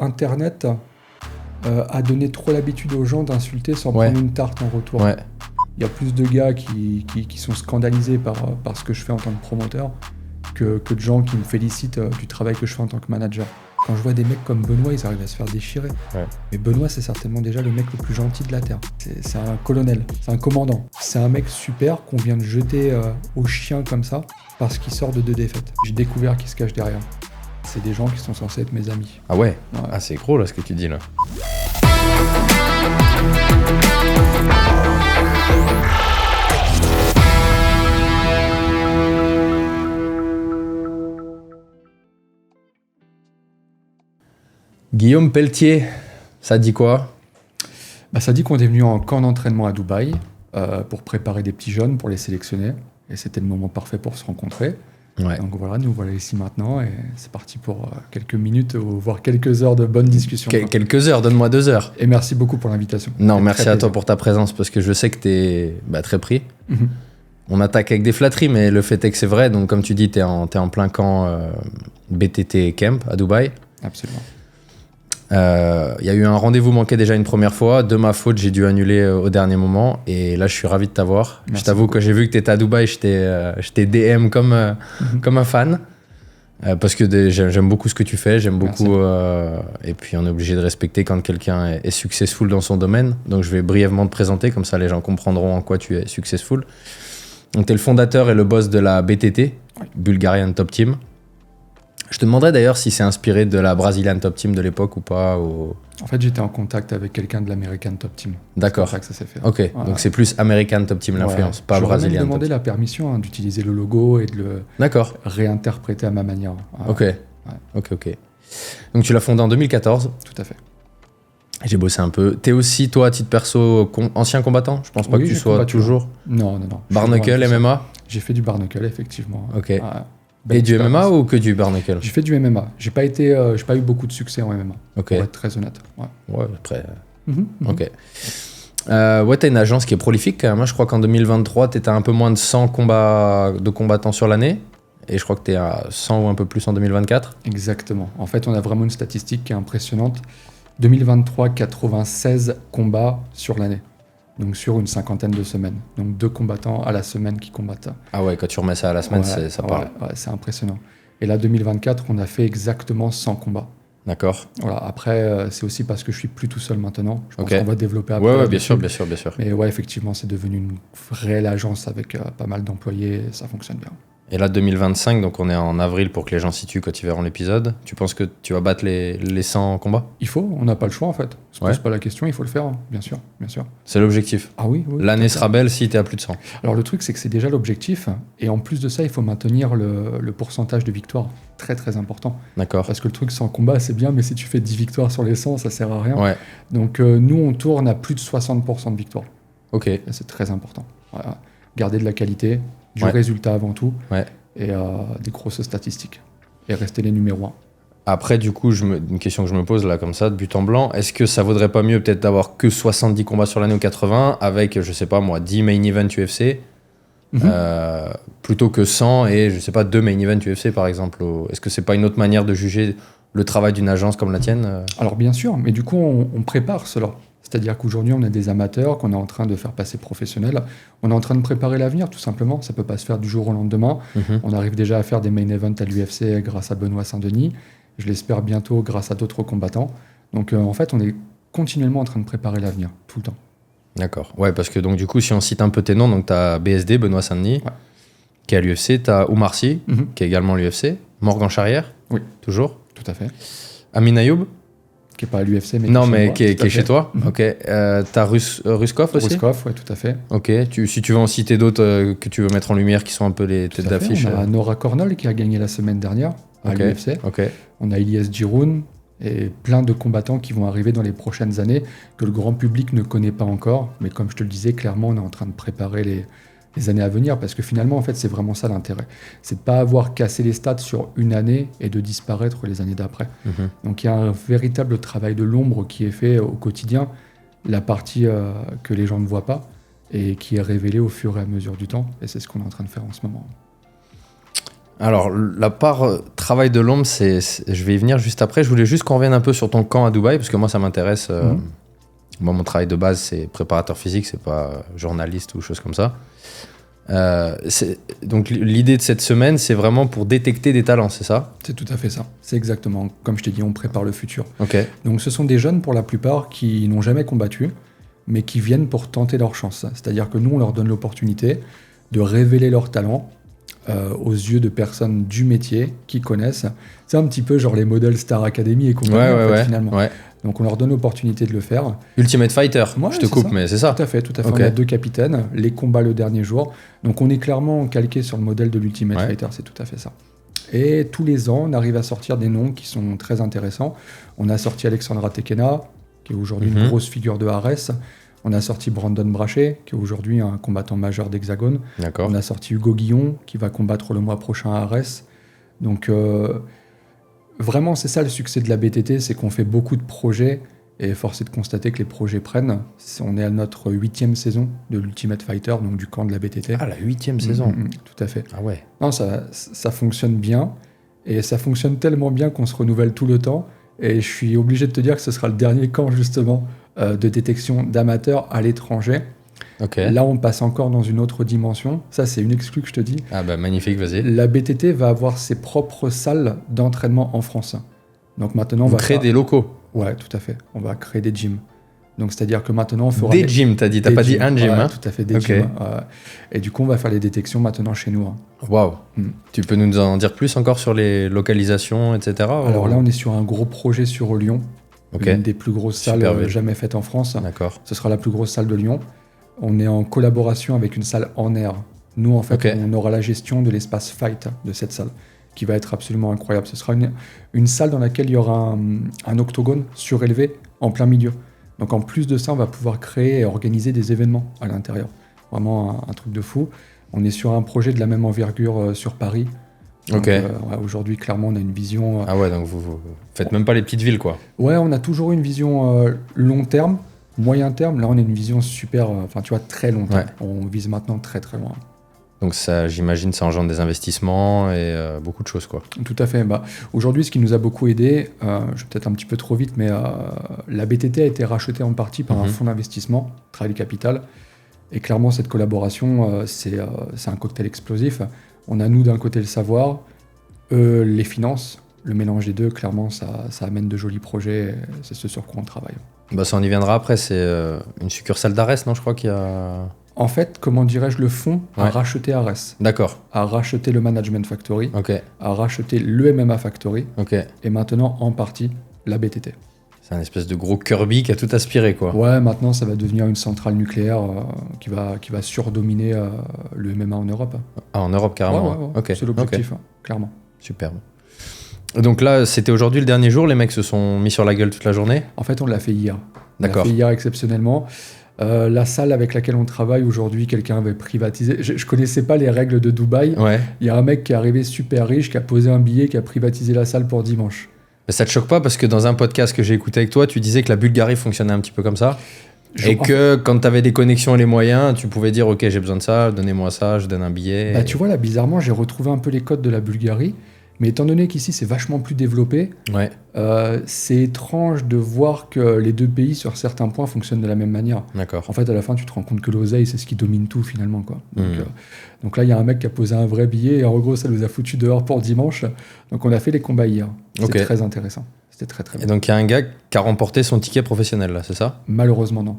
Internet a donné trop l'habitude aux gens d'insulter sans prendre une tarte en retour. Ouais. Il y a plus de gars qui sont scandalisés par ce que je fais en tant que promoteur que de gens qui me félicitent du travail que je fais en tant que manager. Quand je vois des mecs comme Benoît, ils arrivent à se faire déchirer. Ouais. Mais Benoît, c'est certainement déjà le mec le plus gentil de la Terre. C'est un colonel, c'est un commandant. C'est un mec super qu'on vient de jeter au chien comme ça parce qu'il sort de 2 défaites. J'ai découvert qui se cache derrière. C'est des gens qui sont censés être mes amis. Ah ouais. Ah, c'est gros là ce que tu dis là. Guillaume Pelletier, ça dit quoi ? Ça dit qu'on est venu en camp d'entraînement à Dubaï pour préparer des petits jeunes, pour les sélectionner. Et c'était le moment parfait pour se rencontrer. Ouais. Donc voilà, nous voilà ici maintenant et c'est parti pour quelques minutes, voire quelques heures de bonne discussion. Quelques heures, donne-moi 2 heures. Et merci beaucoup pour l'invitation. Non, merci à toi pour ta présence parce que je sais que t'es très pris. Mm-hmm. On attaque avec des flatteries, mais le fait est que c'est vrai. Donc comme tu dis, t'es en plein camp BTT Camp à Dubaï. Absolument. Il y a eu un rendez-vous manqué déjà une première fois. De ma faute, j'ai dû annuler au dernier moment. Et là, je suis ravi de t'avoir. Merci je t'avoue beaucoup. Que j'ai vu que tu étais à Dubaï, j'étais DM comme un fan. Parce que j'aime beaucoup ce que tu fais. J'aime beaucoup. Et puis, on est obligé de respecter quand quelqu'un est successful dans son domaine. Donc, je vais brièvement te présenter. Comme ça, les gens comprendront en quoi tu es successful. Donc, tu es le fondateur et le boss de la BTT, Bulgarian Top Team. Je te demanderais d'ailleurs si c'est inspiré de la Brazilian Top Team de l'époque ou pas. En fait, j'étais en contact avec quelqu'un de l'American Top Team. D'accord. C'est comme ça que ça s'est fait. Ok, donc c'est plus American Top Team l'influence, pas Brazilian Top Team. J'aurais demandé la permission d'utiliser le logo et de le réinterpréter à ma manière. Ok. Donc tu l'as fondé en 2014. Tout à fait. J'ai bossé un peu. T'es aussi, toi, à titre perso, ancien combattant ? Je pense pas que tu sois toujours. Non. Barnacle, MMA ? J'ai fait du barnacle, effectivement. Ok. Et du MMA ou que du barnacle ? J'ai fait du MMA. J'ai pas eu beaucoup de succès en MMA. Ok. Pour être très honnête. Ouais, après. Ok. T'as une agence qui est prolifique quand même. Je crois qu'en 2023, t'étais à un peu moins de 100 combats de combattants sur l'année. Et je crois que t'es à 100 ou un peu plus en 2024. Exactement. En fait, on a vraiment une statistique qui est impressionnante. 2023, 96 combats sur l'année. Donc sur une 50aine de semaines. Donc 2 combattants à la semaine qui combattent. Ah ouais, quand tu remets ça à la semaine, ça parle. Ouais, c'est impressionnant. Et là, 2024, on a fait exactement 100 combats. D'accord. Voilà. Après, c'est aussi parce que je suis plus tout seul maintenant. Je pense qu'on va développer après. Ouais, bien sûr. Mais ouais, effectivement, c'est devenu une réelle agence avec pas mal d'employés et ça fonctionne bien. Et là, 2025, donc on est en avril pour que les gens situent quand ils verront l'épisode. Tu penses que tu vas battre les 100 combats ? Il faut, on n'a pas le choix en fait. On se pose pas la question, il faut le faire, bien sûr. C'est l'objectif ? Ah oui. L'année sera belle si tu es à plus de 100. Alors le truc, c'est que c'est déjà l'objectif. Et en plus de ça, il faut maintenir le pourcentage de victoires. Très très important. D'accord. Parce que le truc 100 combats, c'est bien, mais si tu fais 10 victoires sur les 100, ça sert à rien. Ouais. Donc nous, on tourne à plus de 60% de victoires. Ok. Et c'est très important. Voilà. Garder de la qualité, du résultat avant tout. Ouais. Et des grosses statistiques. Et rester les numéros 1. Après, du coup, une question que je me pose là, comme ça, de but en blanc, est-ce que ça vaudrait pas mieux peut-être d'avoir que 70 combats sur l'année ou 80 avec, je sais pas moi, 10 main events UFC plutôt que 100 et, je sais pas, 2 main events UFC par exemple Est-ce que c'est pas une autre manière de juger le travail d'une agence comme la tienne ? Alors bien sûr, mais du coup, on prépare cela. C'est-à-dire qu'aujourd'hui, on a des amateurs qu'on est en train de faire passer professionnels. On est en train de préparer l'avenir, tout simplement. Ça ne peut pas se faire du jour au lendemain. On arrive déjà à faire des main events à l'UFC grâce à Benoît Saint-Denis. Je l'espère bientôt grâce à d'autres combattants. Donc, en fait, on est continuellement en train de préparer l'avenir, tout le temps. D'accord. Ouais, parce que donc, du coup, si on cite un peu tes noms, donc tu as BSD, Benoît Saint-Denis, qui est à l'UFC. Tu as Oumar Sy, qui est également à l'UFC. Morgan Charrière, toujours. Tout à fait. Amin Ayoub, qui n'est pas à l'UFC, mais qui est chez toi. Ok. T'as Ruskov aussi. Ruskov, oui, tout à fait. Ok. Si tu veux en citer d'autres que tu veux mettre en lumière, qui sont un peu les têtes d'affiche. On a Nora Cornell qui a gagné la semaine dernière à l'UFC. On a Ilyes Giroun et plein de combattants qui vont arriver dans les prochaines années que le grand public ne connaît pas encore. Mais comme je te le disais, clairement, on est en train de préparer les années à venir, parce que finalement, en fait, c'est vraiment ça l'intérêt. C'est de pas avoir cassé les stats sur une année et de disparaître les années d'après. Donc il y a un véritable travail de l'ombre qui est fait au quotidien, la partie que les gens ne voient pas et qui est révélée au fur et à mesure du temps. Et c'est ce qu'on est en train de faire en ce moment. Alors, la part travail de l'ombre, je vais y venir juste après. Je voulais juste qu'on revienne un peu sur ton camp à Dubaï, parce que moi, ça m'intéresse. Moi, mon travail de base, c'est préparateur physique, c'est pas journaliste ou chose comme ça. Donc, l'idée de cette semaine, c'est vraiment pour détecter des talents, c'est ça ? C'est tout à fait ça. C'est exactement, comme je t'ai dit, on prépare le futur. Okay. Donc, ce sont des jeunes, pour la plupart, qui n'ont jamais combattu, mais qui viennent pour tenter leur chance. C'est-à-dire que nous, on leur donne l'opportunité de révéler leurs talents aux yeux de personnes du métier qui connaissent. C'est un petit peu genre les modèles Star Academy et compagnie, finalement. Ouais. Donc on leur donne l'opportunité de le faire. Ultimate Fighter, je te coupe, mais c'est ça. Tout à fait. Okay. On a 2 capitaines, les combats le dernier jour. Donc on est clairement calqué sur le modèle de l'Ultimate Fighter, c'est tout à fait ça. Et tous les ans, on arrive à sortir des noms qui sont très intéressants. On a sorti Alexandra Tekena, qui est aujourd'hui une grosse figure de Ares. On a sorti Brandon Brachet, qui est aujourd'hui un combattant majeur d'Hexagone. D'accord. On a sorti Hugo Guillon, qui va combattre le mois prochain à Ares. Donc, vraiment, c'est ça le succès de la BTT, c'est qu'on fait beaucoup de projets, et force est de constater que les projets prennent. On est à notre 8e saison de l'Ultimate Fighter, donc du camp de la BTT. Ah, la 8e saison. Tout à fait. Ah ouais. Non, ça fonctionne bien, et ça fonctionne tellement bien qu'on se renouvelle tout le temps, et je suis obligé de te dire que ce sera le dernier camp, justement, de détection d'amateurs à l'étranger. Okay. Là, on passe encore dans une autre dimension. Ça, c'est une exclue que je te dis. Ah bah magnifique, vas-y. La BTT va avoir ses propres salles d'entraînement en France. Donc maintenant, on va créer des locaux. Ouais, tout à fait. On va créer des gyms. Donc c'est-à-dire que maintenant, on fera des gyms. T'as dit, t'as pas dit un gym, hein ? Tout à fait, des gyms. Et du coup, on va faire les détections maintenant chez nous. Waouh. Tu peux nous en dire plus encore sur les localisations, etc. Alors là, on est sur un gros projet sur Lyon. Une des plus grosses salles jamais faites en France. D'accord. Ce sera la plus grosse salle de Lyon. On est en collaboration avec une salle en air. Nous, en fait, on aura la gestion de l'espace fight de cette salle, qui va être absolument incroyable. Ce sera une salle dans laquelle il y aura un octogone surélevé en plein milieu. Donc en plus de ça, on va pouvoir créer et organiser des événements à l'intérieur. Vraiment un truc de fou. On est sur un projet de la même envergure sur Paris. Donc, aujourd'hui, clairement, on a une vision... Ah ouais, donc vous faites même pas les petites villes, quoi. Ouais, on a toujours une vision long terme, moyen terme. Là, on a une vision super... Enfin, tu vois, très long terme. Ouais. On vise maintenant très, très loin. Donc ça, j'imagine, ça engendre des investissements et beaucoup de choses, quoi. Tout à fait. Aujourd'hui, ce qui nous a beaucoup aidé, je vais peut-être un petit peu trop vite, mais la BTT a été rachetée en partie par un fonds d'investissement, Trail Capital. Et clairement, cette collaboration, c'est un cocktail explosif. On a, nous, d'un côté, le savoir, les finances. Le mélange des deux, clairement, ça amène de jolis projets. C'est ce sur quoi on travaille. Ça, on y viendra après. C'est une succursale d'Ares, non ? Je crois qu'il y a... En fait, comment dirais-je, le fonds a racheté Ares. D'accord. A racheté le Management Factory. A racheté le MMA Factory. Et maintenant, en partie, la BTT. C'est un espèce de gros Kirby qui a tout aspiré, quoi. Ouais, maintenant, ça va devenir une centrale nucléaire qui va surdominer le MMA en Europe. Ah, en Europe, carrément. Ouais. C'est l'objectif, clairement. Superbe. Donc là, c'était aujourd'hui le dernier jour, les mecs se sont mis sur la gueule toute la journée ? En fait, on l'a fait hier. D'accord. On l'a fait hier exceptionnellement. La salle avec laquelle on travaille aujourd'hui, quelqu'un avait privatisé. Je connaissais pas les règles de Dubaï. Il y a un mec qui est arrivé super riche, qui a posé un billet, qui a privatisé la salle pour dimanche. Mais ça te choque pas parce que dans un podcast que j'ai écouté avec toi, tu disais que la Bulgarie fonctionnait un petit peu comme ça et que quand tu avais des connexions et les moyens, tu pouvais dire ok, j'ai besoin de ça, donnez-moi ça, je donne un billet. Tu vois là, bizarrement, j'ai retrouvé un peu les codes de la Bulgarie. Mais étant donné qu'ici, c'est vachement plus développé, c'est étrange de voir que les deux pays, sur certains points, fonctionnent de la même manière. D'accord. En fait, à la fin, tu te rends compte que l'oseille, c'est ce qui domine tout, finalement, quoi. Donc là, il y a un mec qui a posé un vrai billet, et en gros, ça nous a foutu dehors pour dimanche. Donc on a fait les combats hier. C'était très intéressant. C'était très, très bien. Et donc, il y a un gars qui a remporté son ticket professionnel, là, c'est ça ? Malheureusement, non.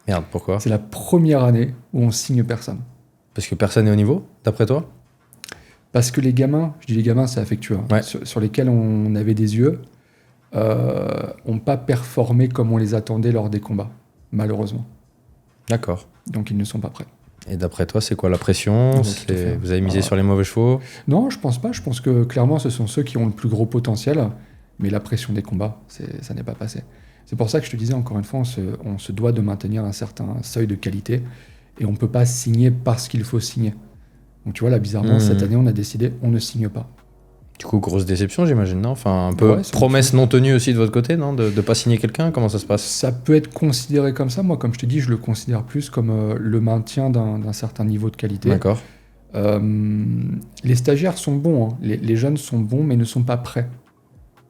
Merde, pourquoi ? C'est la première année où on signe personne. Parce que personne n'est au niveau, d'après toi ? Parce que les gamins, je dis les gamins, c'est affectueux, sur lesquels on avait des yeux, n'ont pas performé comme on les attendait lors des combats, malheureusement. D'accord. Donc ils ne sont pas prêts. Et d'après toi, c'est quoi la pression ? Vous avez misé sur les mauvais chevaux ? Non, je pense pas. Je pense que clairement, ce sont ceux qui ont le plus gros potentiel, mais la pression des combats, ça n'est pas passé. C'est pour ça que je te disais, encore une fois, on se doit de maintenir un certain seuil de qualité, et on ne peut pas signer parce qu'il faut signer. Donc tu vois, là, bizarrement, cette année, on a décidé, on ne signe pas. Du coup, grosse déception, j'imagine, non ? Enfin, un peu promesse non tenue aussi de votre côté, non ? De ne pas signer quelqu'un ? Comment ça se passe ? Ça peut être considéré comme ça. Moi, comme je te dis, je le considère plus comme le maintien d'un certain niveau de qualité. D'accord. Les stagiaires sont bons, hein. Les jeunes sont bons, mais ne sont pas prêts.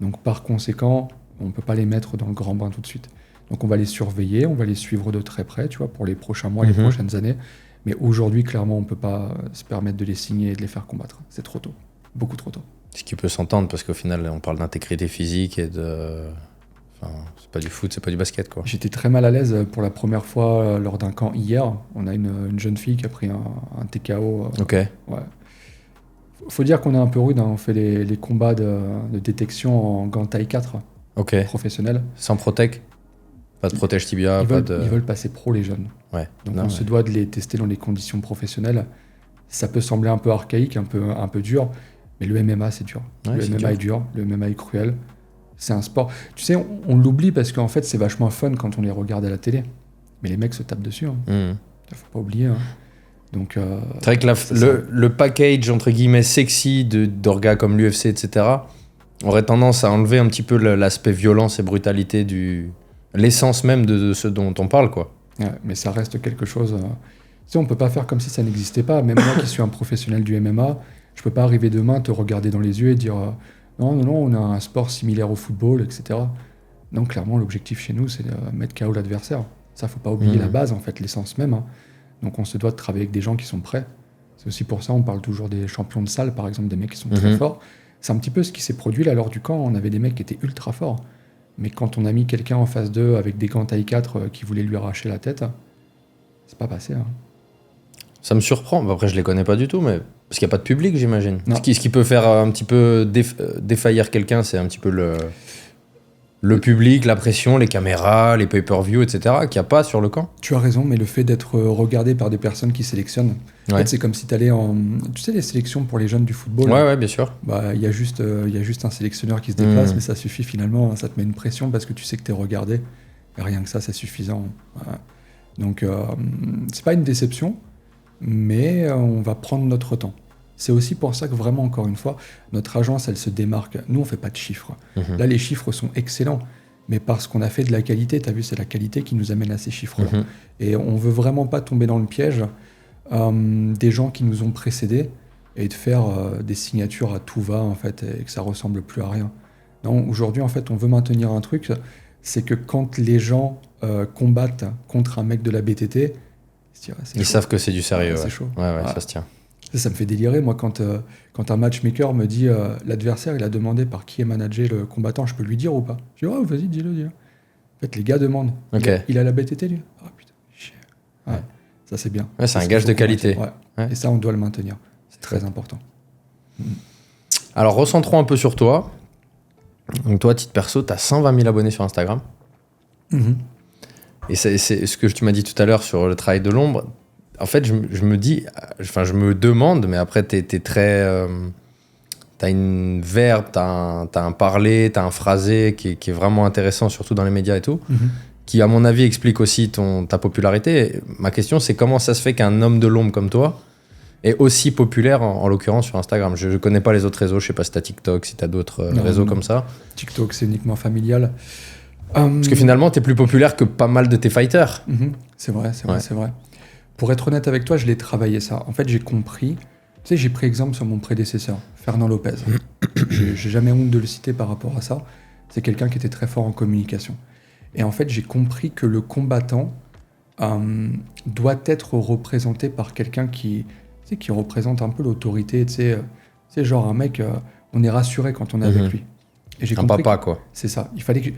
Donc par conséquent, on ne peut pas les mettre dans le grand bain tout de suite. Donc on va les surveiller, on va les suivre de très près, tu vois, pour les prochains mois, les prochaines années. Mais aujourd'hui, clairement, on ne peut pas se permettre de les signer et de les faire combattre. C'est trop tôt, beaucoup trop tôt. Ce qui peut s'entendre, parce qu'au final, on parle d'intégrité physique et de... Enfin, c'est pas du foot, c'est pas du basket, quoi. J'étais très mal à l'aise pour la première fois lors d'un camp hier. On a une jeune fille qui a pris un TKO. Ok. Ouais. Faut dire qu'on est un peu rude, hein. On fait les combats de détection en gants taille 4. Ok. Professionnels. Sans protec? Pas de protège tibia? Ils veulent passer pro, les jeunes. Ouais. Donc on se doit de les tester dans les conditions professionnelles. Ça peut sembler un peu archaïque, un peu dur, mais le MMA, c'est dur. Ouais, le MMA est dur, le MMA est cruel. C'est un sport. Tu sais, on l'oublie parce qu'en fait, c'est vachement fun quand on les regarde à la télé. Mais les mecs se tapent dessus. Hein. Faut pas oublier. Hein. Donc, c'est vrai que le package, entre guillemets, sexy d'orgas comme l'UFC, etc., aurait tendance à enlever un petit peu l'aspect violence et brutalité l'essence même de ce dont on parle, quoi. Ouais, mais ça reste quelque chose... Tu sais, on peut pas faire comme si ça n'existait pas. Même moi qui suis un professionnel du MMA, je peux pas arriver demain, te regarder dans les yeux et dire non, on a un sport similaire au football, etc. Non, clairement, l'objectif chez nous, c'est de mettre KO l'adversaire. Ça, faut pas oublier la base, en fait, l'essence même. Hein. Donc on se doit de travailler avec des gens qui sont prêts. C'est aussi pour ça on parle toujours des champions de salle, par exemple, des mecs qui sont très forts. C'est un petit peu ce qui s'est produit là lors du camp. On avait des mecs qui étaient ultra forts. Mais quand on a mis quelqu'un en face d'eux avec des gants taille 4 qui voulaient lui arracher la tête, c'est pas passé. Hein. Ça me surprend. Après, je les connais pas du tout, mais parce qu'il n'y a pas de public, j'imagine. Ce qui peut faire un petit peu défaillir quelqu'un, c'est un petit peu le public, la pression, les caméras, les pay-per-view, etc., qu'il n'y a pas sur le camp. Tu as raison, mais le fait d'être regardé par des personnes qui sélectionnent, en fait, c'est comme si tu allais en... Tu sais, les sélections pour les jeunes du football. Ouais, bien sûr. Il y a juste un sélectionneur qui se déplace, mais ça suffit finalement. Ça te met une pression parce que tu sais que tu es regardé. Et rien que ça, c'est suffisant. Voilà. Donc, c'est pas une déception, mais on va prendre notre temps. C'est aussi pour ça que vraiment, encore une fois, notre agence, elle se démarque. Nous, on fait pas de chiffres. Là, les chiffres sont excellents, mais parce qu'on a fait de la qualité, tu as vu, c'est la qualité qui nous amène à ces chiffres-là. Et on veut vraiment pas tomber dans le piège des gens qui nous ont précédés et de faire des signatures à tout va, en fait, et que ça ressemble plus à rien. Non, aujourd'hui, en fait, on veut maintenir un truc, c'est que quand les gens combattent contre un mec de la BTT, ils savent que c'est du sérieux. C'est chaud. Ouais, ça se tient. Ça me fait délirer, moi, quand un matchmaker me dit l'adversaire, il a demandé par qui est managé le combattant, je peux lui dire ou pas? Je dis, oh, vas-y, dis-le. En fait, les gars demandent. Okay. Il a la BTT, lui? Oh putain, chier. Ouais. Ça, c'est bien. Ouais, c'est un gage de qualité. Ouais. Et ça, on doit le maintenir. C'est très important. Alors, recentrons un peu sur toi. Donc, toi, à titre perso, tu as 120 000 abonnés sur Instagram. Et c'est ce que tu m'as dit tout à l'heure sur le travail de l'ombre. En fait, je me demande, mais après, t'es très... t'as une verbe, t'as un parler, t'as un phrasé qui est vraiment intéressant, surtout dans les médias et tout, qui, à mon avis, explique aussi ta popularité. Et ma question, c'est comment ça se fait qu'un homme de l'ombre comme toi est aussi populaire, en l'occurrence, sur Instagram? Je ne connais pas les autres réseaux, je sais pas si t'as TikTok, si t'as d'autres réseaux comme ça. TikTok, c'est uniquement familial. Parce que finalement, t'es plus populaire que pas mal de tes fighters. C'est vrai. Pour être honnête avec toi, je l'ai travaillé ça. En fait, j'ai compris... Tu sais, j'ai pris exemple sur mon prédécesseur, Fernand Lopez. J'ai jamais honte de le citer par rapport à ça. C'est quelqu'un qui était très fort en communication. Et en fait, j'ai compris que le combattant doit être représenté par quelqu'un qui représente un peu l'autorité. Tu sais, genre un mec, on est rassuré quand on est avec lui. Et j'ai un papa, quoi. C'est ça. Il fallait que...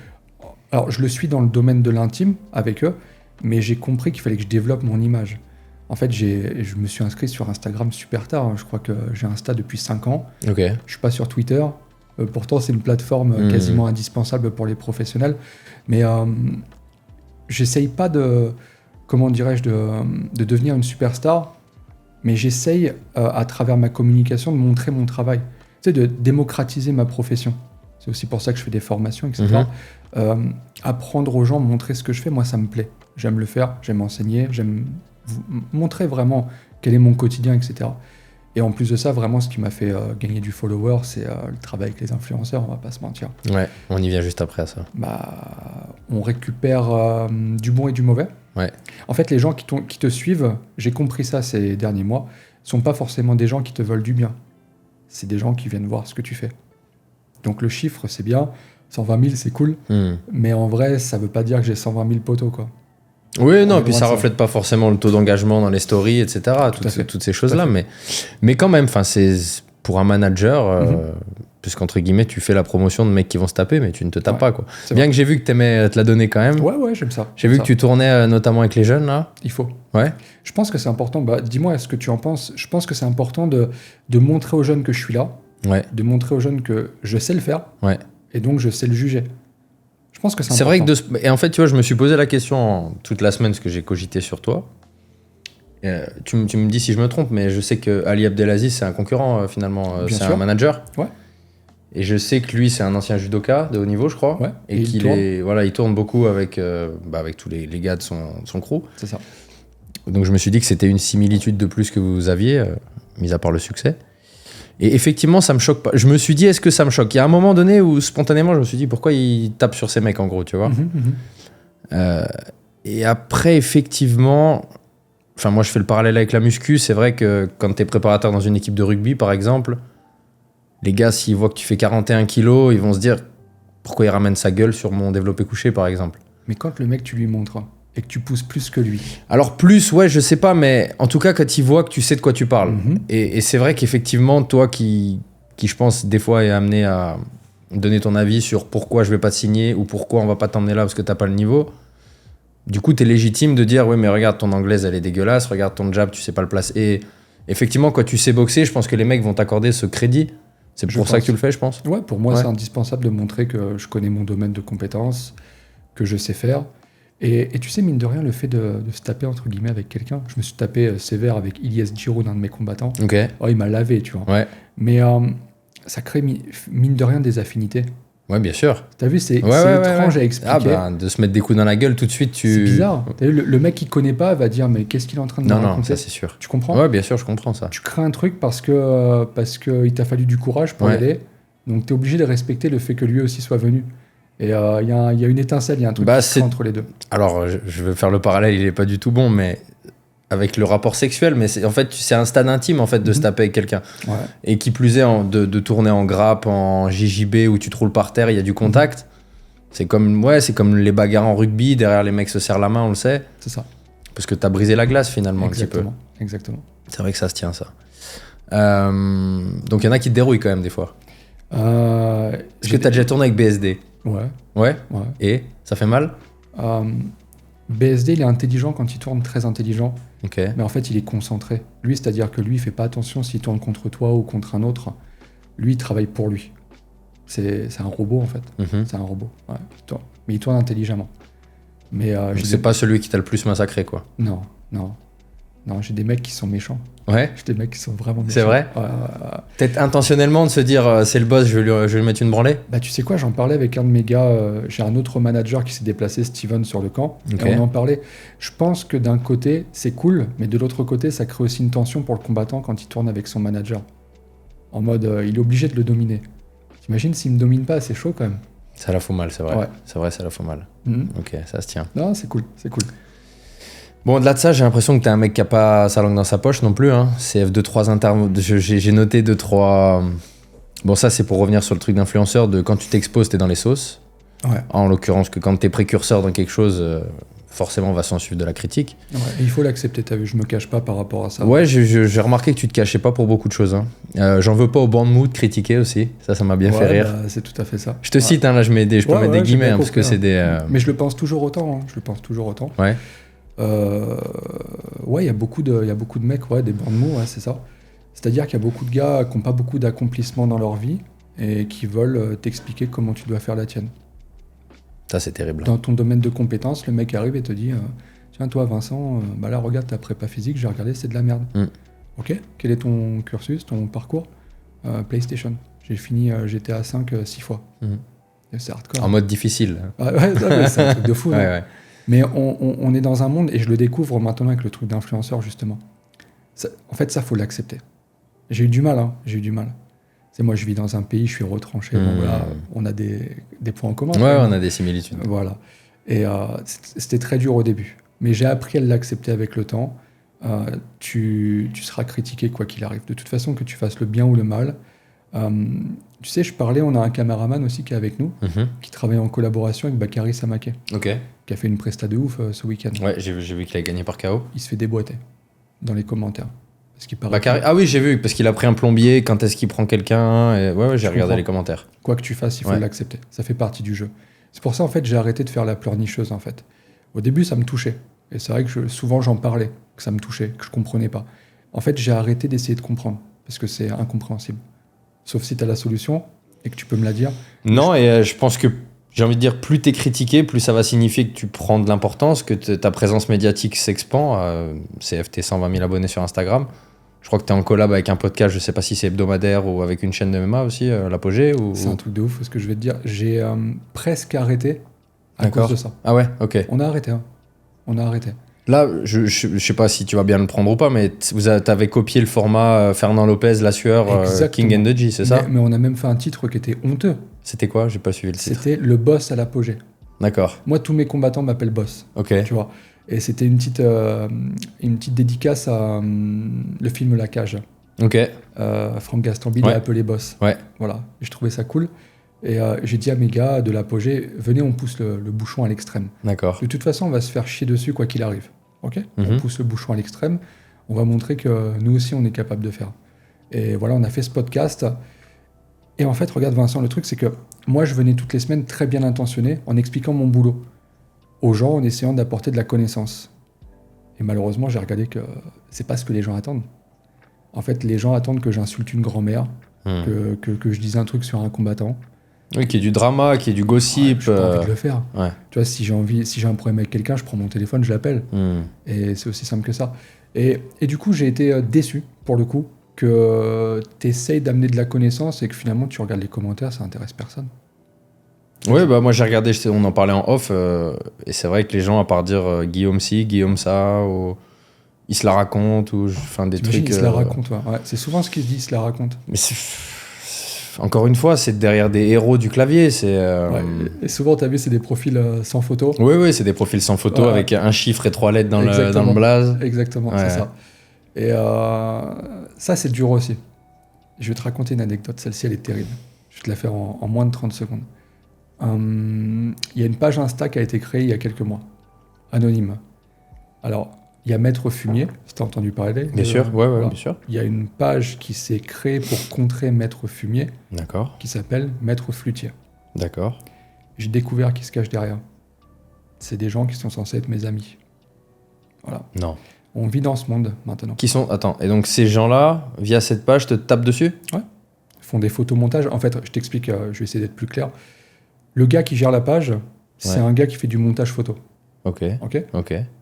Alors, je le suis dans le domaine de l'intime avec eux, mais j'ai compris qu'il fallait que je développe mon image. En fait, je me suis inscrit sur Instagram super tard. Je crois que j'ai Insta depuis 5 ans. Okay. Je ne suis pas sur Twitter. Pourtant, c'est une plateforme quasiment indispensable pour les professionnels. Mais j'essaye pas de devenir une superstar, mais j'essaye, à travers ma communication, de montrer mon travail. Tu sais, de démocratiser ma profession. C'est aussi pour ça que je fais des formations, etc. Apprendre aux gens, montrer ce que je fais, moi, ça me plaît. J'aime le faire, j'aime enseigner, j'aime montrer vraiment quel est mon quotidien, etc. Et en plus de ça, vraiment, ce qui m'a fait gagner du follower, c'est le travail avec les influenceurs, on va pas se mentir. Ouais, on y vient juste après à ça. On récupère du bon et du mauvais. Ouais. En fait, les gens qui te suivent, j'ai compris ça ces derniers mois, sont pas forcément des gens qui te veulent du bien. C'est des gens qui viennent voir ce que tu fais. Donc le chiffre, c'est bien. 120 000, c'est cool. Mais en vrai, ça veut pas dire que j'ai 120 000 potos, quoi. Oui, non, puis ça reflète pas forcément le taux d'engagement dans les stories, etc. Toutes ces choses-là. Mais quand même, c'est pour un manager, puisqu'entre guillemets, tu fais la promotion de mecs qui vont se taper, mais tu ne te tapes pas, quoi. Bien que j'ai vu que t'aimais te la donner quand même. Ouais, j'aime ça. J'ai vu que tu tournais notamment avec les jeunes, là. Il faut. Ouais. Je pense que c'est important. Dis-moi ce que tu en penses. Je pense que c'est important de montrer aux jeunes que je suis là. Ouais. De montrer aux jeunes que je sais le faire. Ouais. Et donc, je sais le juger. Je pense que c'est important. C'est vrai que et en fait, tu vois, je me suis posé la question toute la semaine, parce que j'ai cogité sur toi. Tu me dis si je me trompe, mais je sais que Ali Abdelaziz, c'est un concurrent, finalement. C'est un manager. Ouais. Et je sais que lui, c'est un ancien judoka de haut niveau, je crois. Ouais. Et il tourne beaucoup avec tous les gars de son crew. C'est ça. Donc je me suis dit que c'était une similitude de plus que vous aviez, mis à part le succès. Et effectivement, ça me choque pas. Je me suis dit, est-ce que ça me choque ? Il y a un moment donné où, spontanément, je me suis dit, pourquoi il tape sur ces mecs, en gros, tu vois ? Et après, effectivement... Enfin, moi, je fais le parallèle avec la muscu. C'est vrai que quand t'es préparateur dans une équipe de rugby, par exemple, les gars, s'ils voient que tu fais 41 kilos, ils vont se dire, pourquoi il ramène sa gueule sur mon développé couché, par exemple ? Mais quand le mec, tu lui montres... et que tu pousses plus que lui. Alors plus, ouais, je sais pas, mais en tout cas, quand il voit que tu sais de quoi tu parles. Et c'est vrai qu'effectivement, toi qui, je pense, des fois est amené à donner ton avis sur pourquoi je vais pas te signer ou pourquoi on va pas t'emmener là parce que t'as pas le niveau, du coup, t'es légitime de dire, ouais, mais regarde, ton anglaise, elle est dégueulasse, regarde ton jab, tu sais pas le placer. Et effectivement, quand tu sais boxer, je pense que les mecs vont t'accorder ce crédit. C'est pour ça que tu le fais, je pense. Ouais, pour moi, c'est indispensable de montrer que je connais mon domaine de compétences, que je sais faire. Et tu sais, mine de rien, le fait de se taper, entre guillemets, avec quelqu'un, je me suis tapé sévère avec Ilyes Giroud, un de mes combattants. Ok. Oh, il m'a lavé, tu vois. Ouais. Mais ça crée, mine de rien, des affinités. Ouais, bien sûr. T'as vu, c'est étrange à expliquer. De se mettre des coups dans la gueule tout de suite, C'est bizarre. T'as vu, le mec qui connaît pas va dire, mais qu'est-ce qu'il est en train de me raconter ? Non, ça c'est sûr. Tu comprends ? Ouais, bien sûr, je comprends ça. Tu crées un truc parce que il t'a fallu du courage pour y aller. Donc t'es obligé de respecter le fait que lui aussi soit venu. Et il y a une étincelle, il y a un truc qui se crée entre les deux. Alors, je vais faire le parallèle, il est pas du tout bon, mais avec le rapport sexuel, mais c'est un stade intime en fait de se taper avec quelqu'un. Ouais. Et qui plus est, de tourner en grappe, en JJB, où tu te roules par terre, il y a du contact. C'est comme les bagarres en rugby, derrière les mecs se serrent la main, on le sait. C'est ça. Parce que t'as brisé la glace finalement. Exactement. Un petit peu. Exactement. C'est vrai que ça se tient, ça. Donc il y en a qui te dérouillent quand même des fois. Est-ce que t'as déjà tourné avec BSD ? Ouais. Et ça fait mal ? BSD, il est intelligent quand il tourne, très intelligent. Okay. Mais en fait, il est concentré. Lui, c'est-à-dire que lui, il fait pas attention s'il tourne contre toi ou contre un autre. Lui, il travaille pour lui. C'est un robot, en fait. C'est un robot. Ouais. Mais il tourne intelligemment. Mais c'est pas celui qui t'a le plus massacré, quoi. Non. Non, j'ai des mecs qui sont méchants. Ouais. J'ai des mecs qui sont vraiment méchants. C'est vrai. Peut-être intentionnellement de se dire c'est le boss, je vais lui mettre une branlée. Bah tu sais quoi, j'en parlais avec un de mes gars. J'ai un autre manager qui s'est déplacé, Steven, sur le camp. Okay. Et on en parlait. Je pense que d'un côté, c'est cool, mais de l'autre côté, ça crée aussi une tension pour le combattant quand il tourne avec son manager. En mode, il est obligé de le dominer. T'imagines s'il me domine pas, c'est chaud quand même. Ça la fout mal, c'est vrai. Ouais. C'est vrai, ça la fout mal. Ok, ça se tient. Non, c'est cool, c'est cool. Bon, au-delà de ça, j'ai l'impression que t'es un mec qui a pas sa langue dans sa poche non plus. Hein. CF 2-3 interviews. J'ai noté 2-3. Bon, ça, c'est pour revenir sur le truc d'influenceur de quand tu t'exposes, t'es dans les sauces. Ouais. En l'occurrence, que quand t'es précurseur dans quelque chose, forcément, va s'en suivre de la critique. Ouais, et il faut l'accepter, t'as vu, je me cache pas par rapport à ça. Ouais, j'ai remarqué que tu te cachais pas pour beaucoup de choses. Hein. J'en veux pas au banc de mood critiquer aussi. Ça m'a bien fait rire. Bah, c'est tout à fait ça. Je te cite, hein, là, je peux mettre des guillemets, parce que c'est des. Mais je le pense toujours autant. Ouais. Ouais, il y a beaucoup de mecs, des bancs de mots, c'est ça. C'est-à-dire qu'il y a beaucoup de gars qui n'ont pas beaucoup d'accomplissements dans leur vie et qui veulent t'expliquer comment tu dois faire la tienne. Ça, c'est terrible. Dans ton domaine de compétences, le mec arrive et te dit tiens, toi, Vincent, là, regarde ta prépa physique, j'ai regardé, c'est de la merde. Ok, quel est ton cursus, ton parcours ? PlayStation. J'ai fini GTA 5 6 fois. C'est hardcore. En mode difficile. C'est un truc de fou. Ouais. Mais on est dans un monde, et je le découvre maintenant avec le truc d'influenceur, justement. En fait, ça, faut l'accepter. J'ai eu du mal. C'est moi, je vis dans un pays, je suis retranché. Bon, voilà, on a des points en commun. Ouais, on a des similitudes. Voilà. Et c'était très dur au début. Mais j'ai appris à l'accepter avec le temps. tu seras critiqué quoi qu'il arrive. De toute façon, que tu fasses le bien ou le mal. Tu sais, on a un caméraman aussi qui est avec nous, qui travaille en collaboration avec Bakary Samaké, qui a fait une presta de ouf ce week-end. Ouais, j'ai vu qu'il a gagné par KO. Il se fait déboîter dans les commentaires. Parce qu'il paraît Bakary, ah oui, j'ai vu, parce qu'il a pris un plombier, quand est-ce qu'il prend quelqu'un, et... ouais, j'ai regardé les commentaires. Quoi que tu fasses, il faut l'accepter. Ça fait partie du jeu. C'est pour ça, en fait, j'ai arrêté de faire la pleurnicheuse, en fait. Au début, ça me touchait. Et c'est vrai que souvent, j'en parlais, que ça me touchait, que je comprenais pas. En fait, j'ai arrêté d'essayer de comprendre, parce que c'est incompréhensible. Sauf si tu as la solution et que tu peux me la dire. Non, et je pense que, j'ai envie de dire, plus tu es critiqué, plus ça va signifier que tu prends de l'importance, que ta présence médiatique s'expand. CFT 120 000 abonnés sur Instagram. Je crois que tu es en collab avec un podcast, je sais pas si c'est hebdomadaire ou avec une chaîne de MMA aussi, l'Apogée. C'est un truc de ouf, ce que je vais te dire. J'ai presque arrêté à cause de ça. Ah ouais, ok. On a arrêté, hein. On a arrêté. Là, je sais pas si tu vas bien le prendre ou pas, mais t'avais copié le format Fernand Lopez, La Sueur, King and the G, c'est ça? Mais on a même fait un titre qui était honteux. C'était quoi? J'ai pas suivi le titre. C'était Le Boss à l'Apogée. D'accord. Moi, tous mes combattants m'appellent Boss. Ok. Tu vois. Et c'était une petite dédicace à le film La Cage. Ok. Franck Gastambide l'a appelé Boss. Ouais. Voilà. Et je trouvais ça cool. Et j'ai dit à mes gars de l'Apogée, venez, on pousse le bouchon à l'extrême. D'accord. De toute façon, on va se faire chier dessus quoi qu'il arrive. Ok. On pousse le bouchon à l'extrême. On va montrer que nous aussi, on est capable de faire. Et voilà, on a fait ce podcast. Et en fait, regarde Vincent, le truc, c'est que moi, je venais toutes les semaines très bien intentionné en expliquant mon boulot aux gens, en essayant d'apporter de la connaissance. Et malheureusement, j'ai regardé que c'est pas ce que les gens attendent. En fait, les gens attendent que j'insulte une grand-mère, que je dise un truc sur un combattant. Oui, qu'il y ait du drama, qu'il y ait du gossip. J'ai pas envie de le faire. Ouais. Tu vois, si j'ai un problème avec quelqu'un, je prends mon téléphone, je l'appelle. Et c'est aussi simple que ça. Et du coup, j'ai été déçu, pour le coup, que tu essayes d'amener de la connaissance et que finalement, tu regardes les commentaires, ça intéresse personne. Oui, bah moi j'ai regardé, on en parlait en off, et c'est vrai que les gens, à part dire Guillaume ci, Guillaume ça, ou ils se la racontent, ou enfin des trucs. Ils se la racontent, ouais. C'est souvent ce qu'ils se disent, ils se la racontent. Mais encore une fois, c'est derrière des héros du clavier. Ouais, et souvent, tu as vu, c'est des profils sans photo. Oui, c'est des profils sans photo avec un chiffre et 3 lettres dans le blaze. Exactement, c'est ça. Et ça, c'est dur aussi. Je vais te raconter une anecdote, celle-ci, elle est terrible. Je vais te la faire en moins de 30 secondes. Il y a une page Insta qui a été créée il y a quelques mois, anonyme. Alors, il y a Maître Fumier, si tu as entendu parler. Bien sûr, voilà. Bien sûr. Il y a une page qui s'est créée pour contrer Maître Fumier, qui s'appelle Maître Flutier. D'accord. J'ai découvert qui se cache derrière. C'est des gens qui sont censés être mes amis. Voilà. Non. On vit dans ce monde maintenant. Attends, et donc ces gens-là, via cette page, te tapent dessus? Ouais. Ils font des photomontages. En fait, je t'explique, je vais essayer d'être plus clair. Le gars qui gère la page, c'est un gars qui fait du montage photo. Ok.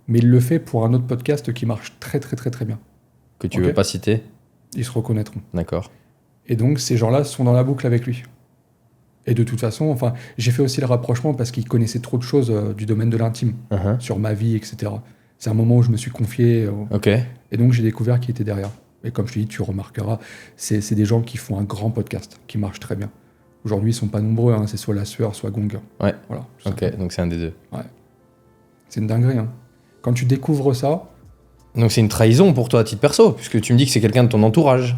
Mais il le fait pour un autre podcast qui marche très très très très bien. Que tu veux pas citer? Ils se reconnaîtront. D'accord. Et donc ces gens-là sont dans la boucle avec lui. Et de toute façon, enfin, j'ai fait aussi le rapprochement parce qu'il connaissait trop de choses du domaine de l'intime, sur ma vie, etc. C'est un moment où je me suis confié. Et donc j'ai découvert qui était derrière. Et comme je te dis, tu remarqueras, c'est des gens qui font un grand podcast, qui marche très bien. Aujourd'hui, ils sont pas nombreux, hein, c'est soit La Sueur, soit Gong. Ouais. Voilà. Ok, donc c'est un des deux. Ouais. C'est une dinguerie. Hein. Quand tu découvres ça... Donc c'est une trahison pour toi à titre perso, puisque tu me dis que c'est quelqu'un de ton entourage.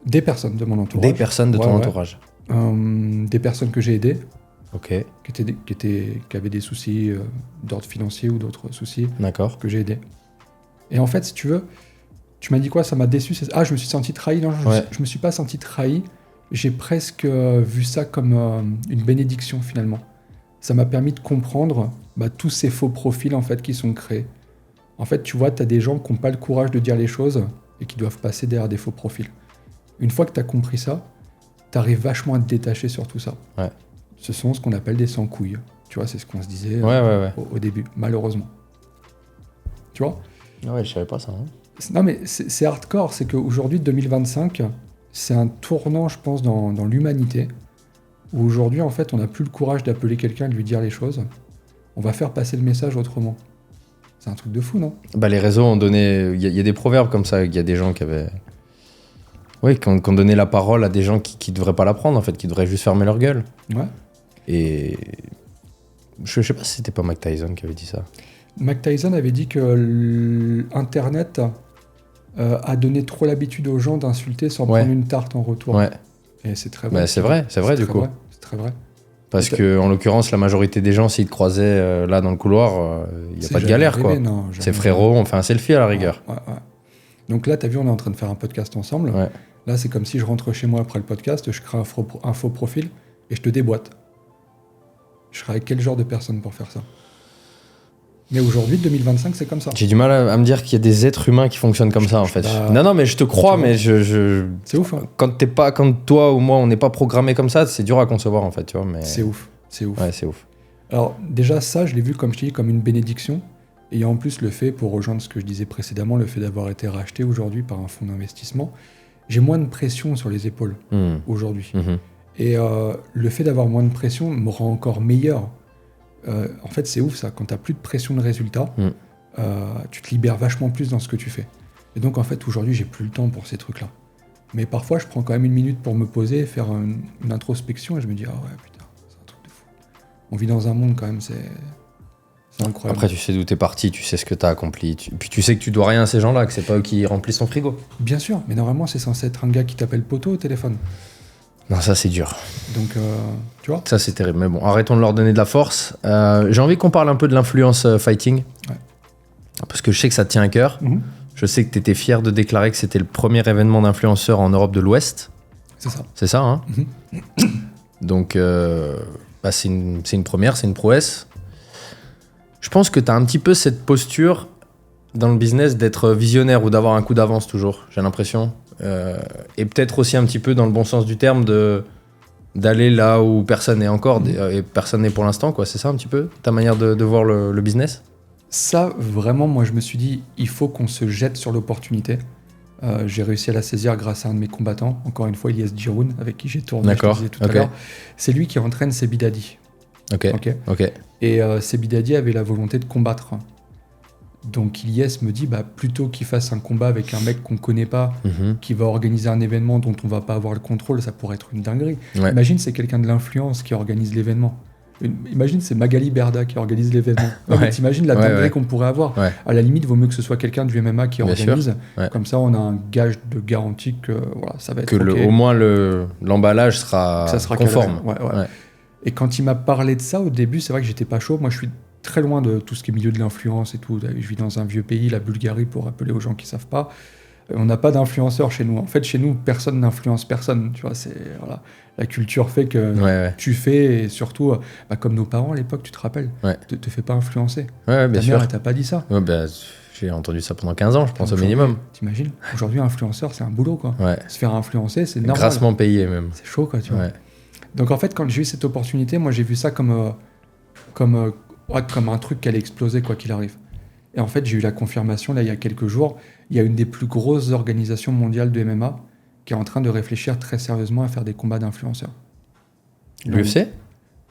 Des personnes de mon entourage. Des personnes de ton entourage. Des personnes que j'ai aidées. Ok. Qui avaient des soucis d'ordre financier ou d'autres soucis. D'accord. Que j'ai aidées. Et en fait, si tu veux, tu m'as dit quoi? Ça m'a déçu. Ah, je me suis senti trahi. Non, je me suis pas senti trahi. J'ai presque vu ça comme une bénédiction finalement. Ça m'a permis de comprendre tous ces faux profils en fait qui sont créés. En fait, tu vois, tu as des gens qui n'ont pas le courage de dire les choses et qui doivent passer derrière des faux profils. Une fois que tu as compris ça, tu arrives vachement à te détacher sur tout ça. Ouais. Ce sont ce qu'on appelle des sans-couilles. Tu vois, c'est ce qu'on se disait au début, malheureusement. Tu vois? Ouais, je savais pas ça. Hein. Non, mais c'est hardcore. C'est qu'aujourd'hui, 2025, c'est un tournant, je pense, dans l'humanité. Où aujourd'hui, en fait, on n'a plus le courage d'appeler quelqu'un et de lui dire les choses. On va faire passer le message autrement. C'est un truc de fou, non? Les réseaux ont donné... Il y a des proverbes comme ça, il y a des gens qui avaient... Oui, qui ont donné la parole à des gens qui devraient pas la prendre, en fait, qui devraient juste fermer leur gueule. Ouais. Et... Je sais pas si c'était pas Mike Tyson qui avait dit ça. Mike Tyson avait dit que Internet à donner trop l'habitude aux gens d'insulter sans prendre une tarte en retour. Ouais. Et c'est très vrai. C'est vrai du coup. C'est très vrai. Parce que en l'occurrence, la majorité des gens, s'ils te croisaient là dans le couloir, il n'y a pas de galère, quoi. C'est frérot, on fait un selfie à la rigueur. Ouais. Donc là, t'as vu, on est en train de faire un podcast ensemble. Ouais. Là, c'est comme si je rentre chez moi après le podcast, je crée un faux profil et je te déboîte. Je serais avec quel genre de personne pour faire ça? Mais aujourd'hui, 2025, c'est comme ça. J'ai du mal à me dire qu'il y a des êtres humains qui fonctionnent comme ça, en fait. Non, mais je te crois, mais c'est ouf. Hein. Quand toi ou moi, on n'est pas programmé comme ça, c'est dur à concevoir, en fait, tu vois. Mais... C'est ouf. Ouais, c'est ouf. Alors, déjà, ça, je l'ai vu, comme je te dis, comme une bénédiction. Et il y a en plus le fait, pour rejoindre ce que je disais précédemment, le fait d'avoir été racheté aujourd'hui par un fonds d'investissement, j'ai moins de pression sur les épaules aujourd'hui. Et le fait d'avoir moins de pression me rend encore meilleur. En fait, c'est ouf ça. Quand tu n'as plus de pression de résultat, tu te libères vachement plus dans ce que tu fais. Et donc, en fait, aujourd'hui, j'ai plus le temps pour ces trucs-là. Mais parfois, je prends quand même une minute pour me poser, faire une introspection, et je me dis, ah ouais, putain, c'est un truc de fou. On vit dans un monde quand même, c'est incroyable. Après, tu sais d'où t'es parti, tu sais ce que t'as accompli. Puis tu sais que tu dois rien à ces gens-là, que c'est pas eux qui remplissent ton frigo. Bien sûr, mais normalement, c'est censé être un gars qui t'appelle poteau au téléphone. Non, ça c'est dur. Donc, tu vois. Ça c'est terrible. Mais bon, arrêtons de leur donner de la force. J'ai envie qu'on parle un peu de l'influence fighting. Ouais. Parce que je sais que ça te tient à cœur. Je sais que tu étais fier de déclarer que c'était le premier événement d'influenceurs en Europe de l'Ouest. C'est ça. C'est ça, hein. Donc, c'est une première, c'est une prouesse. Je pense que tu as un petit peu cette posture dans le business d'être visionnaire ou d'avoir un coup d'avance toujours, j'ai l'impression. Et peut-être aussi un petit peu dans le bon sens du terme d'aller là où personne n'est encore et personne n'est pour l'instant, quoi. C'est ça un petit peu ta manière de voir le business? Ça, vraiment, moi je me suis dit, il faut qu'on se jette sur l'opportunité. J'ai réussi à la saisir grâce à un de mes combattants, encore une fois, Ilyes Djiroun, avec qui j'ai tourné, je te disais tout à l'heure. C'est lui qui entraîne Sebi Dadi. Ok. Et Sebi Dadi avait la volonté de combattre. Donc Ilyes me dit, plutôt qu'il fasse un combat avec un mec qu'on connaît pas, qui va organiser un événement dont on va pas avoir le contrôle, ça pourrait être une dinguerie. Ouais. Imagine, c'est quelqu'un de l'influence qui organise l'événement. Imagine, c'est Magali Berda qui organise l'événement. T'imagines la dinguerie qu'on pourrait avoir. Ouais. À la limite, il vaut mieux que ce soit quelqu'un du MMA qui organise. Comme ça, on a un gage de garantie que ça va être au moins l'emballage sera conforme. Ouais. Et quand il m'a parlé de ça, au début, c'est vrai que j'étais pas chaud. Moi, je suis très loin de tout ce qui est milieu de l'influence et tout. Je vis dans un vieux pays, la Bulgarie, pour rappeler aux gens qui savent pas. On n'a pas d'influenceurs chez nous. En fait, chez nous, personne n'influence personne. Tu vois, la culture fait que tu fais, et surtout, comme nos parents à l'époque, tu te rappelles, te fais pas influencer. Ouais, bien sûr. Ta mère, elle t'a pas dit ça. J'ai entendu ça pendant 15 ans, je pense, au minimum. T'imagines ? Aujourd'hui, influenceur, c'est un boulot, quoi. Se faire influencer, c'est normal. Grassement payé, même. C'est chaud, quoi, tu vois. Donc, en fait, quand j'ai eu cette opportunité, moi, j'ai vu ça comme un truc qui allait exploser, quoi qu'il arrive. Et en fait, j'ai eu la confirmation, là, il y a quelques jours, il y a une des plus grosses organisations mondiales de MMA qui est en train de réfléchir très sérieusement à faire des combats d'influenceurs. L'UFC ?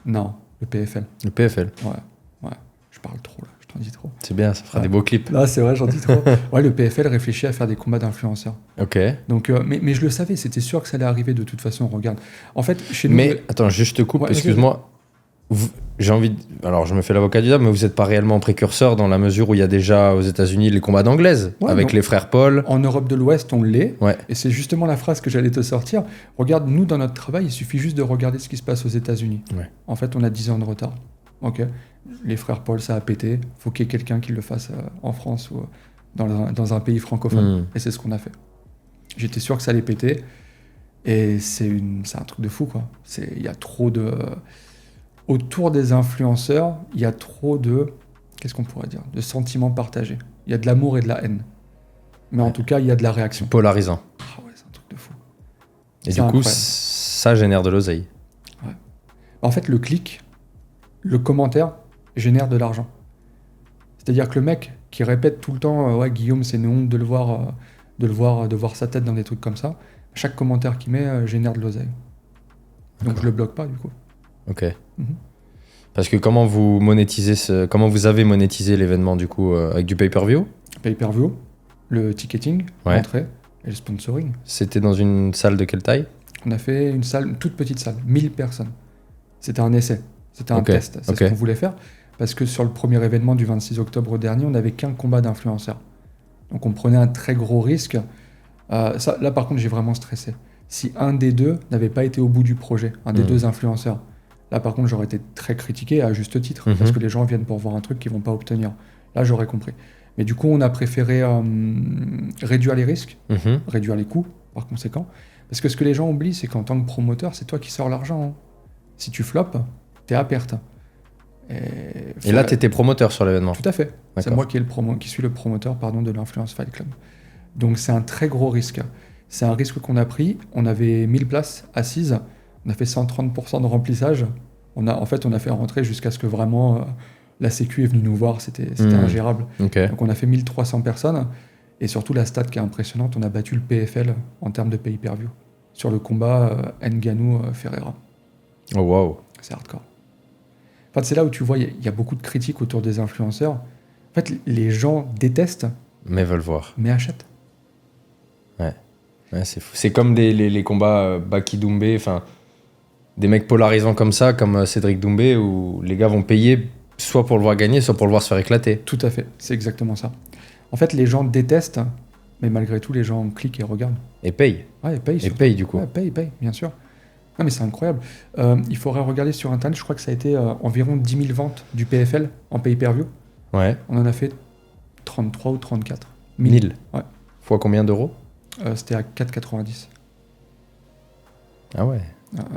Non, le PFL. Le PFL. Ouais. Je parle trop, là. Je t'en dis trop. C'est bien, ça fera des beaux clips. Là, c'est vrai, j'en dis trop. Le PFL réfléchit à faire des combats d'influenceurs. Ok. Donc, mais je le savais, c'était sûr que ça allait arriver de toute façon. Regarde. En fait, chez nous... Mais, attends, juste te coupe, excuse-moi. J'ai envie alors je me fais l'avocat du diable, mais vous n'êtes pas réellement précurseur dans la mesure où il y a déjà aux États-Unis les combats d'anglaises avec les frères Paul. En Europe de l'Ouest, on l'est. Et c'est justement la phrase que j'allais te sortir. Regarde, nous, dans notre travail, il suffit juste de regarder ce qui se passe aux États-Unis. En fait, on a 10 ans de retard. Les frères Paul, ça a pété. Faut qu'il y ait quelqu'un qui le fasse en France ou dans un pays francophone. Et c'est ce qu'on a fait. J'étais sûr que ça allait péter. Et c'est un truc de fou, quoi. Il y a trop de... Autour des influenceurs, il y a trop de... Qu'est-ce qu'on pourrait dire ? De sentiments partagés. Il y a de l'amour et de la haine. Mais en tout cas, il y a de la réaction. Polarisant. C'est un truc de fou. Et du coup, ça génère de l'oseille. En fait, le clic, le commentaire, génère de l'argent. C'est-à-dire que le mec qui répète tout le temps « Guillaume, c'est une honte de le voir, de voir sa tête dans des trucs comme ça », chaque commentaire qu'il met génère de l'oseille. Donc je le bloque pas, du coup. Ok. Parce que comment vous avez monétisé l'événement du coup avec du pay-per-view ? Pay-per-view, le ticketing, l'entrée et le sponsoring. C'était dans une salle de quelle taille ? On a fait une toute petite salle, 1000 personnes. C'était un essai, c'était un test, c'est ce qu'on voulait faire. Parce que sur le premier événement du 26 octobre dernier, on n'avait qu'un combat d'influenceurs. Donc on prenait un très gros risque. Là par contre j'ai vraiment stressé. Si un des deux n'avait pas été au bout du projet, un des deux influenceurs, là par contre j'aurais été très critiqué à juste titre, parce que les gens viennent pour voir un truc qu'ils vont pas obtenir. Là j'aurais compris. Mais du coup on a préféré réduire les risques, réduire les coûts par conséquent. Parce que ce que les gens oublient, c'est qu'en tant que promoteur, c'est toi qui sors l'argent. Hein. Si tu floppes, t'es à perte. Et là, t'étais promoteur sur l'événement. Tout à fait. D'accord. C'est moi qui suis le promoteur de l'Influence Fight Club. Donc c'est un très gros risque. C'est un risque qu'on a pris. On avait 1000 places assises. On a fait 130% de remplissage. On a fait rentrer jusqu'à ce que vraiment la Sécu est venue nous voir. C'était ingérable. Okay. Donc on a fait 1300 personnes. Et surtout, la stat qui est impressionnante, on a battu le PFL en termes de pay-per-view sur le combat Ngannou-Ferreira. Oh wow. C'est hardcore. Enfin, c'est là où tu vois, il y a beaucoup de critiques autour des influenceurs. En fait, les gens détestent. Mais veulent voir. Mais achètent. Ouais c'est fou. C'est comme les combats Baki Doumbé, enfin, des mecs polarisants comme ça, comme Cédric Doumbé, où les gars vont payer soit pour le voir gagner, soit pour le voir se faire éclater. Tout à fait, c'est exactement ça. En fait, les gens détestent, mais malgré tout, les gens cliquent et regardent. Et payent. Ouais, et payent. Et payent, du coup. Ouais, payent, bien sûr. Non, mais c'est incroyable. Il faudrait regarder sur Internet, je crois que ça a été environ 10 000 ventes du PFL en pay-per-view. Ouais. On en a fait 33 ou 34. 1000. Ouais. Fois combien d'euros ? C'était à 4,90. Ah ouais.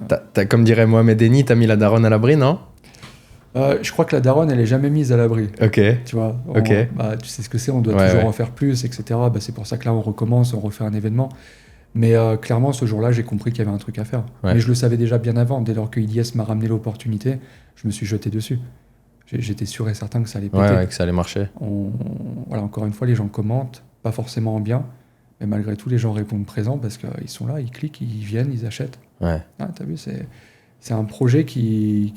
T'as, comme dirait Mohamed Eni, t'as mis la daronne à l'abri, non ? Je crois que la daronne, elle est jamais mise à l'abri. Ok. Tu vois, tu sais ce que c'est, on doit toujours en faire plus, etc. C'est pour ça que là, on recommence, on refait un événement. Mais clairement, ce jour-là, j'ai compris qu'il y avait un truc à faire. Ouais. Mais je le savais déjà bien avant. Dès lors que Ilyes m'a ramené l'opportunité, je me suis jeté dessus. J'étais sûr et certain que ça allait péter. Ouais, que ça allait marcher. Voilà, encore une fois, les gens commentent, pas forcément en bien. Mais malgré tout, les gens répondent présents parce qu'ils sont là, ils cliquent, ils viennent, ils achètent. Ouais. Ah, t'as vu, c'est un projet qui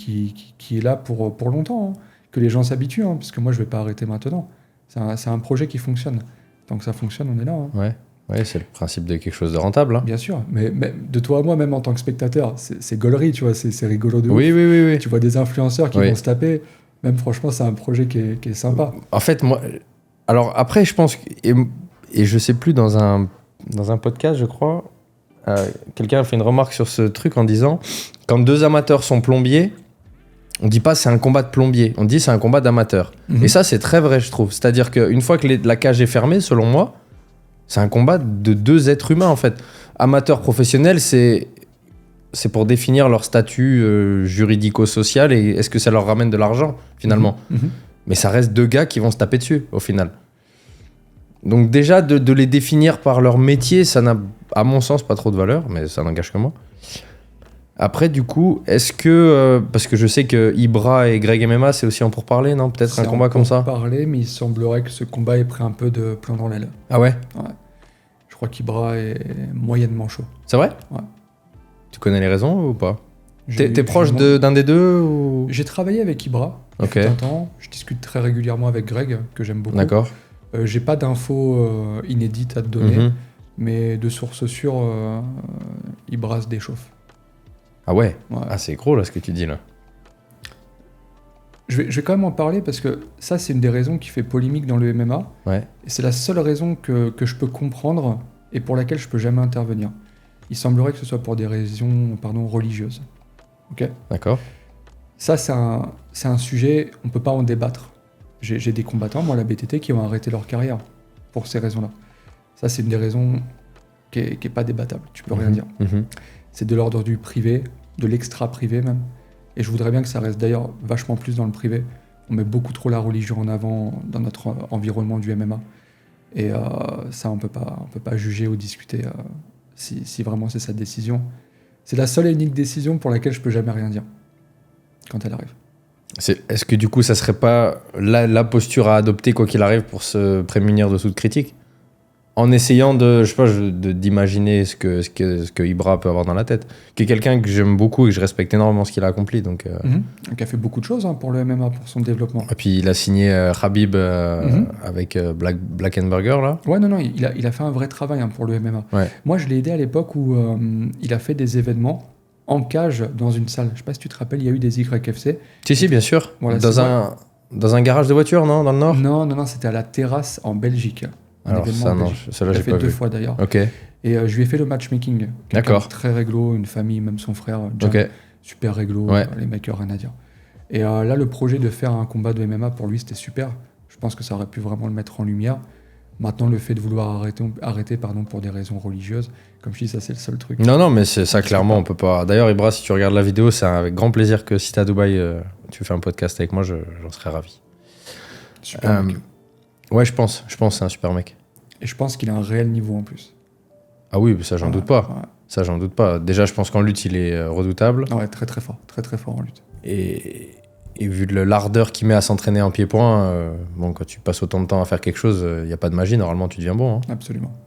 est là pour longtemps, hein. Que les gens s'habituent, hein, parce que moi je vais pas arrêter maintenant. C'est un projet qui fonctionne. Tant que ça fonctionne, on est là. Hein. Ouais, c'est le principe de quelque chose de rentable. Hein. Bien sûr, mais de toi à moi, même en tant que spectateur, c'est gaulerie, tu vois, c'est rigolo de ouf. Oui. Tu vois des influenceurs qui vont se taper. Même franchement, c'est un projet qui est sympa. En fait, moi, alors après, je pense et je sais plus dans un podcast, je crois. Quelqu'un a fait une remarque sur ce truc en disant quand deux amateurs sont plombiers, on dit pas c'est un combat de plombier, on dit c'est un combat d'amateurs. Et ça c'est très vrai, je trouve. C'est-à-dire qu'une fois que la cage est fermée, selon moi, c'est un combat de deux êtres humains en fait. Amateurs professionnels, c'est pour définir leur statut juridico-social et est-ce que ça leur ramène de l'argent finalement. Mais ça reste deux gars qui vont se taper dessus au final. Donc déjà, de les définir par leur métier, ça n'a, à mon sens, pas trop de valeur, mais ça n'engage que moi. Après, du coup, est-ce que... parce que je sais que Ibra et Greg MMA, c'est aussi en pourparlers, non ? Peut-être un combat comme ça ? C'est en pourparlers, mais il semblerait que ce combat ait pris un peu de plomb dans l'aile. Ah ouais ? Ouais. Je crois qu'Ibra est moyennement chaud. C'est vrai ? Ouais. Tu connais les raisons ou pas ? T'es proche d'un des deux ou... J'ai travaillé avec Ibra il un temps. Je discute très régulièrement avec Greg, que j'aime beaucoup. D'accord. J'ai pas d'infos inédites à te donner, mais de sources sûres, Ibra se déchauffe. Ah ouais. Ah, c'est gros là ce que tu dis là. Je vais quand même en parler parce que ça, c'est une des raisons qui fait polémique dans le MMA. Ouais. Et c'est la seule raison que je peux comprendre et pour laquelle je peux jamais intervenir. Il semblerait que ce soit pour des raisons religieuses. Ok ? D'accord. Ça, c'est un sujet, on peut pas en débattre. J'ai des combattants, moi, à la BTT, qui ont arrêté leur carrière pour ces raisons-là. Ça, c'est une des raisons qui est pas débattable. Tu peux rien dire. C'est de l'ordre du privé, de l'extra-privé même. Et je voudrais bien que ça reste d'ailleurs vachement plus dans le privé. On met beaucoup trop la religion en avant dans notre environnement du MMA. Et ça, on peut pas juger ou discuter si vraiment c'est sa décision. C'est la seule et unique décision pour laquelle je peux jamais rien dire quand elle arrive. Est-ce que du coup, ça serait pas la posture à adopter quoi qu'il arrive pour se prémunir de toute critique ? En essayant d'imaginer ce que Ibra peut avoir dans la tête. Qui est quelqu'un que j'aime beaucoup et que je respecte énormément ce qu'il a accompli. Donc, qui a fait beaucoup de choses pour le MMA, pour son développement. Et puis il a signé Khabib avec Blackenberger là. Ouais, non, il a fait un vrai travail pour le MMA. Ouais. Moi, je l'ai aidé à l'époque où il a fait des événements en cage dans une salle. Je sais pas si tu te rappelles, il y a eu des YFC. Si, bien sûr. Voilà, dans un garage de voiture, non ? Dans le Nord ? Non, c'était à la Terrasse en Belgique. Alors ça, non, celle-là, j'ai pas vu. Il l'a fait 2 fois d'ailleurs. Ok. Et je lui ai fait le matchmaking. D'accord. Très réglo, une famille, même son frère, John, super réglo, les mecs, rien à dire. Et là, le projet de faire un combat de MMA, pour lui, c'était super. Je pense que ça aurait pu vraiment le mettre en lumière. Maintenant, le fait de vouloir arrêter pour des raisons religieuses, comme je dis, ça, c'est le seul truc. Non, mais c'est ça, clairement, on peut pas. D'ailleurs, Ibra, si tu regardes la vidéo, c'est avec grand plaisir que si t'es à Dubaï, tu fais un podcast avec moi, j'en serais ravi. Super mec. Ouais, je pense que c'est un super mec. Et je pense qu'il a un réel niveau en plus. Ah oui, ça, j'en doute pas. Ouais. Ça, j'en doute pas. Déjà, je pense qu'en lutte, il est redoutable. Ouais, très très fort. Très très fort en lutte. Et vu l'ardeur qu'il met à s'entraîner en pied-point, quand tu passes autant de temps à faire quelque chose, il n'y a pas de magie, normalement tu deviens bon. Hein.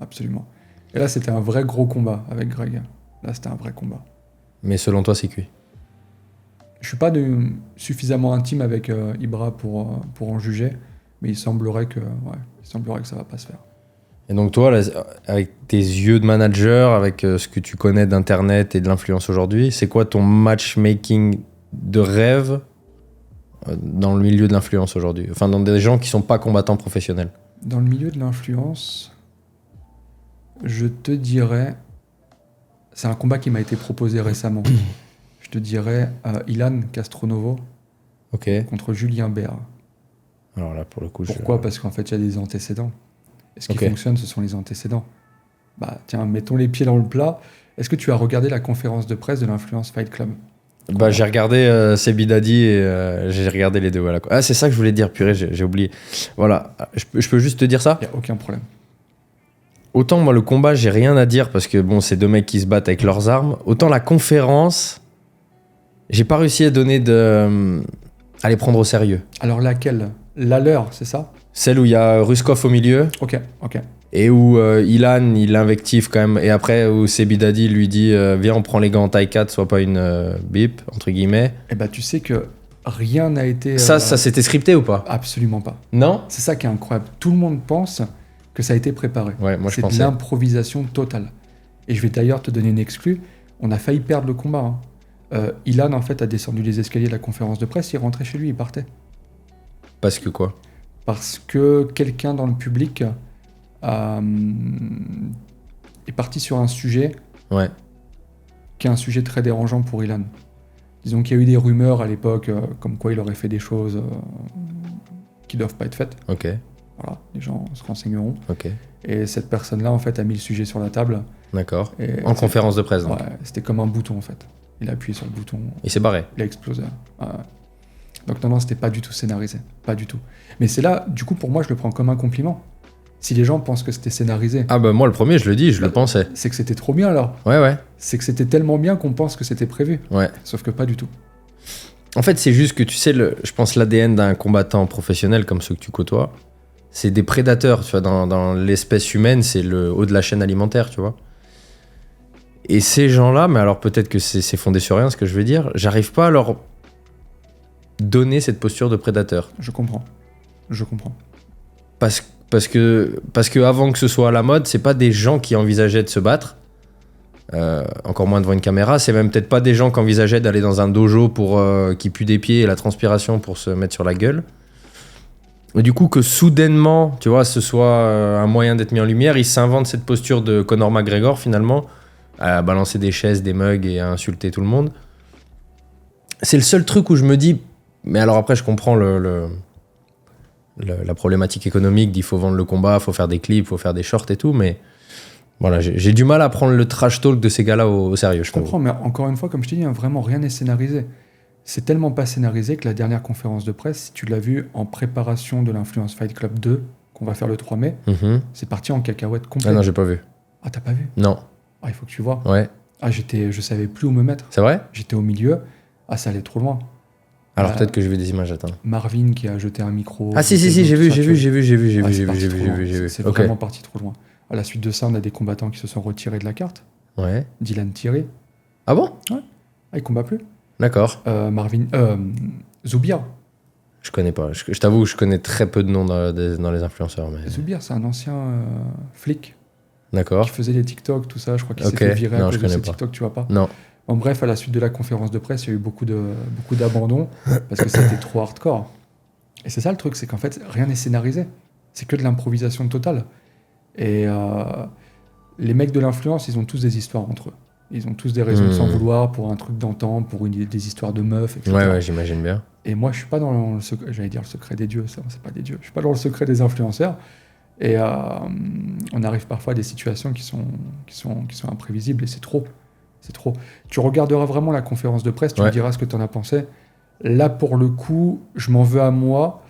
Absolument. Et là, c'était un vrai gros combat avec Greg. Là, c'était un vrai combat. Mais selon toi, c'est cuit? Je suis pas suffisamment intime avec Ibra pour en juger, mais il semblerait que ça va pas se faire. Et donc toi, là, avec tes yeux de manager, avec ce que tu connais d'Internet et de l'influence aujourd'hui, c'est quoi ton matchmaking de rêve dans le milieu de l'influence aujourd'hui? Enfin, dans des gens qui sont pas combattants professionnels. Dans le milieu de l'influence, je te dirais... C'est un combat qui m'a été proposé récemment. Je te dirais Ilan Castronovo contre Julien Béat. Alors là, pour le coup, pourquoi ? Parce qu'en fait, il y a des antécédents. Et ce qui fonctionne, ce sont les antécédents. Bah, tiens, mettons les pieds dans le plat. Est-ce que tu as regardé la conférence de presse de l'Influence Fight Club ? Bah, j'ai regardé Sebi Dadi et j'ai regardé les deux. Voilà. Ah, c'est ça que je voulais dire, purée, j'ai oublié. Voilà, je peux juste te dire ça ? Il n'y a aucun problème. Autant, moi, le combat, j'ai rien à dire parce que, bon, c'est 2 mecs qui se battent avec leurs armes. Autant la conférence, j'ai pas réussi à à les prendre au sérieux. Alors laquelle ? La leur, c'est ça ? Celle où il y a Ruskov au milieu. Ok. Et où Ilan, il l'invective quand même. Et après, où Sebi Dadi lui dit viens, on prend les gants en taille 4, soit pas une bip, entre guillemets. Eh bah, tu sais que rien n'a été... Ça c'était scripté ou pas ? Absolument pas. Non ? C'est ça qui est incroyable. Tout le monde pense que ça a été préparé. Ouais, moi je pensais. C'est de l'improvisation totale. Et je vais d'ailleurs te donner une exclue. On a failli perdre le combat. Ilan, en fait, a descendu les escaliers de la conférence de presse, il rentrait chez lui, il partait. Parce que quoi ? Parce que quelqu'un dans le public est parti sur un sujet qui est un sujet très dérangeant pour Ilan. Disons qu'il y a eu des rumeurs à l'époque comme quoi il aurait fait des choses qui ne doivent pas être faites. Ok. Voilà, les gens se renseigneront. Ok. Et cette personne-là, en fait, a mis le sujet sur la table. D'accord. En conférence de presse, donc. Ouais, c'était comme un bouton, en fait. Il a appuyé sur le bouton. Il s'est barré. Il a explosé. Donc non, c'était pas du tout scénarisé. Pas du tout. Mais c'est là, du coup, pour moi, je le prends comme un compliment. Si les gens pensent que c'était scénarisé... Ah bah moi, le premier, je le dis, je le pensais. C'est que c'était trop bien, alors. Ouais. C'est que c'était tellement bien qu'on pense que c'était prévu. Ouais. Sauf que pas du tout. En fait, c'est juste que, tu sais, je pense l'ADN d'un combattant professionnel comme ceux que tu côtoies, c'est des prédateurs, tu vois, dans l'espèce humaine, c'est le haut de la chaîne alimentaire, tu vois. Et ces gens-là, mais alors peut-être que c'est fondé sur rien ce que je veux dire, j'arrive pas à leur donner cette posture de prédateur. Je comprends. Parce que avant que ce soit à la mode, c'est pas des gens qui envisageaient de se battre, encore moins devant une caméra, c'est même peut-être pas des gens qui envisageaient d'aller dans un dojo pour qui pue des pieds et la transpiration pour se mettre sur la gueule. Et du coup, que soudainement, tu vois, ce soit un moyen d'être mis en lumière, ils s'inventent cette posture de Conor McGregor finalement, à balancer des chaises, des mugs et à insulter tout le monde. C'est le seul truc où je me dis, mais alors après je comprends la problématique économique d'il faut vendre le combat, il faut faire des clips, il faut faire des shorts et tout, mais voilà, j'ai du mal à prendre le trash talk de ces gars-là au sérieux. Je comprends, mais encore une fois, comme je t'ai dit, vraiment rien n'est scénarisé. C'est tellement pas scénarisé que la dernière conférence de presse, si tu l'as vu en préparation de l'Influence Fight Club 2, qu'on va faire le 3 mai, c'est parti en cacahuète complète. Ah non, j'ai pas vu. Ah, t'as pas vu ? Non. Ah, il faut que tu vois. Ouais. Ah, je savais plus où me mettre. C'est vrai ? J'étais au milieu. Ah, ça allait trop loin. Alors peut-être que j'ai vu des images, attends. Marvin qui a jeté un micro. Ah si, j'ai vu. C'est vraiment parti trop loin. À la suite de ça, on a des combattants qui se sont retirés de la carte. Ouais. Dylan Thierry. Ah bon ? Ouais. Ah, il combat plus. D'accord. Zoubir. Je connais pas. Je t'avoue, je connais très peu de noms dans les influenceurs. Mais... Zoubir, c'est un ancien flic. D'accord. Qui faisait des TikTok, tout ça. Je crois qu'il s'est fait virer à cause de ses TikTok, tu vois pas. Non. Bon, bref, à la suite de la conférence de presse, il y a eu beaucoup d'abandon parce que c'était trop hardcore. Et c'est ça le truc, c'est qu'en fait, rien n'est scénarisé. C'est que de l'improvisation totale. Et les mecs de l'influence, ils ont tous des histoires entre eux. Ils ont tous des raisons de s'en vouloir pour un truc d'antan, pour des histoires de meufs, etc. Ouais, j'imagine bien. Et moi, je suis pas dans le secret, j'allais dire le secret des dieux, ça, c'est pas des dieux. Je suis pas dans le secret des influenceurs. Et on arrive parfois à des situations qui sont imprévisibles et c'est trop. C'est trop. Tu regarderas vraiment la conférence de presse, tu me diras ce que tu en as pensé. Là, pour le coup, je m'en veux à moi.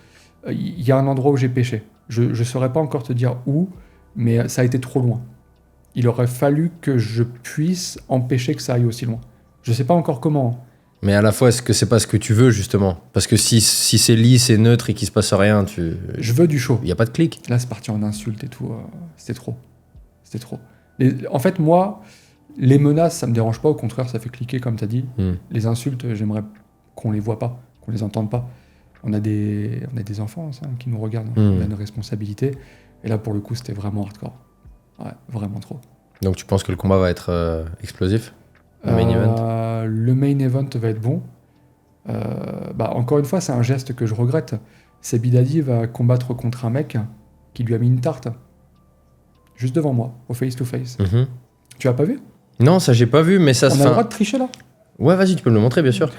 Il y a un endroit où j'ai péché. Je ne saurais pas encore te dire où, mais ça a été trop loin. Il aurait fallu que je puisse empêcher que ça aille aussi loin. Je ne sais pas encore comment. Mais à la fois, est-ce que c'est pas ce que tu veux, justement ? Parce que si c'est lisse et neutre et qu'il se passe rien, je veux du show. Il n'y a pas de clic. Là, c'est parti en insultes et tout. C'était trop. C'était trop. En fait, moi, les menaces, ça me dérange pas. Au contraire, ça fait cliquer, comme tu as dit. Les insultes, j'aimerais qu'on les voit pas, qu'on les entende pas. On a des enfants qui nous regardent. On a une responsabilité. Et là, pour le coup, c'était vraiment hardcore. Ouais, vraiment trop. Donc, tu penses que le combat va être explosif ? Le main event ? Le main event va être bon. Encore une fois, c'est un geste que je regrette. C'est Bidadi va combattre contre un mec qui lui a mis une tarte. Juste devant moi, au face-to-face. Tu l'as pas vu ? Non, ça, j'ai pas vu, mais ça... On a le droit de tricher, là ? Ouais, vas-y, tu peux me le montrer, bien sûr.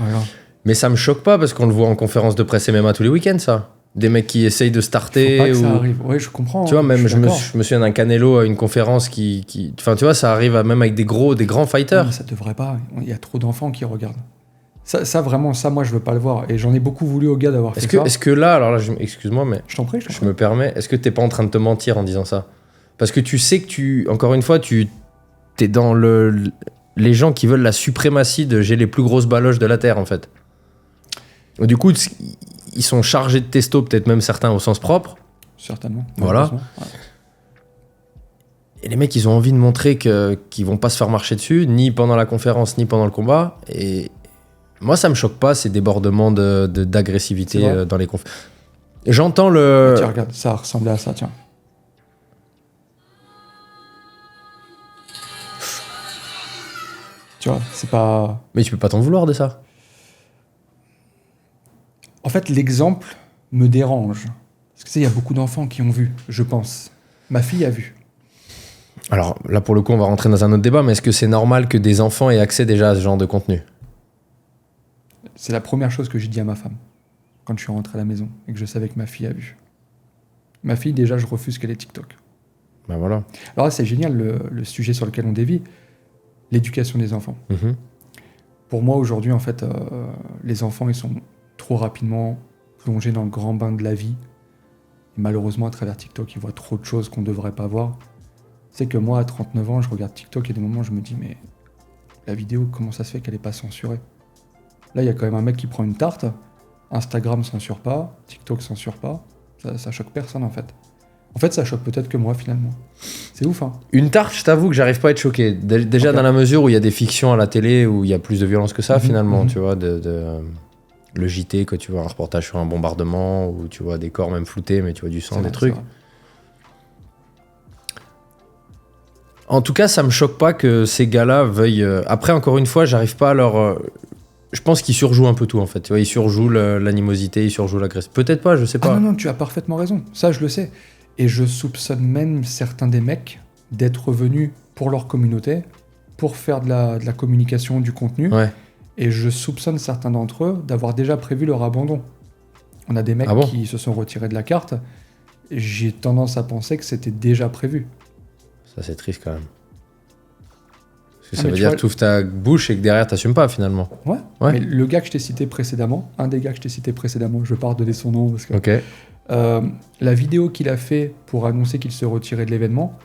Mais ça me choque pas, parce qu'on le voit en conférence de presse MMA tous les week-ends, ça. Des mecs qui essayent de starter. Faut pas que ça arrive. Oui, je comprends. Tu vois, même je me souviens d'un Canelo à une conférence qui... Enfin, tu vois, ça arrive même avec des grands fighters. Non, ça devrait pas. Il y a trop d'enfants qui regardent. Ça, vraiment, moi, je veux pas le voir. Et j'en ai beaucoup voulu au gars d'avoir fait ça. Est-ce que là, alors là, excuse-moi, mais... Je t'en prie. Je me permets. Est-ce que t'es pas en train de te mentir en disant ça ? Parce que tu sais que encore une fois, t'es dans les gens qui veulent la suprématie de j'ai les plus grosses baloches de la Terre, en fait. Du coup, ils sont chargés de testo, peut-être même certains au sens propre. Certainement. Voilà. Ouais. Et les mecs, ils ont envie de montrer qu'ils vont pas se faire marcher dessus, ni pendant la conférence, ni pendant le combat. Et moi, ça me choque pas, ces débordements d'agressivité dans les conférences. J'entends le... Tiens, regarde, ça ressemblait à ça, tiens. Tu vois, c'est pas... Mais tu peux pas t'en vouloir de ça. En fait, l'exemple me dérange. Parce que tu sais, il y a beaucoup d'enfants qui ont vu, je pense. Ma fille a vu. Alors là, pour le coup, on va rentrer dans un autre débat, mais est-ce que c'est normal que des enfants aient accès déjà à ce genre de contenu ? C'est la première chose que j'ai dit à ma femme, quand je suis rentré à la maison, et que je savais que ma fille a vu. Ma fille, déjà, je refuse qu'elle ait TikTok. Ben voilà. Alors là, c'est génial, le sujet sur lequel on dévie, l'éducation des enfants. Pour moi, aujourd'hui, en fait, les enfants, ils sont trop rapidement plongés dans le grand bain de la vie. Et malheureusement, à travers TikTok, ils voient trop de choses qu'on ne devrait pas voir. C'est que moi, à 39 ans, je regarde TikTok et des moments, je me dis, mais la vidéo, comment ça se fait qu'elle n'est pas censurée ? Là, il y a quand même un mec qui prend une tarte, Instagram censure pas, TikTok censure pas, ça choque personne, en fait. En fait, ça choque peut-être que moi, finalement. C'est ouf, hein. Une tarte, je t'avoue que j'arrive pas à être choqué. Déjà, dans la mesure où il y a des fictions à la télé, où il y a plus de violence que ça, finalement, tu vois, le JT, quand tu vois un reportage sur un bombardement, où tu vois des corps même floutés, mais tu vois du sang, des trucs. En tout cas, ça me choque pas que ces gars-là veuillent... Après, encore une fois, j'arrive pas à leur... Je pense qu'ils surjouent un peu tout, en fait. Tu vois, ils surjouent l'animosité, ils surjouent l'agression. Peut-être pas, je sais pas. Ah non, tu as parfaitement raison. Ça, je le sais. Et je soupçonne même certains des mecs d'être venus pour leur communauté, pour faire de la communication, du contenu. Ouais. Et je soupçonne certains d'entre eux d'avoir déjà prévu leur abandon. On a des mecs qui se sont retirés de la carte. J'ai tendance à penser que c'était déjà prévu. Ça, c'est triste quand même. Parce que ça veut dire que tu ouvres ta bouche et que derrière, t'assumes pas finalement. Ouais. Mais le gars que je t'ai cité précédemment, je vais pas redonner son nom parce que... Ok. La vidéo qu'il a fait pour annoncer qu'il se retirait de l'événement,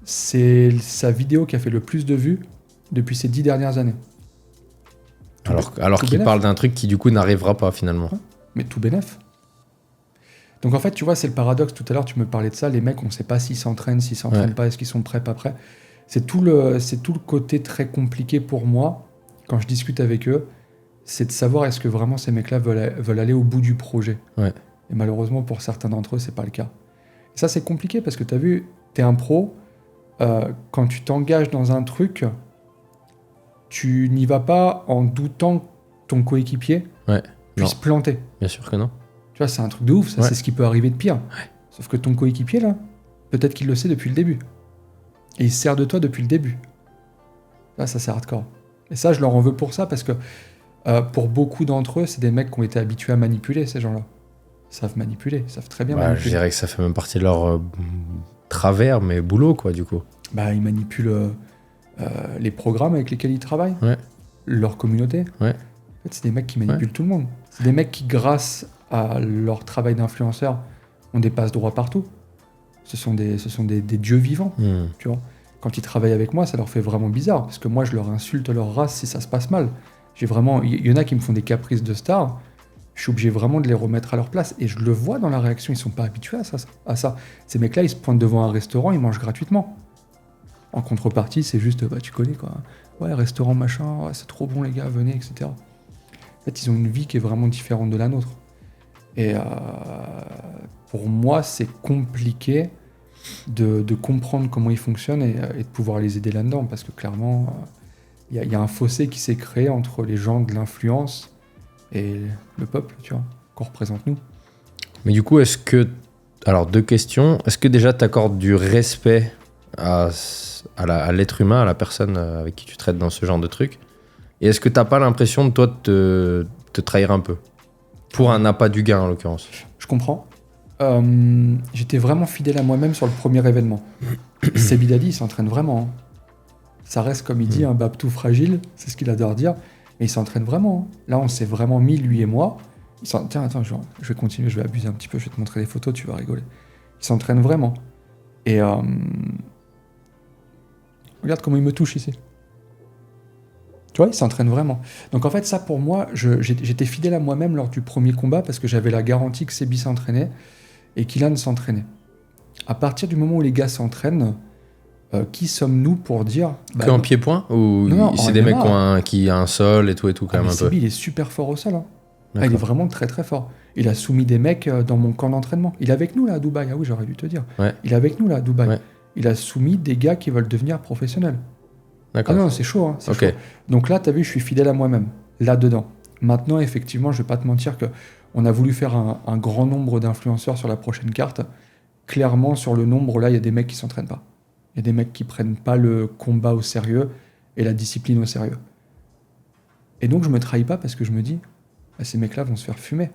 c'est sa vidéo qui a fait le plus de vues depuis ces 10 dernières années. Alors qu'il parle d'un truc qui du coup n'arrivera pas finalement. Ouais, mais tout bénef. Donc en fait, tu vois, c'est le paradoxe. Tout à l'heure, tu me parlais de ça. Les mecs, on ne sait pas s'ils s'entraînent, pas, est-ce qu'ils sont prêts, pas prêts. C'est tout le côté très compliqué pour moi, quand je discute avec eux, c'est de savoir est-ce que vraiment ces mecs-là veulent aller au bout du projet. Ouais. Et malheureusement, pour certains d'entre eux, c'est pas le cas. Et ça, c'est compliqué parce que tu as vu, tu es un pro, quand tu t'engages dans un truc, tu n'y vas pas en doutant que ton coéquipier puisse planter. Bien sûr que non. Tu vois, c'est un truc de ouf, ça, c'est ce qui peut arriver de pire. Ouais. Sauf que ton coéquipier, là, peut-être qu'il le sait depuis le début. Et il se sert de toi depuis le début. Là, ça c'est hardcore. Et ça, je leur en veux pour ça, parce que pour beaucoup d'entre eux, c'est des mecs qui ont été habitués à manipuler, ces gens-là. Ils savent manipuler, ils savent très bien manipuler. Je dirais que ça fait même partie de leur travers, mais boulot, quoi, du coup. Ils manipulent les programmes avec lesquels ils travaillent, leur communauté. Ouais. En fait, c'est des mecs qui manipulent tout le monde. C'est des mecs qui, grâce à leur travail d'influenceur, ont des passe-droits partout. Ce sont des dieux vivants, tu vois. Quand ils travaillent avec moi, ça leur fait vraiment bizarre, parce que moi, je leur insulte leur race si ça se passe mal. Il y en a qui me font des caprices de star, je suis obligé vraiment de les remettre à leur place, et je le vois dans la réaction, ils sont pas habitués à ça. Ces mecs-là, ils se pointent devant un restaurant, ils mangent gratuitement. En contrepartie, c'est juste, tu connais quoi. Ouais, restaurant machin, ouais, c'est trop bon les gars, venez, etc. En fait, ils ont une vie qui est vraiment différente de la nôtre. Et pour moi, c'est compliqué de comprendre comment ils fonctionnent et de pouvoir les aider là-dedans, parce que clairement, il y a un fossé qui s'est créé entre les gens de l'influence et le peuple, tu vois, qu'on représente nous. Mais du coup, alors, 2 questions. Est-ce que déjà tu accordes du respect à l'être humain, à la personne avec qui tu traites dans ce genre de truc? Et est-ce que t'as pas l'impression de toi de te trahir un peu? Pour un appât du gain, en l'occurrence. Je comprends. J'étais vraiment fidèle à moi-même sur le premier événement. Sebidadi, il s'entraîne vraiment. Hein. Ça reste, comme il dit, un Babtou fragile, c'est ce qu'il adore dire, mais il s'entraîne vraiment. Hein. Là, on s'est vraiment mis, lui et moi. Tiens, attends, je vais continuer, je vais abuser un petit peu, je vais te montrer les photos, tu vas rigoler. Il s'entraîne vraiment. Et regarde comment il me touche ici. Tu vois, il s'entraîne vraiment. Donc en fait, ça pour moi, j'étais fidèle à moi-même lors du premier combat parce que j'avais la garantie que Sebi s'entraînait et qu'Ilan s'entraînait. À partir du moment où les gars s'entraînent, qui sommes-nous pour dire... Que en pied-point? Ou non, c'est des mecs qui ont un sol et tout quand même un peu? Sebi, il est super fort au sol. Hein. Ah, il est vraiment très très fort. Il a soumis des mecs dans mon camp d'entraînement. Il est avec nous là à Dubaï. Ah oui, j'aurais dû te dire. Ouais. Il est avec nous là à Dubaï. Ouais. Il a soumis des gars qui veulent devenir professionnels. D'accord. Ah non, c'est chaud. Hein, c'est chaud. Donc là, tu as vu, je suis fidèle à moi-même, là-dedans. Maintenant, effectivement, je vais pas te mentir qu'on a voulu faire un grand nombre d'influenceurs sur la prochaine carte. Clairement, sur le nombre, là, il y a des mecs qui s'entraînent pas. Il y a des mecs qui prennent pas le combat au sérieux et la discipline au sérieux. Et donc, je me trahis pas parce que je me dis, ces mecs-là vont se faire fumer.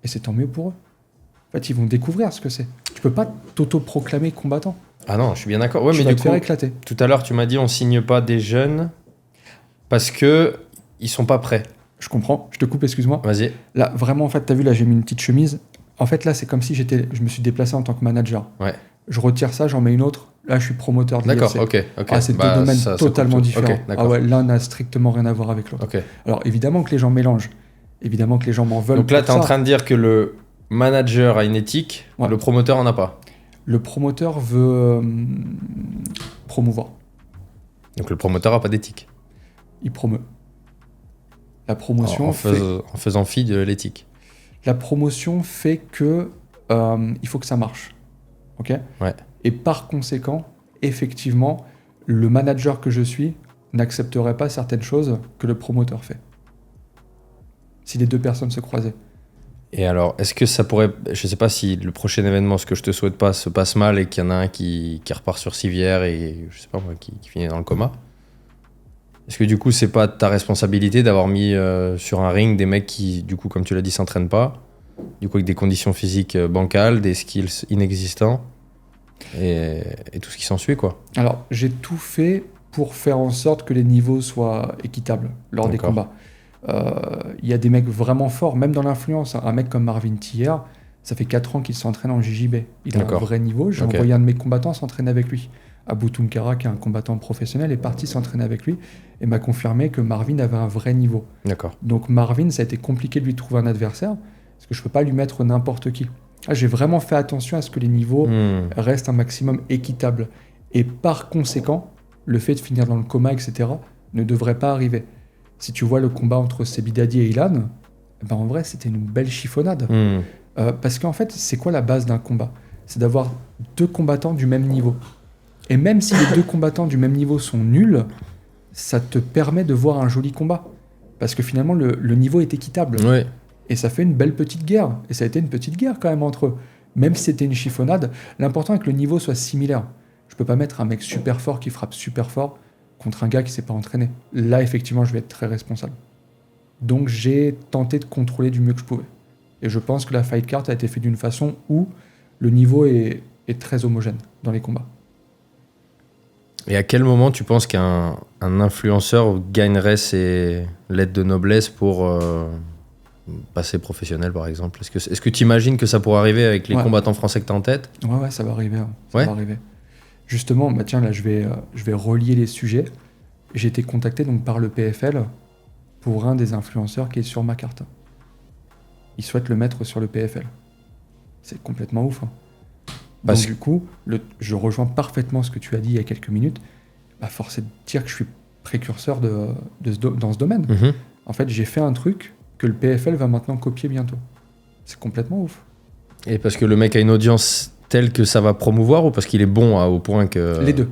Et c'est tant mieux pour eux. En fait, ils vont découvrir ce que c'est. Tu peux pas t'auto-proclamer combattant. Ah non, je suis bien d'accord. Ouais, mais du coup, éclater. Tout à l'heure, tu m'as dit on signe pas des jeunes parce que ils sont pas prêts. Je comprends. Je te coupe, excuse-moi. Vas-y. Là, vraiment, en fait, t'as vu, là, j'ai mis une petite chemise. En fait, là, c'est comme si je me suis déplacé en tant que manager. Ouais. Je retire ça, j'en mets une autre. Là, je suis promoteur de l'IFC. D'accord, ok. Ah, c'est deux domaines totalement différents. Ah ouais, l'un n'a strictement rien à voir avec l'autre. Okay. Alors, évidemment que les gens mélangent. Évidemment que les gens m'en veulent. Donc là, tu es en train de dire que le manager a une éthique, le promoteur en a pas. Le promoteur veut promouvoir. Donc le promoteur a pas d'éthique. Il promeut. La promotion en faisant fi de l'éthique. La promotion fait que il faut que ça marche. Ok ? Ouais. Et par conséquent, effectivement, le manager que je suis n'accepterait pas certaines choses que le promoteur fait. Si les deux personnes se croisaient. Et alors, est-ce que ça pourrait... Je sais pas si le prochain événement, ce que je te souhaite pas, se passe mal et qu'il y en a un qui repart sur civière et, je sais pas moi, qui finit dans le coma. Est-ce que du coup, c'est pas ta responsabilité d'avoir mis sur un ring des mecs qui, du coup, comme tu l'as dit, s'entraînent pas, du coup, avec des conditions physiques bancales, des skills inexistants et tout ce qui s'ensuit, quoi. Alors, j'ai tout fait pour faire en sorte que les niveaux soient équitables lors des combats. Il y a des mecs vraiment forts, même dans l'influence. Un mec comme Marvin Thier, ça fait 4 ans qu'il s'entraîne en JJB. Il a un vrai niveau. J'ai envoyé un de mes combattants s'entraîner avec lui. Abou Tunkara, qui est un combattant professionnel, est parti s'entraîner avec lui et m'a confirmé que Marvin avait un vrai niveau. D'accord. Donc Marvin, ça a été compliqué de lui trouver un adversaire parce que je ne peux pas lui mettre n'importe qui. J'ai vraiment fait attention à ce que les niveaux restent un maximum équitables. Et par conséquent, le fait de finir dans le coma, etc., ne devrait pas arriver. Si tu vois le combat entre Sebidadi et Ilan, ben en vrai, c'était une belle chiffonnade. Parce qu'en fait, c'est quoi la base d'un combat ? C'est d'avoir 2 combattants du même niveau. Et même si les 2 combattants du même niveau sont nuls, ça te permet de voir un joli combat. Parce que finalement, le niveau est équitable. Ouais. Et ça fait une belle petite guerre. Et ça a été une petite guerre quand même entre eux. Même si c'était une chiffonnade, l'important est que le niveau soit similaire. Je peux pas mettre un mec super fort qui frappe super fort contre un gars qui s'est pas entraîné. Là, effectivement, je vais être très responsable. Donc, j'ai tenté de contrôler du mieux que je pouvais. Et je pense que la fight card a été faite d'une façon où le niveau est très homogène dans les combats. Et à quel moment tu penses qu'un influenceur gagnerait ses lettres de noblesse pour passer professionnel, par exemple? Est-ce que tu imagines que ça pourrait arriver avec les combattants français que tu as en tête? Ouais, ça va arriver. Ça va arriver. Justement, bah tiens, là, je vais relier les sujets. J'ai été contacté donc, par le PFL pour un des influenceurs qui est sur ma carte. Ils souhaitent le mettre sur le PFL. C'est complètement ouf. Donc, du coup, je rejoins parfaitement ce que tu as dit il y a quelques minutes. Bah, force est de dire que je suis précurseur dans ce domaine. Mm-hmm. En fait, j'ai fait un truc que le PFL va maintenant copier bientôt. C'est complètement ouf. Et parce que le mec a une audience telle que ça va promouvoir ou parce qu'il est bon au point que... Les deux.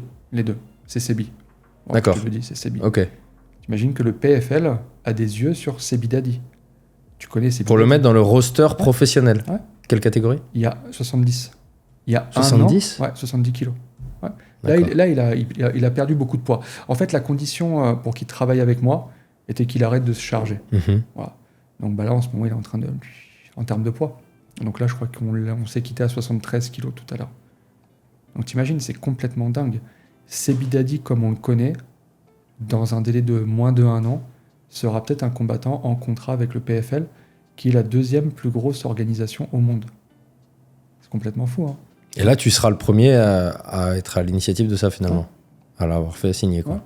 C'est Sebi. Ouais, d'accord. Je te le dis, c'est Sebi. Ok. T'imagines que le PFL a des yeux sur Sebi Dadi. Tu connais Sebi Pour Dadi. Le mettre dans le roster professionnel. Ouais. Quelle catégorie? Il y a 70. Il y a 70 un an, 70 kilos. Ouais. Là, il a perdu beaucoup de poids. En fait, la condition pour qu'il travaille avec moi était qu'il arrête de se charger. Mm-hmm. Voilà. Donc là, en ce moment, il est en train de... En termes de poids. Donc là, je crois qu'on s'est quitté à 73 kilos tout à l'heure. Donc t'imagines, c'est complètement dingue. Sebi Dadi, comme on le connaît, dans un délai de moins de 1 an, sera peut-être un combattant en contrat avec le PFL, qui est la 2e plus grosse organisation au monde. C'est complètement fou, hein. Et là, tu seras le premier à être à l'initiative de ça, finalement. Ouais. À l'avoir fait signer, quoi. Ouais.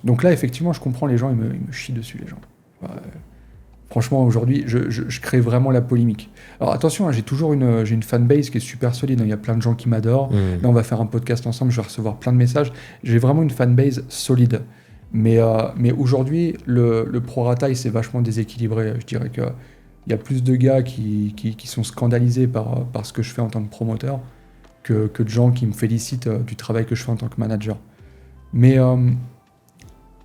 Donc là, effectivement, je comprends les gens, ils me chient dessus, les gens. Ouais. Franchement, aujourd'hui, je crée vraiment la polémique. Alors attention, hein, j'ai une fanbase qui est super solide. Il y a plein de gens qui m'adorent. Là, on va faire un podcast ensemble, je vais recevoir plein de messages. J'ai vraiment une fanbase solide. Mais aujourd'hui, le prorata, il s'est vachement déséquilibré. Je dirais qu'il y a plus de gars qui sont scandalisés par ce que je fais en tant que promoteur que de gens qui me félicitent du travail que je fais en tant que manager. Mais...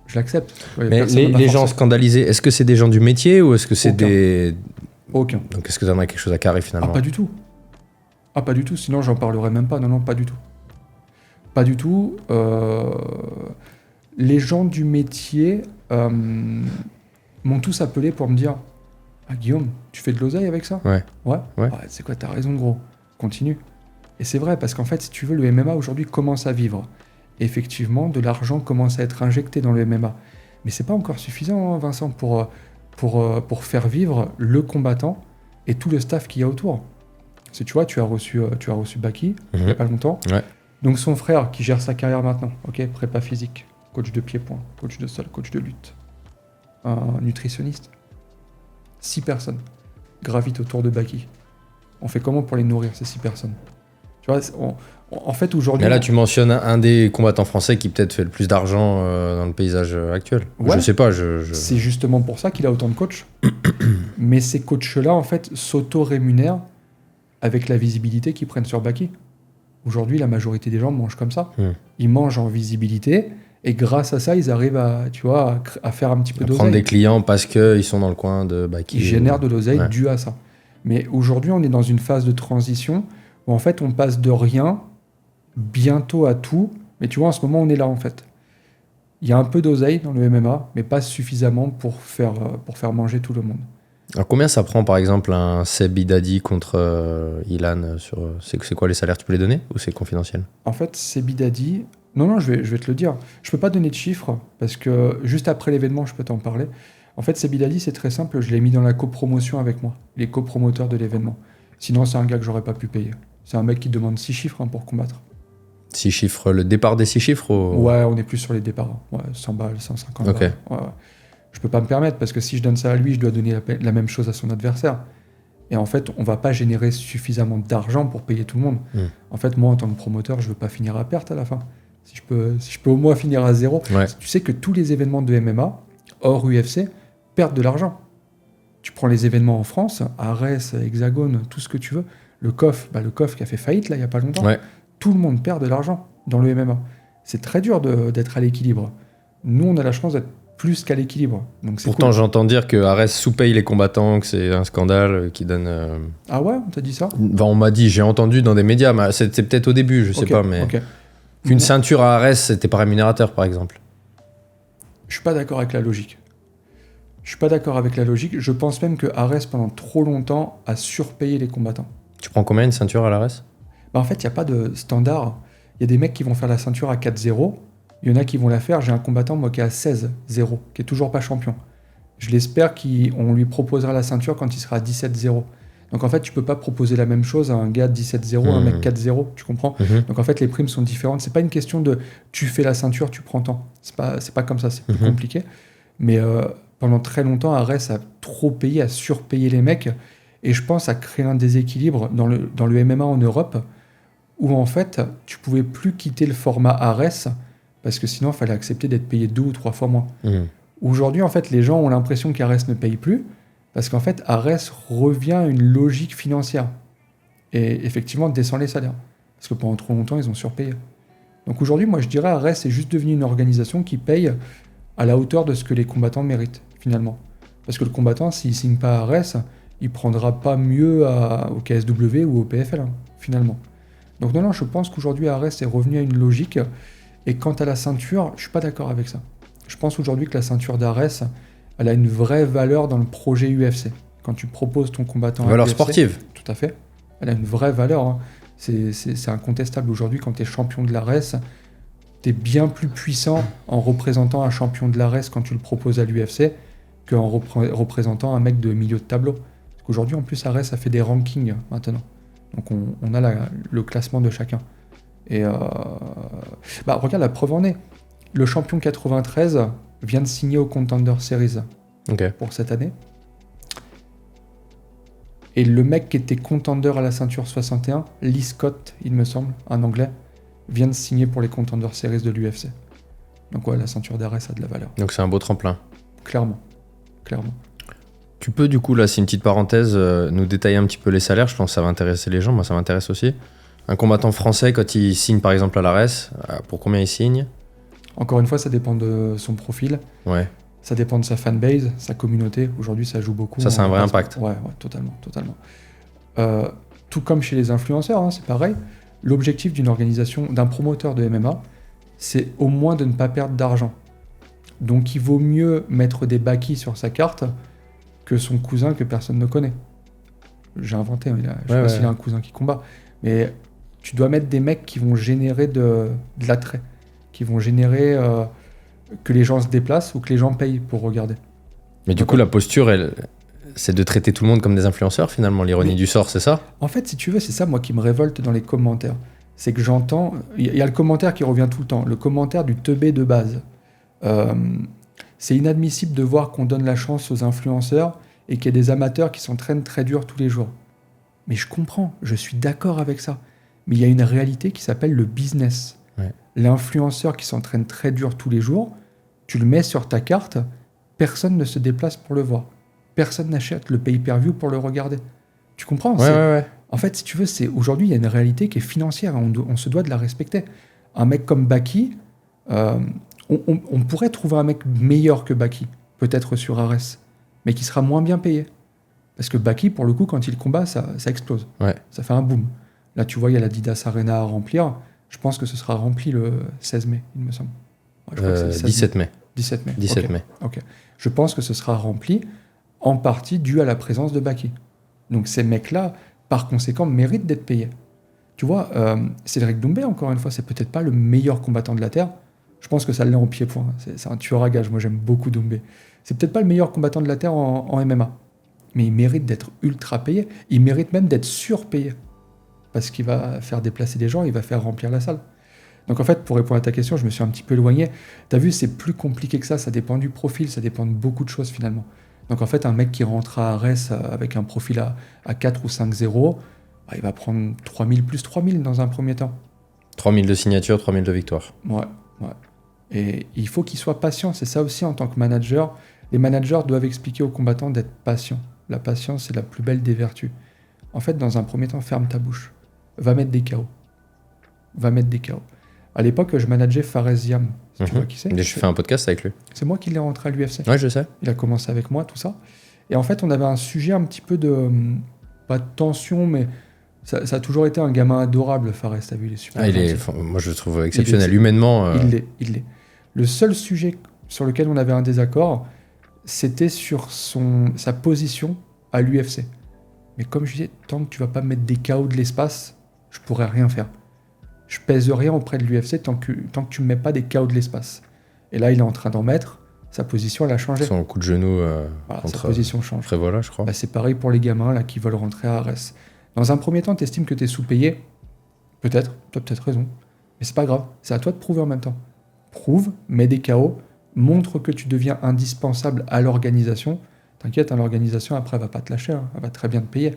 je l'accepte. Ouais, mais les gens scandalisés, est-ce que c'est des gens du métier ou est-ce que c'est des... Aucun. Donc est-ce que tu en as quelque chose à carrer finalement? Pas du tout. Pas du tout, sinon j'en parlerai même pas. Non, pas du tout. Pas du tout. Les gens du métier m'ont tous appelé pour me dire « Ah Guillaume, tu fais de l'oseille avec ça ?» Ouais. C'est quoi, t'as raison gros, continue. Et c'est vrai, parce qu'en fait, si tu veux, le MMA aujourd'hui commence à vivre. Effectivement, de l'argent commence à être injecté dans le MMA. Mais c'est pas encore suffisant, hein, Vincent, pour faire vivre le combattant et tout le staff qu'il y a autour. Parce que tu vois, tu as reçu Baki, il n'y a pas longtemps. Ouais. Donc son frère, qui gère sa carrière maintenant, prépa physique, coach de pied-point, coach de sol, coach de lutte, un nutritionniste. 6 personnes gravitent autour de Baki. On fait comment pour les nourrir, ces 6 personnes? Tu vois, en fait, aujourd'hui... Mais là, tu mentionnes un des combattants français qui peut-être fait le plus d'argent dans le paysage actuel. Ouais, je sais pas. C'est justement pour ça qu'il a autant de coachs. Mais ces coachs-là, en fait, s'auto-rémunèrent avec la visibilité qu'ils prennent sur Baki. Aujourd'hui, la majorité des gens mangent comme ça. Ils mangent en visibilité et grâce à ça, ils arrivent à faire un petit peu d'oseille. Prendre des clients parce qu'ils sont dans le coin de Baki. Ils génèrent de l'oseille dû à ça. Mais aujourd'hui, on est dans une phase de transition où en fait, on passe de rien bientôt à tout. Mais tu vois, en ce moment, on est là, en fait. Il y a un peu d'oseille dans le MMA, mais pas suffisamment pour faire manger tout le monde. Alors, combien ça prend, par exemple, un Sebi Dadi contre Ilan c'est quoi les salaires? Tu peux les donner ou c'est confidentiel? En fait, Sebi Dadi... Non, je vais te le dire. Je peux pas donner de chiffres, parce que juste après l'événement, je peux t'en parler. En fait, Sebi Dadi, c'est très simple. Je l'ai mis dans la copromotion avec moi, les copromoteurs de l'événement. Sinon, c'est un gars que j'aurais pas pu payer. C'est un mec qui demande 6 chiffres pour combattre. 6 chiffres, le départ des 6 chiffres ou... Ouais, on est plus sur les départs. Ouais, 100 balles, 150 balles. Ouais. Je peux pas me permettre, parce que si je donne ça à lui, je dois donner la même chose à son adversaire. Et en fait, on va pas générer suffisamment d'argent pour payer tout le monde. En fait, moi, en tant que promoteur, je veux pas finir à perte à la fin. Si je peux au moins finir à zéro. Ouais. Tu sais que tous les événements de MMA, hors UFC, perdent de l'argent. Tu prends les événements en France, Arès, Hexagone, tout ce que tu veux. Le COF qui a fait faillite, là, il y a pas longtemps. Ouais. Tout le monde perd de l'argent dans le MMA. C'est très dur d'être à l'équilibre. Nous, on a la chance d'être plus qu'à l'équilibre. Donc, pourtant, cool. J'entends dire que Ares sous-paye les combattants, que c'est un scandale qui donne... Ah ouais, on t'a dit ça? On m'a dit, j'ai entendu dans des médias, mais c'était peut-être au début, je sais pas, mais... Qu'une ceinture à Ares, c'était pas rémunérateur, par exemple. Je suis pas d'accord avec la logique. Je pense même que Ares, pendant trop longtemps, a surpayé les combattants. Tu prends combien une ceinture à l'Ares? En fait, il n'y a pas de standard. Il y a des mecs qui vont faire la ceinture à 4-0. Il y en a qui vont la faire. J'ai un combattant, moi, qui est à 16-0, qui est toujours pas champion. Je l'espère qu'on lui proposera la ceinture quand il sera à 17-0. Donc en fait, tu peux pas proposer la même chose à un gars de 17-0, un mec 4-0, tu comprends? Donc en fait, les primes sont différentes. C'est pas une question de tu fais la ceinture, tu prends tant. C'est pas comme ça, c'est plus compliqué. Mais pendant très longtemps, Ares a trop payé, a surpayé les mecs. Et je pense à créer un déséquilibre dans le MMA en Europe, où en fait, tu pouvais plus quitter le format Ares, parce que sinon, il fallait accepter d'être payé 2 ou 3 fois moins. Aujourd'hui, en fait, les gens ont l'impression qu'Ares ne paye plus, parce qu'en fait, Ares revient à une logique financière. Et effectivement, descend les salaires. Parce que pendant trop longtemps, ils ont surpayé. Donc aujourd'hui, moi, je dirais Ares est juste devenu une organisation qui paye à la hauteur de ce que les combattants méritent, finalement. Parce que le combattant, s'il ne signe pas à Ares, il ne prendra pas mieux au KSW ou au PFL, hein, finalement. Donc non, je pense qu'aujourd'hui, Ares est revenu à une logique. Et quant à la ceinture, je ne suis pas d'accord avec ça. Je pense aujourd'hui que la ceinture d'Ares, elle a une vraie valeur dans le projet UFC. Quand tu proposes ton combattant valeur à l'UFC, sportive. Tout à fait. Elle a une vraie valeur. Hein. C'est incontestable aujourd'hui. Quand tu es champion de l'Ares, tu es bien plus puissant en représentant un champion de l'Ares quand tu le proposes à l'UFC qu'en représentant un mec de milieu de tableau. Parce qu'aujourd'hui, en plus, Ares a fait des rankings maintenant. Donc on a le classement de chacun. Et regarde, la preuve en est. Le champion 93 vient de signer au Contender Series pour cette année. Et le mec qui était contender à la ceinture 61, Lee Scott, il me semble, un anglais, vient de signer pour les Contender Series de l'UFC. Donc ouais, la ceinture d'Ares a de la valeur. Donc c'est un beau tremplin. Clairement. Tu peux du coup, là c'est une petite parenthèse, nous détailler un petit peu les salaires, je pense que ça va intéresser les gens, moi ça m'intéresse aussi. Un combattant français, quand il signe par exemple à l'Ares, pour combien il signe? Encore une fois, ça dépend de son profil. Ouais. Ça dépend de sa fanbase, sa communauté. Aujourd'hui, ça joue beaucoup. Ça, c'est un vrai impact. Ouais, totalement. Tout comme chez les influenceurs, hein, c'est pareil. L'objectif d'une organisation, d'un promoteur de MMA, c'est au moins de ne pas perdre d'argent. Donc, il vaut mieux mettre des baquis sur sa carte que son cousin que personne ne connaît. J'ai inventé, je sais pas s'il a un cousin qui combat. Mais tu dois mettre des mecs qui vont générer de l'attrait, qui vont générer que les gens se déplacent ou que les gens payent pour regarder. Mais du coup, la posture, c'est de traiter tout le monde comme des influenceurs, finalement. L'ironie du sort, c'est ça? En fait, si tu veux, c'est ça, moi, qui me révolte dans les commentaires. C'est que j'entends... Il y a le commentaire qui revient tout le temps, le commentaire du teubé de base. C'est inadmissible de voir qu'on donne la chance aux influenceurs et qu'il y a des amateurs qui s'entraînent très dur tous les jours. Mais je comprends, je suis d'accord avec ça. Mais il y a une réalité qui s'appelle le business. Ouais. L'influenceur qui s'entraîne très dur tous les jours, tu le mets sur ta carte, personne ne se déplace pour le voir. Personne n'achète le pay-per-view pour le regarder. Tu comprends? Ouais. En fait, si tu veux, aujourd'hui, il y a une réalité qui est financière. On se doit de la respecter. Un mec comme Baki, on pourrait trouver un mec meilleur que Baki, peut-être sur Ares, mais qui sera moins bien payé. Parce que Baki, pour le coup, quand il combat, ça explose. Ouais. Ça fait un boom. Là, tu vois, il y a la Didas Arena à remplir. Je pense que ce sera rempli le 16 mai, il me semble. Ouais, je crois que c'est 17 mai. 17 mai. 17 mai. Ok. Je pense que ce sera rempli en partie dû à la présence de Baki. Donc ces mecs-là, par conséquent, méritent d'être payés. Tu vois, Cédric Doumbé, encore une fois, c'est peut-être pas le meilleur combattant de la Terre. Je pense que ça l'est en pied-point. C'est un tueur à gages. Moi, j'aime beaucoup Doumbé. C'est peut-être pas le meilleur combattant de la Terre en MMA. Mais il mérite d'être ultra payé. Il mérite même d'être surpayé. Parce qu'il va faire déplacer des gens, il va faire remplir la salle. Donc en fait, pour répondre à ta question, je me suis un petit peu éloigné. T'as vu, c'est plus compliqué que ça. Ça dépend du profil, ça dépend de beaucoup de choses finalement. Donc en fait, un mec qui rentre à Ares avec un profil à 4 ou 5-0, il va prendre 3000 plus 3000 dans un premier temps. 3000 de signature, 3000 de victoire. Ouais. Et il faut qu'il soit patient. C'est ça aussi en tant que manager. Les managers doivent expliquer aux combattants d'être patients. La patience, c'est la plus belle des vertus. En fait, dans un premier temps, ferme ta bouche. Va mettre des KO. À l'époque, je manageais Fares Ziam. Tu vois qui c'est ? Je fais un podcast avec lui. C'est moi qui l'ai rentré à l'UFC. Ouais, je sais. Il a commencé avec moi, tout ça. Et en fait, on avait un sujet un petit peu de... Pas de tension, mais ça a toujours été un gamin adorable, Fares. T'as vu, il est super. Moi, je le trouve exceptionnel. Humainement... Il l'est. Le seul sujet sur lequel on avait un désaccord, c'était sur sa position à l'UFC. Mais comme je disais, tant que tu vas pas mettre des KO de l'espace, je pourrais rien faire. Je pèse rien auprès de l'UFC tant que tu me mets pas des KO de l'espace. Et là, il est en train d'en mettre. Sa position, elle a changé. Son coup de genou contre sa position change. Prévola, je crois. C'est pareil pour les gamins là, qui veulent rentrer à Arès. Dans un premier temps, tu estimes que tu es sous-payé. Peut-être. Tu as peut-être raison. Mais c'est pas grave. C'est à toi de prouver en même temps. Prouve, mets des KO, montre que tu deviens indispensable à l'organisation. T'inquiète, l'organisation, après, elle va pas te lâcher. Elle va très bien te payer.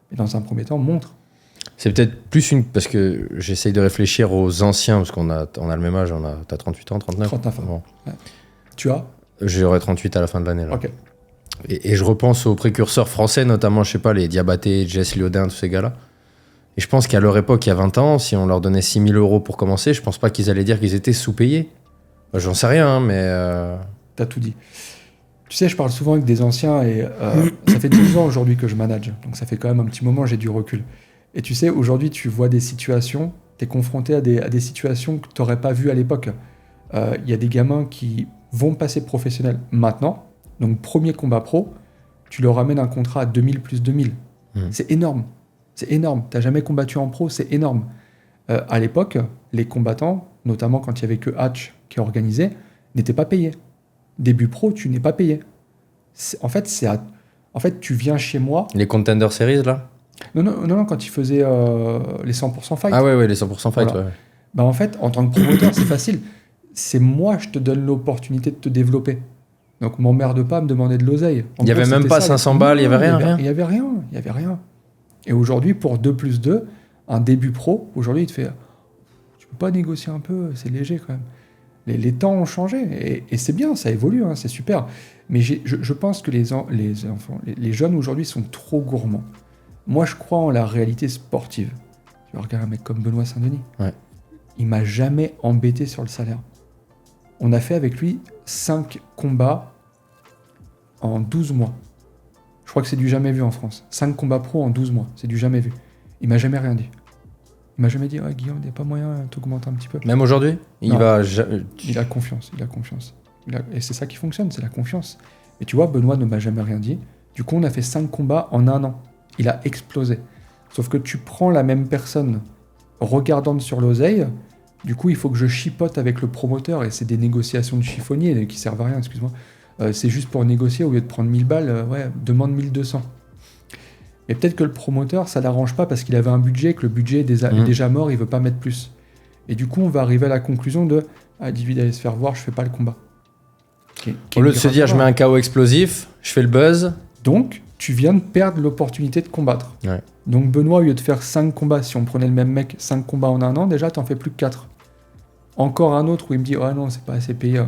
Mais dans un premier temps, montre. C'est peut-être plus parce que j'essaye de réfléchir aux anciens, parce qu'on a le même âge. T'as 38 ans, 39 39 ans. Bon. Ouais. Tu as ? J'aurai 38 à la fin de l'année. Là. Ok. Et je repense aux précurseurs français, notamment, je sais pas, les Diabaté, Jess Liodin, tous ces gars-là. Et je pense qu'à leur époque, il y a 20 ans, si on leur donnait 6 000 € pour commencer, je pense pas qu'ils allaient dire qu'ils étaient sous-payés. J'en sais rien, hein, mais... T'as tout dit. Tu sais, je parle souvent avec des anciens et ça fait 12 ans aujourd'hui que je manage. Donc ça fait quand même un petit moment, j'ai du recul. Et tu sais, aujourd'hui, tu vois des situations, t'es confronté à des situations que t'aurais pas vues à l'époque. Il y a des gamins qui vont passer professionnels maintenant. Donc premier combat pro, tu leur ramènes un contrat à 2000 plus 2000. C'est énorme. C'est énorme. T'as jamais combattu en pro, c'est énorme. À l'époque, les combattants, notamment quand il y avait que Hatch qui organisait, n'étaient pas payés. Début pro, tu n'es pas payé. En fait, tu viens chez moi... Les Contender Series, là ? Non, quand ils faisaient les 100% fight. Ah ouais, les 100% fight, voilà. Ouais. Bah en fait, en tant que promoteur, c'est facile. C'est moi, je te donne l'opportunité de te développer. Donc, m'emmerde pas à me demander de l'oseille. Il n'y avait même pas 500 balles, il n'y avait rien. Il n'y avait rien. Et aujourd'hui, pour 2 plus 2, un début pro, aujourd'hui, il te fait... Tu peux pas négocier un peu, c'est léger quand même. Les temps ont changé et c'est bien, ça évolue, hein, c'est super. Mais je pense que les jeunes aujourd'hui sont trop gourmands. Moi, je crois en la réalité sportive. Tu vas regarder un mec comme Benoît Saint-Denis. Ouais. Il m'a jamais embêté sur le salaire. On a fait avec lui 5 combats en 12 mois. Je crois que c'est du jamais vu en France. 5 combats pro en 12 mois, c'est du jamais vu. Il m'a jamais rien dit. Il m'a jamais dit Guillaume, il n'y a pas moyen de t'augmenter un petit peu. Même aujourd'hui ? Il a confiance. Et c'est ça qui fonctionne, c'est la confiance. Et tu vois, Benoît ne m'a jamais rien dit. Du coup, on a fait 5 combats en 1 an. Il a explosé. Sauf que tu prends la même personne regardante sur l'oseille, du coup, il faut que je chipote avec le promoteur, et c'est des négociations de chiffonnier qui servent à rien, excuse-moi. C'est juste pour négocier, au lieu de prendre 1000 balles, demande 1200. Et peut-être que le promoteur, ça l'arrange pas parce qu'il avait un budget, que le budget est déjà mort, il veut pas mettre plus. Et du coup, on va arriver à la conclusion de David allait se faire voir, je fais pas le combat. Au lieu de se dire, je mets un KO explosif, je fais le buzz. Donc, tu viens de perdre l'opportunité de combattre. Ouais. Donc, Benoît, au lieu de faire 5 combats, si on prenait le même mec, 5 combats en 1 an, déjà, t'en fais plus que 4. Encore un autre où il me dit, non, c'est pas assez payé.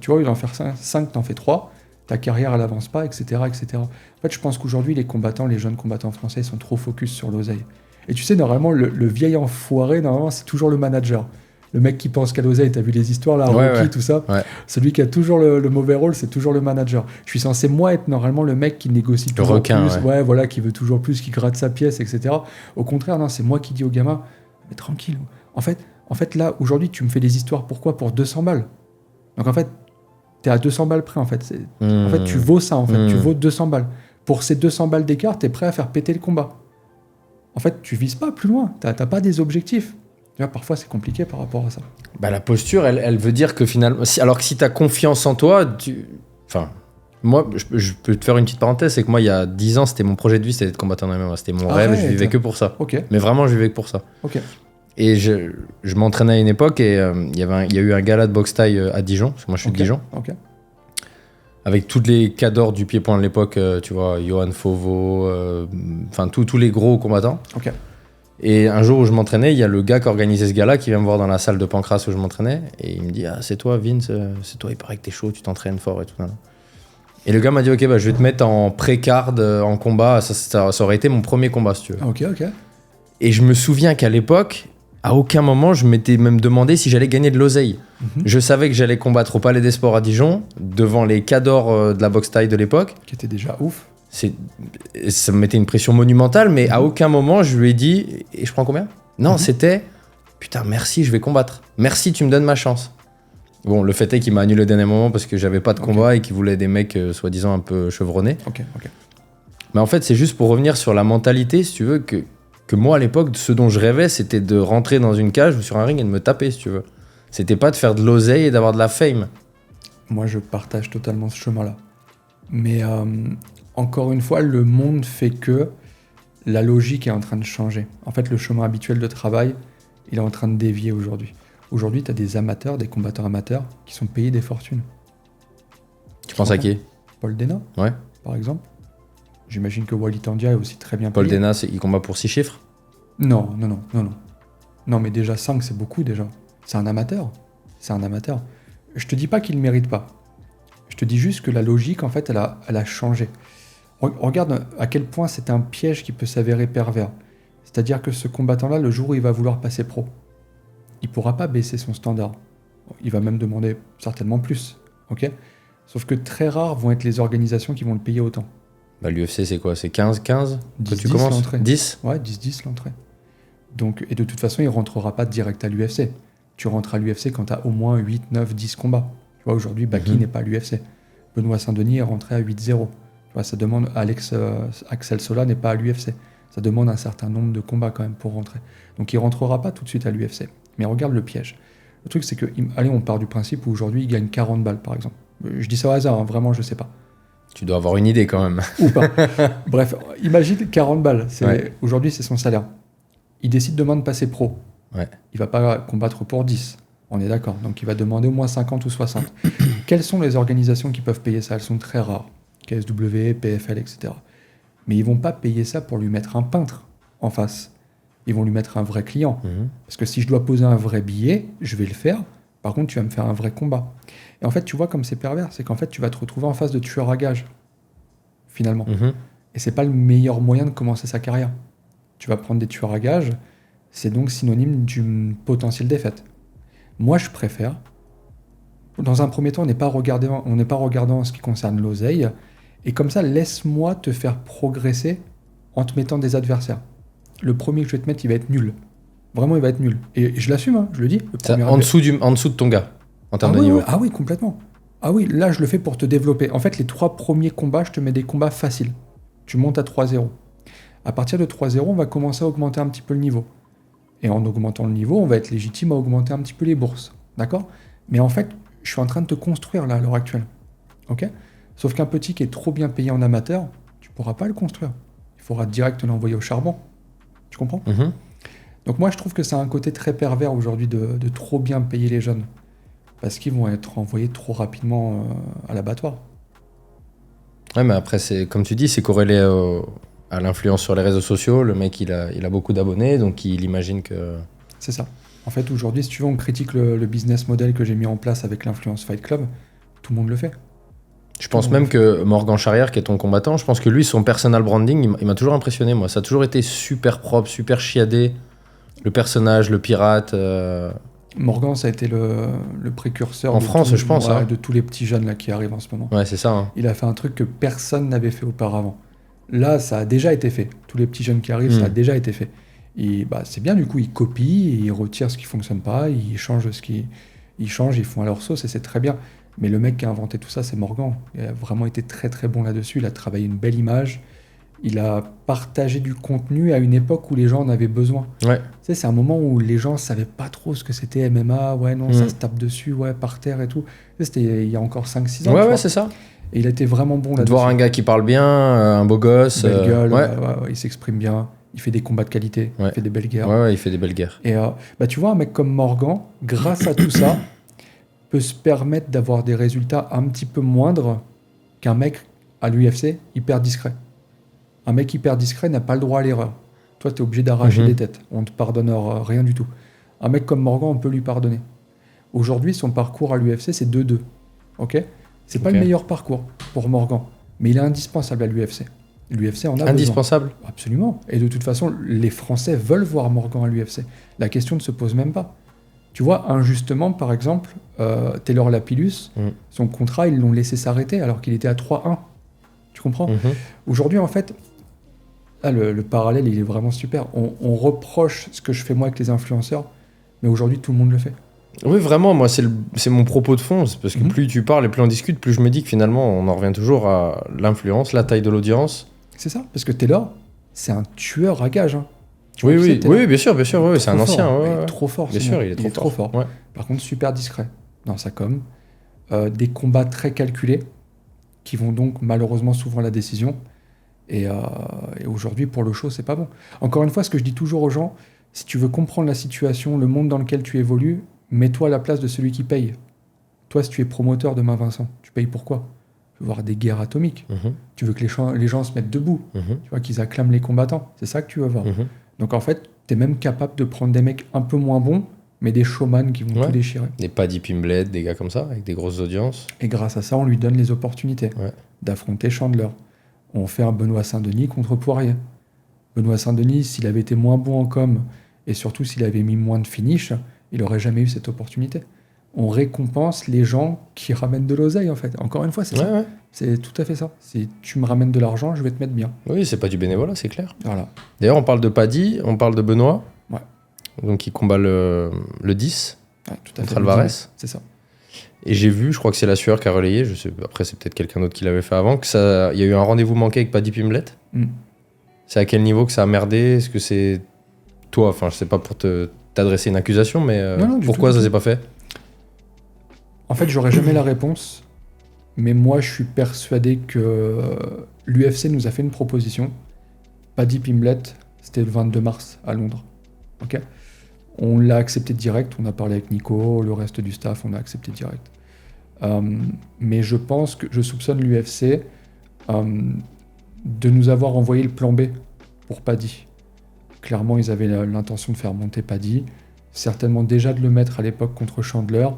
Tu vois, il en fait 5, t'en fais 3. Ta carrière, elle avance pas, etc., etc. En fait, je pense qu'aujourd'hui, les jeunes combattants français, sont trop focus sur l'oseille. Et tu sais, normalement, le vieil enfoiré, normalement, c'est toujours le manager. Le mec qui pense qu'à l'oseille, t'as vu les histoires là, Rocky, tout ça. Ouais. Celui qui a toujours le mauvais rôle, c'est toujours le manager. Je suis censé, moi, être normalement le mec qui négocie toujours requin, plus. Ouais, voilà, qui veut toujours plus, qui gratte sa pièce, etc. Au contraire, non, c'est moi qui dis aux gamins, mais tranquille. En fait, là, aujourd'hui, tu me fais des histoires. Pourquoi ? Pour 200 balles. Donc, en fait, t'es à 200 balles près, en fait. En fait, tu vaux ça, en fait. Tu vaux 200 balles. Pour ces 200 balles d'écart, t'es prêt à faire péter le combat. En fait, tu vises pas plus loin. T'as pas des objectifs. Tu vois, parfois, c'est compliqué par rapport à ça. Bah, la posture, elle veut dire que finalement... Alors que si t'as confiance en toi, Enfin, moi, je peux te faire une petite parenthèse. C'est que moi, il y a 10 ans, c'était mon projet de vie, c'était d'être combattant MMA. C'était mon rêve, je vivais que pour ça. Okay. Mais vraiment, je vivais que pour ça. Okay. Et je m'entraînais à une époque et il y a eu un gala de boxe thaï à Dijon, parce que moi, je suis de Dijon. Okay. Avec tous les cadors du pied-point de l'époque, tu vois, Johan Fauveau, enfin tous les gros combattants. Okay. Et un jour où je m'entraînais, il y a le gars qui organisait ce gala qui vient me voir dans la salle de Pancras où je m'entraînais. Et il me dit, c'est toi Vince, c'est toi, il paraît que t'es chaud, tu t'entraînes fort et tout. Et le gars m'a dit, ok, je vais te mettre en pré-card, en combat. Ça aurait été mon premier combat, si tu veux. Ok. Et je me souviens qu'à l'époque, À aucun moment, je m'étais même demandé si j'allais gagner de l'oseille. Je savais que j'allais combattre au Palais des Sports à Dijon, devant les cadors de la boxe thaï de l'époque. Qui était déjà ouf. Ça me mettait une pression monumentale, mais à aucun moment, je lui ai dit « Et je prends combien ?» Non, c'était « Putain, merci, je vais combattre. Merci, tu me donnes ma chance. » Bon, le fait est qu'il m'a annulé au dernier moment parce que j'avais pas de combat et qu'il voulait des mecs soi-disant un peu chevronnés. Mais en fait, c'est juste pour revenir sur la mentalité, si tu veux, que moi, à l'époque, ce dont je rêvais, c'était de rentrer dans une cage ou sur un ring et de me taper, si tu veux. C'était pas de faire de l'oseille et d'avoir de la fame. Moi, je partage totalement ce chemin-là. Mais encore une fois, le monde fait que la logique est en train de changer. En fait, le chemin habituel de travail, il est en train de dévier aujourd'hui. Aujourd'hui, tu as des amateurs, des combattants amateurs qui sont payés des fortunes. Tu penses à qui ? Paul Dena, par exemple. J'imagine que Wally Tandia est aussi très bien payé. Paul Dena, il combat pour 6 chiffres ? Non. Non, mais déjà 5, c'est beaucoup déjà. C'est un amateur. Je te dis pas qu'il ne mérite pas. Je te dis juste que la logique, en fait, elle a changé. Regarde à quel point c'est un piège qui peut s'avérer pervers. C'est-à-dire que ce combattant-là, le jour où il va vouloir passer pro, il ne pourra pas baisser son standard. Il va même demander certainement plus. Ok ? Sauf que très rares vont être les organisations qui vont le payer autant. Bah, l'UFC, c'est quoi ? C'est 15 10, que tu commences l'entrée. 10 ? Ouais, 10 l'entrée. Donc, et de toute façon, il ne rentrera pas direct à l'UFC. Tu rentres à l'UFC quand tu as au moins 8, 9, 10 combats. Tu vois, aujourd'hui, Baki n'est pas à l'UFC. Benoît Saint-Denis est rentré à 8-0. Tu vois, ça demande... Axel Sola n'est pas à l'UFC. Ça demande un certain nombre de combats quand même pour rentrer. Donc, il ne rentrera pas tout de suite à l'UFC. Mais regarde le piège. Le truc, c'est que... Allez, on part du principe où aujourd'hui, il gagne 40 balles, par exemple. Je dis ça au hasard, hein, vraiment, je sais pas. Tu dois avoir une idée quand même. Ou pas. Bref, imagine 40 balles. Aujourd'hui, c'est son salaire. Il décide demain de passer pro. Il ne va pas combattre pour 10. On est d'accord. Donc, il va demander au moins 50 ou 60. Quelles sont les organisations qui peuvent payer ça ? Elles sont très rares. KSW, PFL, etc. Mais ils ne vont pas payer ça pour lui mettre un peintre en face. Ils vont lui mettre un vrai client. Parce que si je dois poser un vrai billet, je vais le faire. Par contre, tu vas me faire un vrai combat. Et en fait, tu vois comme c'est pervers, c'est qu'en fait, tu vas te retrouver en face de tueurs à gages, finalement. Et c'est pas le meilleur moyen de commencer sa carrière. Tu vas prendre des tueurs à gages, c'est donc synonyme d'une potentielle défaite. Moi, je préfère, dans un premier temps, on n'est pas regardant en ce qui concerne l'oseille, et comme ça, laisse-moi te faire progresser en te mettant des adversaires. Le premier que je vais te mettre, il va être nul. Vraiment, il va être nul. Et je l'assume, hein, je le dis. En dessous de ton gars, en termes de niveau. Ah oui, complètement. Ah oui, là, je le fais pour te développer. En fait, les 3 premiers combats, je te mets des combats faciles. Tu montes à 3-0. À partir de 3-0, on va commencer à augmenter un petit peu le niveau. Et en augmentant le niveau, on va être légitime à augmenter un petit peu les bourses. D'accord ? Mais en fait, je suis en train de te construire là, à l'heure actuelle. Ok ? Sauf qu'un petit qui est trop bien payé en amateur, tu ne pourras pas le construire. Il faudra direct l'envoyer au charbon. Tu comprends ? Donc moi, je trouve que c'est un côté très pervers aujourd'hui de trop bien payer les jeunes. Parce qu'ils vont être envoyés trop rapidement à l'abattoir. Ouais, mais après, comme tu dis, c'est corrélé à l'influence sur les réseaux sociaux. Le mec, il a beaucoup d'abonnés, donc il imagine que... C'est ça. En fait, aujourd'hui, si tu veux, on critique le business model que j'ai mis en place avec l'Influence Fight Club. Tout le monde le fait. Je pense même que Morgan Charrière, qui est ton combattant, je pense que lui, son personal branding, il m'a toujours impressionné, moi. Ça a toujours été super propre, super chiadé. Le personnage, le pirate... Morgan, ça a été le précurseur en France, je pense, de tous les petits jeunes là, qui arrivent en ce moment. Ouais, c'est ça. Hein. Il a fait un truc que personne n'avait fait auparavant. Là, ça a déjà été fait. Tous les petits jeunes qui arrivent, ça a déjà été fait. Et c'est bien, du coup, ils copient, ils retirent ce qui ne fonctionne pas, ils changent ils font à leur sauce et c'est très bien. Mais le mec qui a inventé tout ça, c'est Morgan. Il a vraiment été très très bon là-dessus. Il a travaillé une belle image. Il a partagé du contenu à une époque où les gens en avaient besoin. Ouais. Tu sais, c'est un moment où les gens ne savaient pas trop ce que c'était MMA. Ouais, non, ça se tape dessus, ouais, par terre et tout. Tu sais, c'était il y a encore 5-6 ans. Ouais, c'est ça. Et il a été vraiment bon là-dessus. De voir un gars qui parle bien, un beau gosse. Belle gueule, ouais, il s'exprime bien. Il fait des combats de qualité. Il fait des belles guerres. Ouais, il fait des belles guerres. Et tu vois, un mec comme Morgan, grâce à tout ça, peut se permettre d'avoir des résultats un petit peu moindres qu'un mec à l'UFC hyper discret. Un mec hyper discret n'a pas le droit à l'erreur. Toi, tu es obligé d'arracher des têtes. On ne te pardonne rien du tout. Un mec comme Morgan, on peut lui pardonner. Aujourd'hui, son parcours à l'UFC, c'est 2-2. Ok ? C'est pas le meilleur parcours pour Morgan, mais il est indispensable à l'UFC. L'UFC en a indispensable. besoin. Absolument. Et de toute façon, les Français veulent voir Morgan à l'UFC. La question ne se pose même pas. Tu vois, injustement, par exemple, Taylor Lapillus, son contrat, ils l'ont laissé s'arrêter alors qu'il était à 3-1. Tu comprends ? Aujourd'hui, en fait, là, le parallèle, il est vraiment super. On reproche ce que je fais moi avec les influenceurs, mais aujourd'hui, tout le monde le fait. Oui, vraiment, moi, c'est mon propos de fond. C'est parce que plus tu parles et plus on discute, plus je me dis que finalement, on en revient toujours à l'influence, la taille de l'audience. C'est ça, parce que Taylor, c'est un tueur à gages. Hein. Oui, bien sûr, c'est un ancien. Il est trop fort. Bien sûr, il est trop fort. Ouais. Par contre, super discret dans sa com. Des combats très calculés qui vont donc malheureusement souvent à la décision. Et aujourd'hui, pour le show, c'est pas bon. Encore une fois, ce que je dis toujours aux gens, si tu veux comprendre la situation, le monde dans lequel tu évolues, mets-toi à la place de celui qui paye. Toi, si tu es promoteur demain, Vincent, tu payes pourquoi ? Tu veux voir des guerres atomiques. Tu veux que les gens se mettent debout. Tu vois, qu'ils acclament les combattants. C'est ça que tu veux voir. Donc en fait, tu es même capable de prendre des mecs un peu moins bons, mais des showman qui vont tout déchirer. Des Paddy Pimblett, des gars comme ça, avec des grosses audiences. Et grâce à ça, on lui donne les opportunités d'affronter Chandler. On fait un Benoît Saint-Denis contre Poirier. Benoît Saint-Denis, s'il avait été moins bon en com, et surtout s'il avait mis moins de finish, il n'aurait jamais eu cette opportunité. On récompense les gens qui ramènent de l'oseille, en fait. Encore une fois, c'est ça. C'est tout à fait ça. Si tu me ramènes de l'argent, je vais te mettre bien. Oui, c'est pas du bénévolat, c'est clair. Voilà. D'ailleurs, on parle de Paddy, on parle de Benoît. Ouais. Donc, il combat le 10 contre Alvarez. C'est ça. Et j'ai vu, je crois que c'est la sueur qui a relayé, je sais, après c'est peut-être quelqu'un d'autre qui l'avait fait avant, qu'il y a eu un rendez-vous manqué avec Paddy Pimblett. C'est à quel niveau que ça a merdé ? Est-ce que c'est toi, enfin je sais pas pour t'adresser une accusation, mais non, pourquoi ça s'est pas fait ? En fait, j'aurais jamais la réponse, mais moi je suis persuadé que l'UFC nous a fait une proposition. Paddy Pimblett, c'était le 22 mars à Londres. Ok ? On l'a accepté direct, on a parlé avec Nico, le reste du staff, on a accepté direct. Mais je pense que je soupçonne l'UFC de nous avoir envoyé le plan B pour Paddy. Clairement, ils avaient l'intention de faire monter Paddy, certainement déjà de le mettre à l'époque contre Chandler,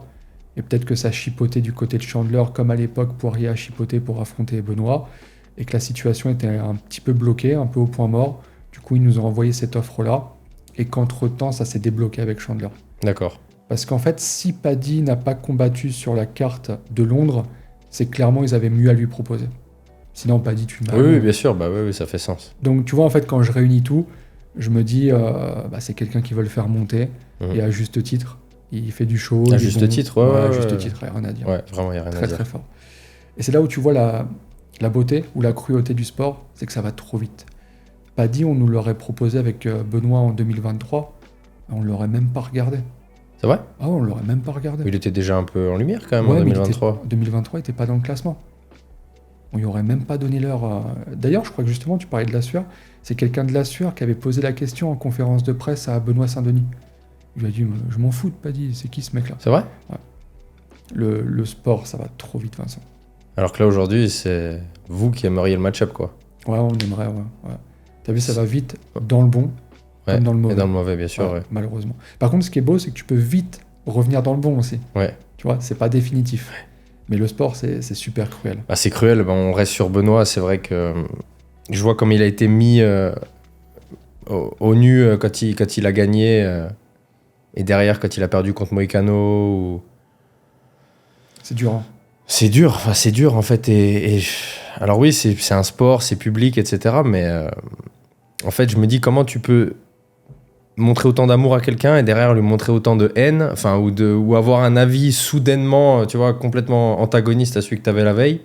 et peut-être que ça chipotait du côté de Chandler, comme à l'époque Poirier a chipoté pour affronter Benoît, et que la situation était un petit peu bloquée, un peu au point mort. Du coup, ils nous ont envoyé cette offre-là, et qu'entre-temps, ça s'est débloqué avec Chandler. D'accord. Parce qu'en fait, si Paddy n'a pas combattu sur la carte de Londres, c'est clairement ils avaient mieux à lui proposer. Sinon, Paddy, tu m'as... Oui, bien sûr, oui, ça fait sens. Donc, tu vois, en fait, quand je réunis tout, je me dis, c'est quelqu'un qui veut le faire monter, et à juste titre, il fait du show. À juste titre, à juste titre, il n'y a rien à dire. Ouais, vraiment, il n'y a rien à dire. Très, très fort. Et c'est là où tu vois la beauté ou la cruauté du sport, c'est que ça va trop vite. Paddy, on nous l'aurait proposé avec Benoît en 2023, on ne l'aurait même pas regardé. C'est vrai ? Ah, on ne l'aurait même pas regardé. Il était déjà un peu en lumière quand même en 2023. En 2023, il n'était pas dans le classement. On lui aurait même pas donné l'heure. D'ailleurs, je crois que justement, tu parlais de la sueur. C'est quelqu'un de la sueur qui avait posé la question en conférence de presse à Benoît Saint-Denis. Il lui a dit, je m'en fous de Paddy, c'est qui ce mec-là ? C'est vrai ? Ouais. Le sport, ça va trop vite, Vincent. Alors que là, aujourd'hui, c'est vous qui aimeriez le match-up, quoi. Ouais, on aimerait, ouais. T'as vu, ça va vite dans le bon, comme dans le mauvais. Et dans le mauvais, bien sûr, ouais. Malheureusement. Par contre, ce qui est beau, c'est que tu peux vite revenir dans le bon aussi. Ouais. Tu vois, c'est pas définitif. Mais le sport, c'est super cruel. C'est cruel. On reste sur Benoît. C'est vrai que je vois comme il a été mis au nu quand il a gagné. Et derrière, quand il a perdu contre Moïcano. C'est dur, hein. C'est dur, en fait. Alors oui, c'est un sport, c'est public, etc. Mais en fait, je me dis comment tu peux montrer autant d'amour à quelqu'un et derrière lui montrer autant de haine, ou avoir un avis soudainement, tu vois, complètement antagoniste à celui que tu avais la veille.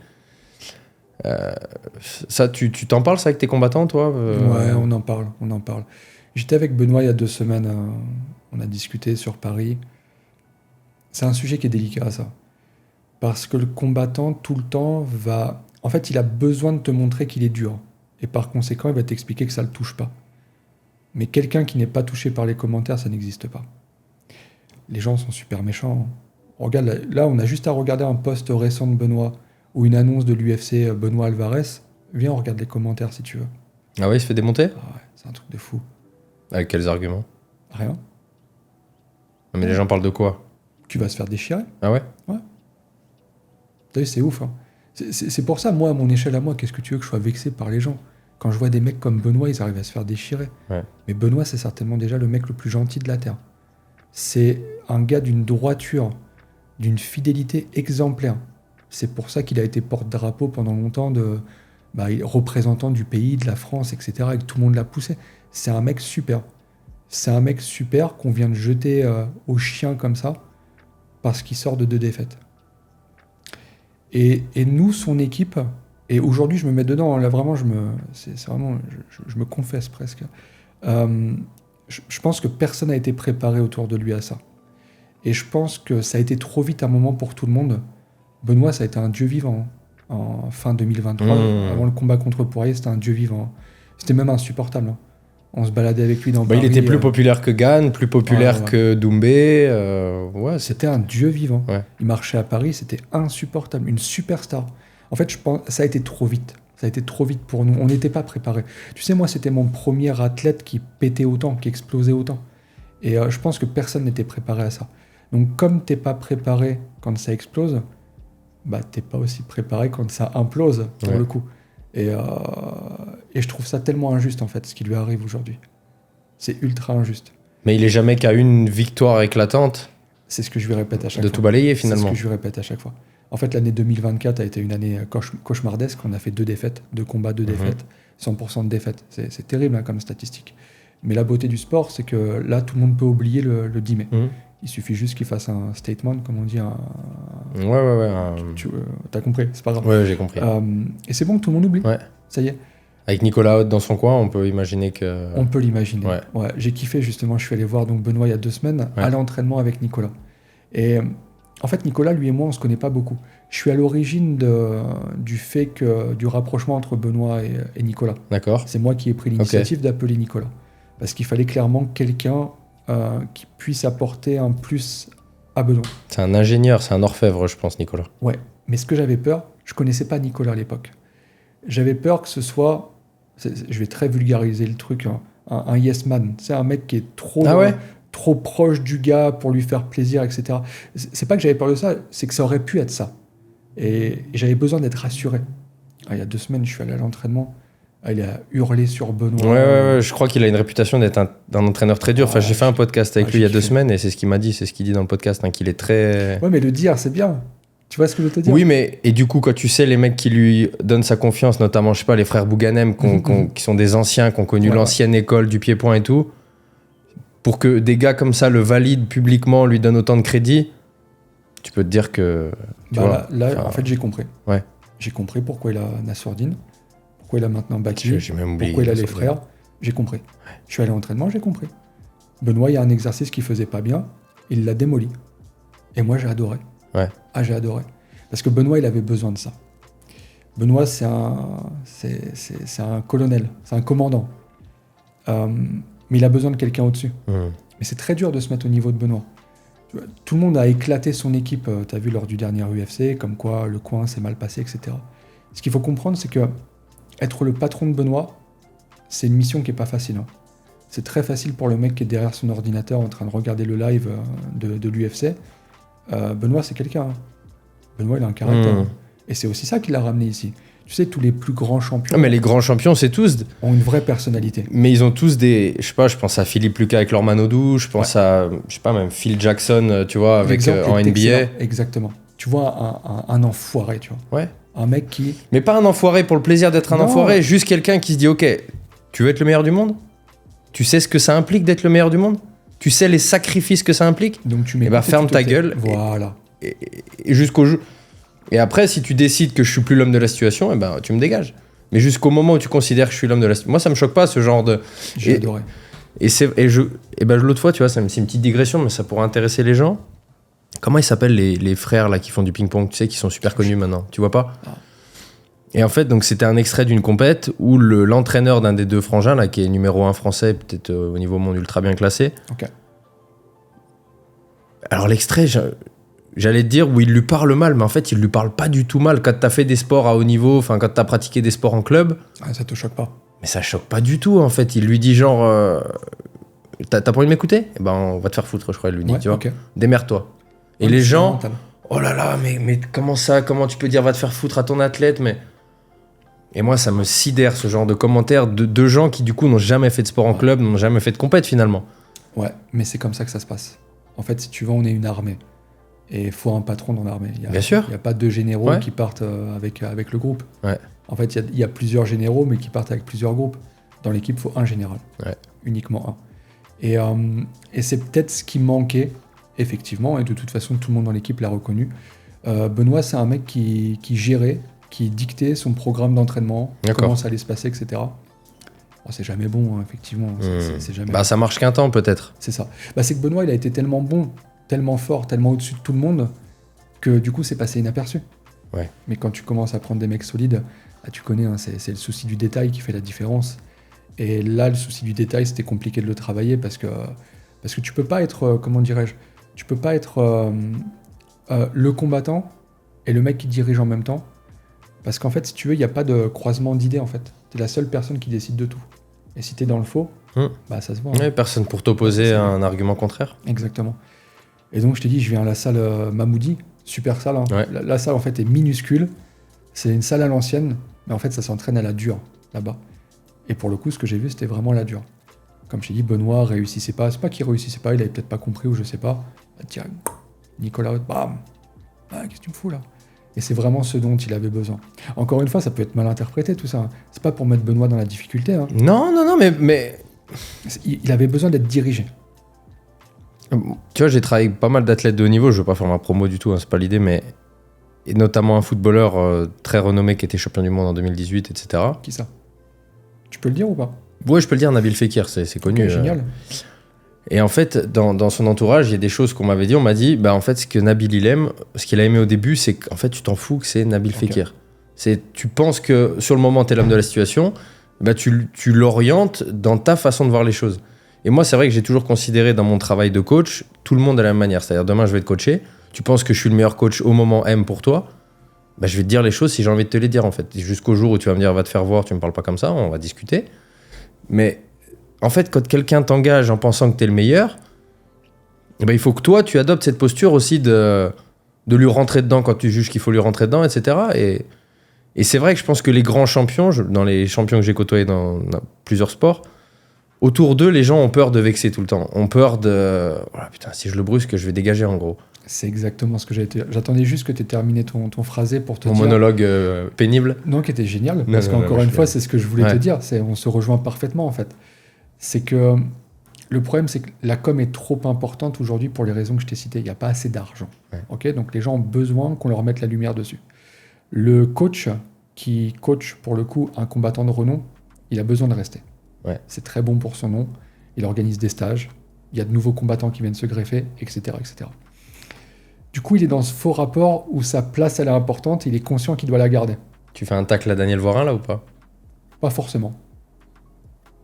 Ça, tu t'en parles ça avec tes combattants, toi Ouais, on en parle. J'étais avec Benoît il y a 2 semaines, on a discuté sur Paris. C'est un sujet qui est délicat, ça. Parce que le combattant, tout le temps, va... En fait, il a besoin de te montrer qu'il est dur. Et par conséquent, il va t'expliquer que ça ne le touche pas. Mais quelqu'un qui n'est pas touché par les commentaires, ça n'existe pas. Les gens sont super méchants. Regarde, là, on a juste à regarder un post récent de Benoît ou une annonce de l'UFC Benoît Alvarez. Viens, on regarde les commentaires si tu veux. Ah ouais, il se fait démonter ? Ah ouais, c'est un truc de fou. Avec quels arguments ? Rien. Mais les gens parlent de quoi ? Tu vas se faire déchirer. Ah ouais ? Ouais. T'as vu, c'est ouf, hein. C'est pour ça, moi, à mon échelle à moi, qu'est-ce que tu veux que je sois vexé par les gens ? Quand je vois des mecs comme Benoît, ils arrivent à se faire déchirer. Ouais. Mais Benoît, c'est certainement déjà le mec le plus gentil de la Terre. C'est un gars d'une droiture, d'une fidélité exemplaire. C'est pour ça qu'il a été porte-drapeau pendant longtemps représentant du pays, de la France, etc. Et que tout le monde l'a poussé. C'est un mec super. C'est un mec super qu'on vient de jeter au chien comme ça parce qu'il sort de 2 défaites. Et nous, son équipe... Et aujourd'hui, je me mets dedans. Là, vraiment, je me confesse presque. Je pense que personne n'a été préparé autour de lui à ça. Et je pense que ça a été trop vite un moment pour tout le monde. Benoît, ça a été un dieu vivant en fin 2023. Avant le combat contre Poirier, c'était un dieu vivant. C'était même insupportable. On se baladait avec lui dans Paris. Il était plus populaire que Gane, plus populaire que Doumbé. C'était un dieu vivant. Ouais. Il marchait à Paris, c'était insupportable. Une superstar. En fait, je pense ça a été trop vite. Ça a été trop vite pour nous. On n'était pas préparés. Tu sais, moi, c'était mon premier athlète qui pétait autant, qui explosait autant. Et je pense que personne n'était préparé à ça. Donc, comme t'es pas préparé quand ça explose, t'es pas aussi préparé quand ça implose, pour le coup. Et je trouve ça tellement injuste, en fait, ce qui lui arrive aujourd'hui. C'est ultra injuste. Mais il est jamais qu'à une victoire éclatante. C'est ce que je lui répète à chaque fois. De tout balayer, finalement. C'est ce que je lui répète à chaque fois. En fait, l'année 2024 a été une année cauchemardesque. On a fait 2 défaites, 2 combats, 2 défaites, 100% de défaites. C'est terrible comme statistique. Mais la beauté du sport, c'est que là, tout le monde peut oublier le 10 mai. Il suffit juste qu'il fasse un statement, comme on dit. T'as compris, c'est pas grave. Ouais, j'ai compris. Et c'est bon, tout le monde oublie. Ouais. Ça y est. Avec Nicolas Haute dans son coin, on peut imaginer que... On peut l'imaginer. Ouais. J'ai kiffé, justement. Je suis allé voir Benoît il y a 2 semaines à l'entraînement avec Nicolas. Et... En fait, Nicolas, lui et moi, on ne se connaît pas beaucoup. Je suis à l'origine du rapprochement entre Benoît et Nicolas. D'accord. C'est moi qui ai pris l'initiative d'appeler Nicolas. Parce qu'il fallait clairement quelqu'un qui puisse apporter un plus à Benoît. C'est un ingénieur, c'est un orfèvre, je pense, Nicolas. Ouais, mais ce que j'avais peur, je ne connaissais pas Nicolas à l'époque. J'avais peur que ce soit, je vais très vulgariser le truc, un yes man. C'est un mec qui est trop proche du gars pour lui faire plaisir, etc. C'est pas que j'avais peur de ça, c'est que ça aurait pu être ça. Et j'avais besoin d'être rassuré. Il y a 2 semaines, je suis allé à l'entraînement. Il a hurlé sur Benoît. Ouais, je crois qu'il a une réputation d'être un entraîneur très dur. Enfin, j'ai fait un podcast avec lui il y a 2 semaines et c'est ce qu'il m'a dit, c'est ce qu'il dit dans le podcast, qu'il est très... Ouais, mais le dire, c'est bien. Tu vois ce que je veux te dire ? Oui, mais et du coup, quand tu sais les mecs qui lui donnent sa confiance, notamment, je sais pas, les frères Bouganem, qui sont des anciens, qui ont connu l'ancienne école du pied-point et tout, pour que des gars comme ça le valident publiquement, lui donnent autant de crédit, tu peux te dire que... En fait, j'ai compris. Ouais. J'ai compris pourquoi il a Nassourdine, pourquoi il a maintenant Baki, pourquoi il a les frères. J'ai compris. Je suis allé à l'entraînement, j'ai compris. Benoît, il y a un exercice qu'il faisait pas bien, il l'a démoli. Et moi, j'ai adoré. Ouais. J'ai adoré. Parce que Benoît, il avait besoin de ça. Benoît, c'est un colonel, c'est un commandant. Mais il a besoin de quelqu'un au-dessus. Mais c'est très dur de se mettre au niveau de Benoît. Tout le monde a éclaté son équipe, tu as vu lors du dernier UFC, comme quoi le coin s'est mal passé, etc. Ce qu'il faut comprendre, c'est que être le patron de Benoît, c'est une mission qui n'est pas facile. C'est très facile pour le mec qui est derrière son ordinateur en train de regarder le live de l'UFC. Benoît, c'est quelqu'un. Benoît, il a un caractère. Et c'est aussi ça qui l'a ramené ici. Tu sais, tous les plus grands champions... mais les grands champions, c'est tous... ont une vraie personnalité. Mais ils ont tous des... Je sais pas, je pense à Philippe Lucas avec Laure Manodou, je pense à, je sais pas, même Phil Jackson, tu vois, avec en NBA. Excellent. Exactement. Tu vois, un enfoiré, tu vois. Ouais. Un mec qui... Mais pas un enfoiré pour le plaisir d'être un enfoiré, juste quelqu'un qui se dit, ok, tu veux être le meilleur du monde ? Tu sais ce que ça implique d'être le meilleur du monde ? Tu sais les sacrifices que ça implique ? Donc tu mets ferme ta gueule. Voilà. Et jusqu'au jour... Et après, si tu décides que je suis plus l'homme de la situation, tu me dégages. Mais jusqu'au moment où tu considères que je suis l'homme de la situation... Moi, ça me choque pas, ce genre de... J'ai adoré. L'autre fois, tu vois, c'est une petite digression, mais ça pourrait intéresser les gens. Comment ils s'appellent les frères là qui font du ping-pong, tu sais, qui sont super connus maintenant ? Tu vois pas ? Et en fait, donc, c'était un extrait d'une compète où l'entraîneur d'un des 2 frangins, là, qui est numéro 1 français, peut-être au niveau monde ultra bien classé. Ok. Alors, l'extrait... J'allais te dire où il lui parle mal, mais en fait, il lui parle pas du tout mal. Quand t'as fait des sports à haut niveau, enfin, quand t'as pratiqué des sports en club... ça te choque pas. Mais ça choque pas du tout, en fait. Il lui dit genre... T'as pas envie de m'écouter ? On va te faire foutre, je crois, il lui dit, tu vois. Démerde-toi. Et les gens... Oh là là, mais comment ça ? Comment tu peux dire va te faire foutre à ton athlète ? Mais Et moi, ça me sidère ce genre de commentaires de gens qui, du coup, n'ont jamais fait de sport en club, n'ont jamais fait de compète, finalement. Ouais, mais c'est comme ça que ça se passe. En fait, si tu veux, on est une armée. Et il faut un patron dans l'armée. Bien sûr. Il n'y a pas deux généraux qui partent avec le groupe. Ouais. En fait, il y a plusieurs généraux, mais qui partent avec plusieurs groupes. Dans l'équipe, il faut un général. Ouais. Uniquement un. Et c'est peut-être ce qui manquait, effectivement, et de toute façon, tout le monde dans l'équipe l'a reconnu. Benoît, c'est un mec qui gérait, qui dictait son programme d'entraînement, comment ça allait se passer, etc. Bon, c'est jamais bon, hein, effectivement. C'est jamais bon. Ça marche qu'un temps, peut-être. C'est ça. C'est que Benoît, il a été tellement bon, tellement fort, tellement au-dessus de tout le monde, que du coup, c'est passé inaperçu. Ouais. Mais quand tu commences à prendre des mecs solides, tu connais, hein, c'est le souci du détail qui fait la différence. Et là, le souci du détail, c'était compliqué de le travailler parce que tu peux pas être, comment dirais-je, tu peux pas être le combattant et le mec qui dirige en même temps. Parce qu'en fait, si tu veux, il n'y a pas de croisement d'idées, en fait. Tu es la seule personne qui décide de tout. Et si tu es dans le faux, ça se voit. Ouais, personne pour t'opposer à un argument contraire. Exactement. Et donc, je t'ai dit, je viens à la salle Mamoudi, super salle. Hein. Ouais. La salle, en fait, est minuscule. C'est une salle à l'ancienne, mais en fait, ça s'entraîne à la dure, là-bas. Et pour le coup, ce que j'ai vu, c'était vraiment la dure. Comme je t'ai dit, Benoît réussissait pas. C'est pas qu'il réussissait pas, il avait peut-être pas compris ou je sais pas. Direct, Nicolas, bam. Qu'est-ce que tu me fous là? Et c'est vraiment ce dont il avait besoin. Encore une fois, ça peut être mal interprété tout ça. C'est pas pour mettre Benoît dans la difficulté. Hein. Non, mais... Il avait besoin d'être dirigé. Tu vois, j'ai travaillé avec pas mal d'athlètes de haut niveau. Je veux pas faire ma promo du tout, hein, c'est pas l'idée, mais... Et notamment un footballeur très renommé qui était champion du monde en 2018, etc. Qui ça? Tu peux le dire ou pas? Ouais, je peux le dire, Nabil Fekir, c'est connu. Okay, génial. Et en fait, dans son entourage, il y a des choses qu'on m'avait dit. On m'a dit, en fait, ce que Nabil il aime, ce qu'il a aimé au début, c'est qu'en fait, tu t'en fous que c'est Nabil Fekir. Tu penses que sur le moment, tu es l'homme de la situation, tu l'orientes dans ta façon de voir les choses. Et moi, c'est vrai que j'ai toujours considéré dans mon travail de coach, tout le monde de la même manière. C'est-à-dire, demain, je vais te coacher. Tu penses que je suis le meilleur coach au moment M pour toi, je vais te dire les choses si j'ai envie de te les dire, en fait. Jusqu'au jour où tu vas me dire, va te faire voir, tu me parles pas comme ça, on va discuter. Mais en fait, quand quelqu'un t'engage en pensant que tu es le meilleur, il faut que toi, tu adoptes cette posture aussi de lui rentrer dedans quand tu juges qu'il faut lui rentrer dedans, etc. Et c'est vrai que je pense que les grands champions, dans les champions que j'ai côtoyés dans plusieurs sports, autour d'eux, les gens ont peur de vexer tout le temps. Ont peur de... Voilà, putain, si je le brusque, je vais dégager, en gros. C'est exactement ce que j'attendais juste que tu aies terminé ton phrasé pour te dire... Mon monologue pénible. Non, qui était génial. Parce qu'encore une fois, c'est ce que je voulais te dire. On se rejoint parfaitement, en fait. C'est que le problème, c'est que la com est trop importante aujourd'hui pour les raisons que je t'ai citées. Il n'y a pas assez d'argent. Ouais. Okay, donc les gens ont besoin qu'on leur mette la lumière dessus. Le coach qui coach, pour le coup, un combattant de renom, il a besoin de rester. Ouais. C'est très bon pour son nom. Il organise des stages. Il y a de nouveaux combattants qui viennent se greffer, etc., etc. Du coup, il est dans ce faux rapport où sa place, elle est importante. Il est conscient qu'il doit la garder. Tu fais un tacle à Daniel Vorin, là, ou pas? Pas forcément.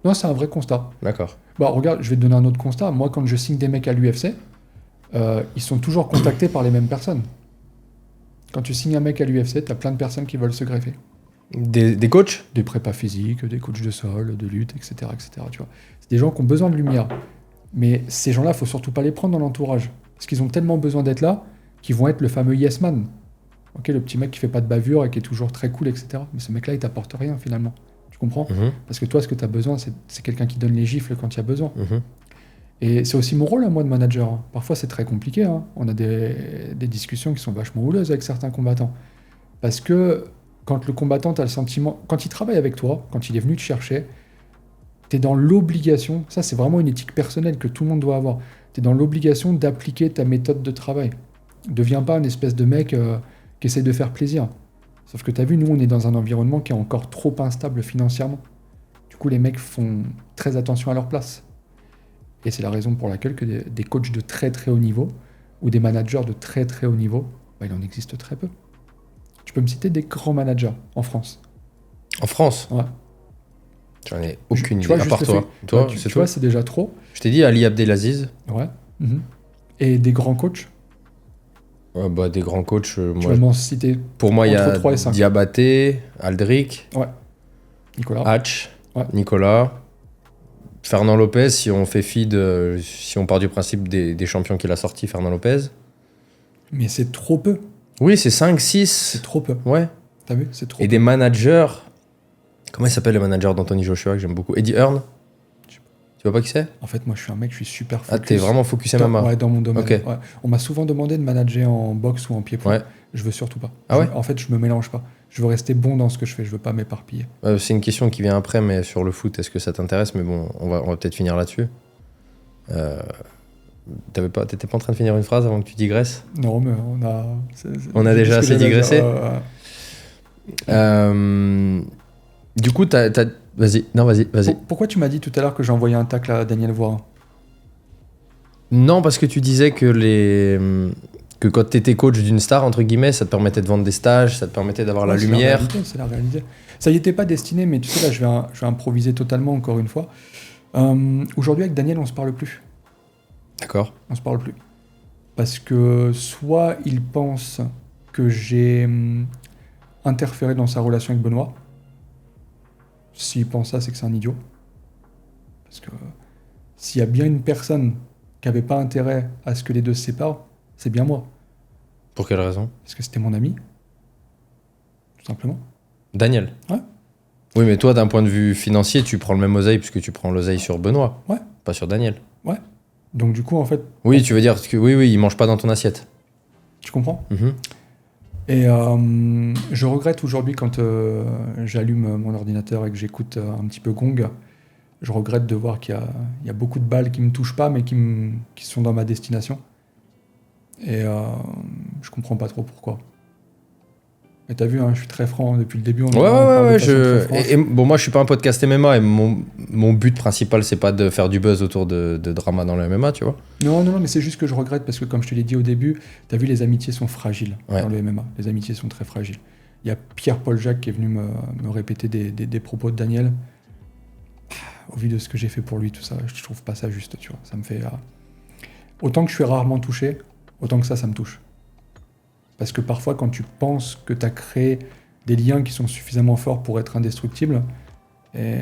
Non, c'est un vrai constat. D'accord. Regarde, je vais te donner un autre constat. Moi, quand je signe des mecs à l'UFC, ils sont toujours contactés par les mêmes personnes. Quand tu signes un mec à l'UFC, tu as plein de personnes qui veulent se greffer. Des coachs? Des prépas physiques, des coachs de sol, de lutte, etc. etc. Tu vois. C'est des gens qui ont besoin de lumière. Mais ces gens-là, il ne faut surtout pas les prendre dans l'entourage. Parce qu'ils ont tellement besoin d'être là qu'ils vont être le fameux yes man. Le petit mec qui fait pas de bavure et qui est toujours très cool, etc. Mais ce mec-là, il t'apporte rien finalement. Tu comprends? Parce que toi, ce que tu as besoin, c'est quelqu'un qui donne les gifles quand il y a besoin. Et c'est aussi mon rôle, moi, de manager. Parfois, c'est très compliqué. On a des discussions qui sont vachement houleuses avec certains combattants. Parce que quand le combattant, tu as le sentiment... Quand il travaille avec toi, quand il est venu te chercher, tu es dans l'obligation... Ça, c'est vraiment une éthique personnelle que tout le monde doit avoir. Tu es dans l'obligation d'appliquer ta méthode de travail. Deviens pas une espèce de mec qui essaie de faire plaisir. Sauf que tu as vu, nous, on est dans un environnement qui est encore trop instable financièrement. Du coup, les mecs font très attention à leur place. Et c'est la raison pour laquelle que des coachs de très très haut niveau ou des managers de très très haut niveau, il en existe très peu. Tu peux me citer des grands managers en France? En France? Ouais. J'en ai aucune idée, à part toi. Tu vois, c'est déjà trop. Je t'ai dit Ali Abdelaziz. Ouais. Et des grands coachs? Des grands coachs, tu vas m'en citer. Pour moi, il y a Diabaté, Aldric, Nicolas. Hatch, Nicolas, Fernand Lopez, si on fait si on part du principe des champions qu'il a sortis, Fernand Lopez. Mais c'est trop peu. Oui, c'est 5, 6. C'est trop peu. Ouais. T'as vu? C'est trop Et peu. des managers, Comment il s'appelle le manager d'Anthony Joshua que j'aime beaucoup? Eddie Hearn? Tu vois pas qui c'est? En fait, moi, je suis un mec, je suis super focus. Ah, t'es vraiment focus MMA? Ouais, dans mon domaine. Okay. Ouais. On m'a souvent demandé de manager en boxe ou en pied-point. Ouais. Je veux surtout pas. Ah ouais? En fait, je me mélange pas. Je veux rester bon dans ce que je fais. Je veux pas m'éparpiller. C'est une question qui vient après, mais sur le foot, est-ce que ça t'intéresse? Mais bon, on va peut-être finir là-dessus. T'étais pas en train de finir une phrase avant que tu digresses? Non, mais on a déjà assez digressé. Du coup, vas-y. Pourquoi tu m'as dit tout à l'heure que j'ai envoyé un tacle à Daniel Voirin? Non, parce que tu disais que quand tu étais coach d'une star, entre guillemets, ça te permettait de vendre des stages, ça te permettait d'avoir la lumière. C'est la réalité. Ça y était pas destiné, mais tu sais, là, je vais improviser totalement encore une fois. Aujourd'hui, avec Daniel, on se parle plus. D'accord. On se parle plus. Parce que soit il pense que j'ai interféré dans sa relation avec Benoît. S'il pense ça, c'est que c'est un idiot. Parce que s'il y a bien une personne qui n'avait pas intérêt à ce que les deux se séparent, c'est bien moi. Pour quelle raison? Parce que c'était mon ami. Tout simplement. Daniel? Ouais. Oui, mais toi, d'un point de vue financier, tu prends le même oseille puisque tu prends l'oseille sur Benoît. Ouais. Pas sur Daniel. Ouais. Donc du coup, en fait... Oui, tu veux dire que oui, il mange pas dans ton assiette. Tu comprends? Mm-hmm. Et je regrette aujourd'hui quand j'allume mon ordinateur et que j'écoute un petit peu Gong, je regrette de voir qu'il y a beaucoup de balles qui me touchent pas mais qui sont dans ma destination. Et je comprends pas trop pourquoi. Et t'as vu, hein, je suis très franc depuis le début. Ouais. Bon, moi, je suis pas un podcast MMA et mon but principal, c'est pas de faire du buzz autour de drama dans le MMA, tu vois. Non, mais c'est juste que je regrette parce que, comme je te l'ai dit au début, t'as vu, les amitiés sont fragiles dans le MMA. Les amitiés sont très fragiles. Il y a Pierre-Paul Jacques qui est venu me répéter des propos de Daniel. Au vu de ce que j'ai fait pour lui, tout ça, je trouve pas ça juste, tu vois. Ça me fait... Autant que je suis rarement touché, autant que ça me touche. Parce que parfois, quand tu penses que tu as créé des liens qui sont suffisamment forts pour être indestructibles, et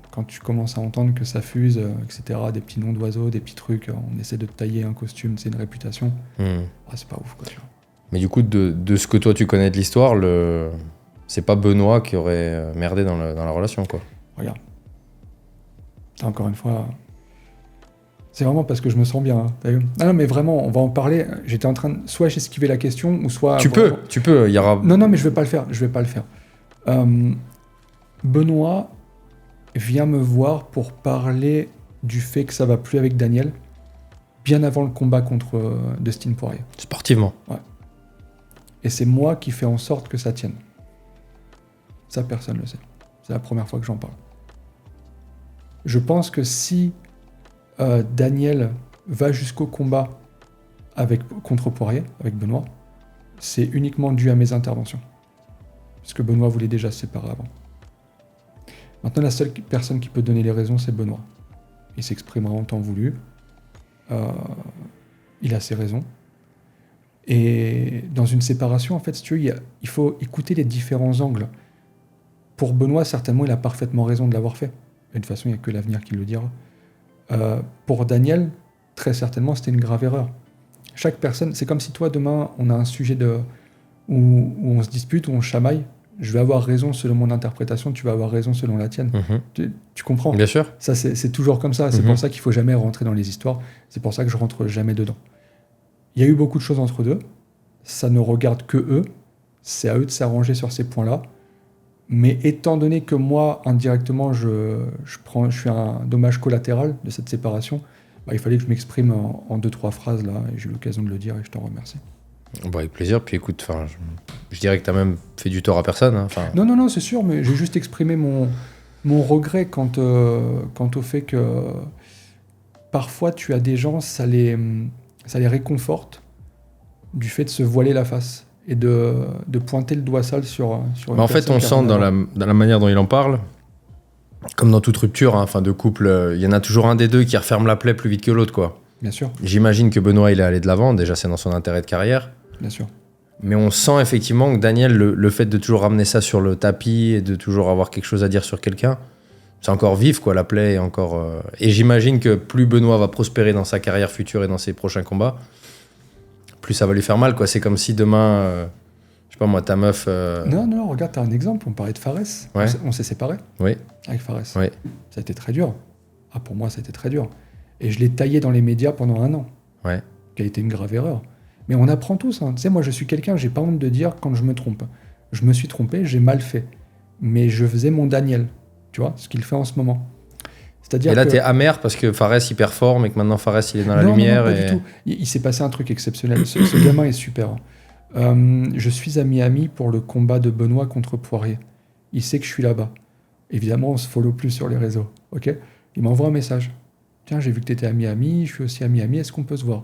quand tu commences à entendre que ça fuse, etc., des petits noms d'oiseaux, des petits trucs, on essaie de te tailler un costume, c'est une réputation, c'est pas ouf, quoi. Tu vois. Mais du coup, de ce que toi tu connais de l'histoire, c'est pas Benoît qui aurait merdé dans la relation, quoi. Regarde. Encore une fois... C'est vraiment parce que je me sens bien. Hein. Non, mais vraiment, on va en parler. J'étais en train de... Soit j'esquivais la question, ou soit... Tu peux, il y aura... Non, mais je vais pas le faire. Benoît vient me voir pour parler du fait que ça va plus avec Daniel, bien avant le combat contre Dustin Poirier. Sportivement. Ouais. Et c'est moi qui fais en sorte que ça tienne. Ça, personne ne le sait. C'est la première fois que j'en parle. Je pense que si... Daniel va jusqu'au combat contre Poirier, avec Benoît, c'est uniquement dû à mes interventions. Parce que Benoît voulait déjà se séparer avant. Maintenant, la seule personne qui peut donner les raisons, c'est Benoît. Il s'exprimera en temps voulu. Il a ses raisons. Et dans une séparation, en fait, si tu veux, il faut écouter les différents angles. Pour Benoît, certainement, il a parfaitement raison de l'avoir fait. Et de toute façon, il n'y a que l'avenir qui le dira. Pour Daniel, très certainement, c'était une grave erreur. Chaque personne, c'est comme si toi, demain, on a un sujet où on se dispute, où on chamaille. Je vais avoir raison selon mon interprétation, tu vas avoir raison selon la tienne. Tu comprends? Bien sûr. Ça, c'est toujours comme ça. C'est pour ça qu'il ne faut jamais rentrer dans les histoires. C'est pour ça que je rentre jamais dedans. Il y a eu beaucoup de choses entre eux. Ça ne regarde que eux. C'est à eux de s'arranger sur ces points-là. Mais étant donné que moi, indirectement, je suis un dommage collatéral de cette séparation, il fallait que je m'exprime en 2-3 phrases, là, et j'ai eu l'occasion de le dire, et je t'en remercie. Avec plaisir. Puis écoute, je dirais que tu n'as même fait du tort à personne. Hein, Non, c'est sûr, mais j'ai juste exprimé mon regret quant au fait que parfois, tu as des gens, ça les réconforte du fait de se voiler la face. Et de pointer le doigt sale sur une en fait, on sent dans la manière dont il en parle, comme dans toute rupture, hein, de couple, il y en a toujours un des deux qui referme la plaie plus vite que l'autre, quoi. Bien sûr. J'imagine que Benoît, il est allé de l'avant, déjà c'est dans son intérêt de carrière. Bien sûr. Mais on sent effectivement que Daniel, le fait de toujours ramener ça sur le tapis et de toujours avoir quelque chose à dire sur quelqu'un, c'est encore vif, quoi, la plaie est encore... Et j'imagine que plus Benoît va prospérer dans sa carrière future et dans ses prochains combats, plus ça va lui faire mal, quoi. C'est comme si demain, pas moi, ta meuf... Non, regarde, t'as un exemple, on parlait de Fares. Ouais. On s'est séparés. Oui. Avec Fares. Oui. Ça a été très dur. Pour moi, ça a été très dur. Et je l'ai taillé dans les médias pendant 1 an. Ouais. Qui a été une grave erreur. Mais on apprend tous. Hein. Tu sais, moi, je suis quelqu'un, j'ai pas honte de dire quand je me trompe. Je me suis trompé, j'ai mal fait. Mais je faisais mon Daniel. Tu vois, ce qu'il fait en ce moment. C'est-à-dire et là, que... t'es amer parce que Fares, il performe et que maintenant, Fares, il est dans la lumière. Non, pas du tout. Il s'est passé un truc exceptionnel. Ce gamin est super. Je suis à Miami pour le combat de Benoît contre Poirier. Il sait que je suis là-bas. Évidemment, on se follow plus sur les réseaux. Ok ? Il m'envoie un message. Tiens, j'ai vu que tu étais à Miami, je suis aussi à Miami, est-ce qu'on peut se voir ?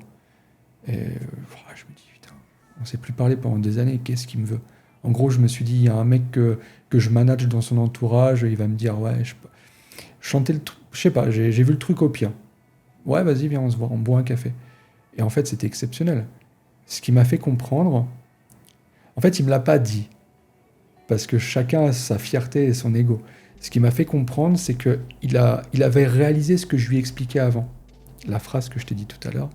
Et je me dis, putain, on ne s'est plus parlé pendant des années, qu'est-ce qu'il me veut ? En gros, je me suis dit, il y a un mec que je manage dans son entourage, il va me dire, ouais, chanter le truc, je sais pas, j'ai vu le truc au pire. Ouais, vas-y, viens, on se voit, on boit un café. Et en fait, c'était exceptionnel. Ce qui m'a fait comprendre, en fait, il me l'a pas dit, parce que chacun a sa fierté et son ego. Ce qui m'a fait comprendre, c'est qu'il avait réalisé ce que je lui expliquais avant. La phrase que je t'ai dit tout à l'heure,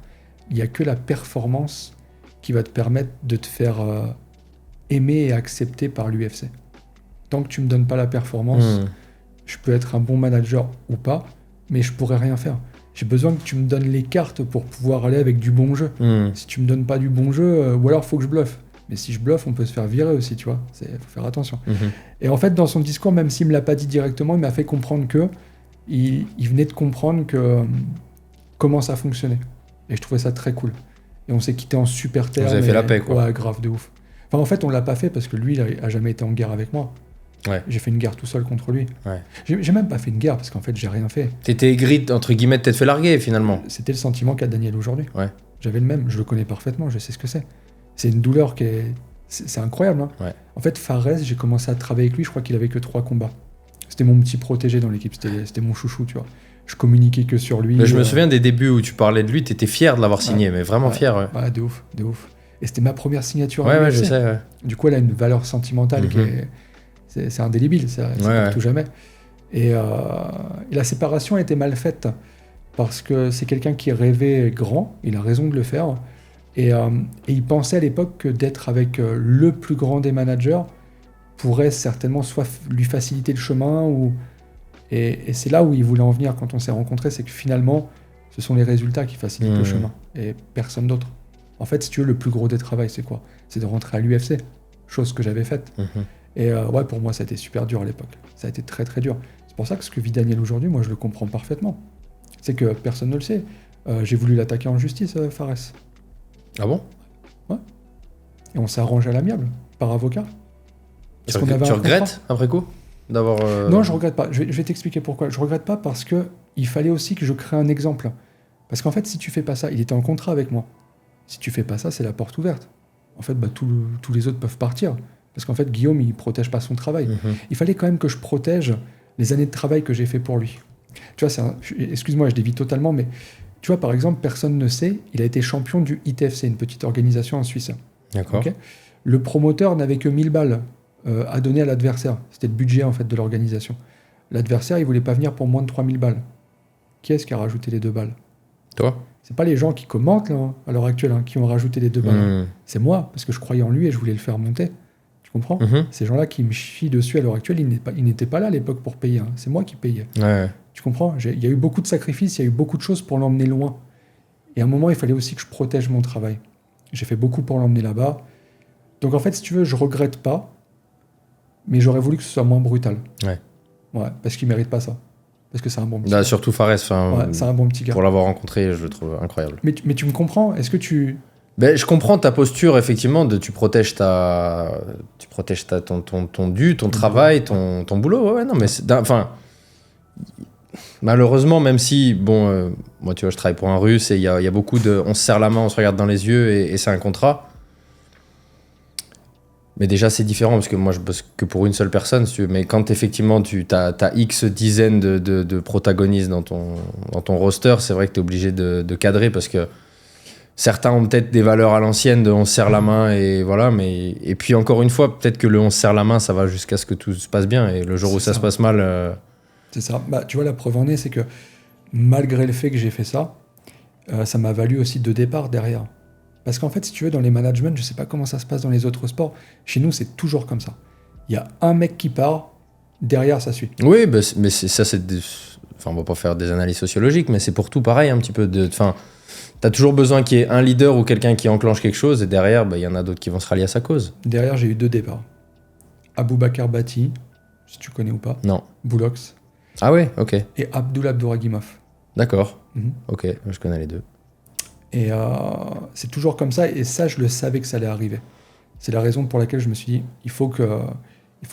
il n'y a que la performance qui va te permettre de te faire aimer et accepter par l'UFC. Tant que tu ne me donnes pas la performance, je peux être un bon manager ou pas, mais je ne pourrai rien faire. J'ai besoin que tu me donnes les cartes pour pouvoir aller avec du bon jeu. Si tu ne me donnes pas du bon jeu, ou alors il faut que je bluffe. Mais si je bluffe, on peut se faire virer aussi, tu vois. Faut faire attention. Et en fait, dans son discours, même s'il me l'a pas dit directement, il m'a fait comprendre il venait de comprendre comment ça fonctionnait. Et je trouvais ça très cool. Et on s'est quitté en super termes. Vous avez fait la paix, quoi. Ouais, grave, de ouf. Enfin, en fait, on l'a pas fait parce que lui, il a jamais été en guerre avec moi. Ouais. J'ai fait une guerre tout seul contre lui. Ouais. J'ai même pas fait une guerre parce qu'en fait, j'ai rien fait. T'étais aigri, entre guillemets, de t'être fait larguer, finalement. C'était le sentiment qu'a Daniel aujourd'hui. Ouais. J'avais le même, je le connais parfaitement, je sais ce que c'est. C'est une douleur qui est... C'est incroyable. Hein. Ouais. En fait, Fares, j'ai commencé à travailler avec lui, je crois qu'il avait que 3 combats. C'était mon petit protégé dans l'équipe, c'était mon chouchou, tu vois. Je communiquais que sur lui. Mais je me souviens des débuts où tu parlais de lui, t'étais fier de l'avoir signé, mais vraiment fier. Ouais, de ouf. Et c'était ma première signature. Ouais, je sais. Ouais. Du coup, elle a une valeur sentimentale qui est... C'est indélébile, ça part tout jamais. Et la séparation a été mal faite parce que c'est quelqu'un qui rêvait grand, il a raison de le faire. Et il pensait à l'époque que d'être avec le plus grand des managers pourrait certainement soit lui faciliter le chemin. Et c'est là où il voulait en venir quand on s'est rencontrés, c'est que finalement, ce sont les résultats qui facilitent le chemin et personne d'autre. En fait, si tu veux, le plus gros des travails, c'est quoi ? C'est de rentrer à l'UFC, chose que j'avais faite. Et pour moi, ça a été super dur à l'époque. Ça a été très très dur. C'est pour ça que ce que vit Daniel aujourd'hui, moi, je le comprends parfaitement. C'est que personne ne le sait. J'ai voulu l'attaquer en justice, Fares. Ah bon ? Ouais. Et on s'est arrangé à l'amiable, par avocat. Tu regrettes après coup d'avoir Non, je regrette pas. Je vais t'expliquer pourquoi. Je regrette pas parce que il fallait aussi que je crée un exemple. Parce qu'en fait, si tu fais pas ça, il était en contrat avec moi. Si tu fais pas ça, c'est la porte ouverte. En fait, tous les autres peuvent partir. Parce qu'en fait, Guillaume, il protège pas son travail. Il fallait quand même que je protège les années de travail que j'ai fait pour lui. Tu vois, excuse-moi, je dévie totalement, mais tu vois, par exemple, personne ne sait, il a été champion du ITFC, une petite organisation en Suisse. D'accord. Okay, le promoteur n'avait que 1000 balles à donner à l'adversaire. C'était le budget, en fait, de l'organisation. L'adversaire, il voulait pas venir pour moins de 3000 balles. Qui est-ce qui a rajouté les 2 balles ? Toi ? C'est pas les gens qui commentent, là, à l'heure actuelle, qui ont rajouté les 2 balles. C'est moi, parce que je croyais en lui et je voulais le faire monter. Tu comprends ? Ces gens-là qui me chient dessus à l'heure actuelle, ils n'étaient pas là à l'époque pour payer. Hein. C'est moi qui payais. Ouais. Tu comprends ? Il y a eu beaucoup de sacrifices, il y a eu beaucoup de choses pour l'emmener loin. Et à un moment, il fallait aussi que je protège mon travail. J'ai fait beaucoup pour l'emmener là-bas. Donc en fait, si tu veux, je regrette pas, mais j'aurais voulu que ce soit moins brutal. Ouais, parce qu'il mérite pas ça. Parce que c'est un bon petit gars. Surtout Fares, c'est un bon petit gars. Pour l'avoir rencontré, je le trouve incroyable. Mais tu me comprends ? Est-ce que tu... Je comprends ta posture, effectivement, tu protèges ton travail, ton boulot. Ouais, non, mais malheureusement, même si, moi, tu vois, je travaille pour un Russe et il y a beaucoup de... On se serre la main, on se regarde dans les yeux et c'est un contrat. Mais déjà, c'est différent parce que moi, je bosse que pour une seule personne, si tu veux. Mais quand, effectivement, tu as X dizaines de protagonistes dans ton roster, c'est vrai que tu es obligé de cadrer parce que certains ont peut-être des valeurs à l'ancienne de on se serre la main et voilà. Et puis, encore une fois, peut-être que le on se serre la main, ça va jusqu'à ce que tout se passe bien. Et le jour où ça se passe mal... C'est ça. Tu vois, la preuve en est, c'est que malgré le fait que j'ai fait ça, ça m'a valu aussi 2 départs derrière. Parce qu'en fait, si tu veux, dans les managements, je sais pas comment ça se passe dans les autres sports. Chez nous, c'est toujours comme ça. Il y a un mec qui part, derrière, ça suit. Oui, bah, mais ça, c'est... Enfin, on va pas faire des analyses sociologiques, mais c'est pour tout pareil, un petit peu. Enfin, t'as toujours besoin qu'il y ait un leader ou quelqu'un qui enclenche quelque chose, et derrière, il y en a d'autres qui vont se rallier à sa cause. Derrière, j'ai eu 2 départs. Aboubakar Bati, si tu connais ou pas. Non. Boulox. Ah ouais, ok. Et Abdul Abdouragimov. D'accord. Ok, je connais les deux. Et c'est toujours comme ça, et ça, je le savais que ça allait arriver. C'est la raison pour laquelle je me suis dit, il faut que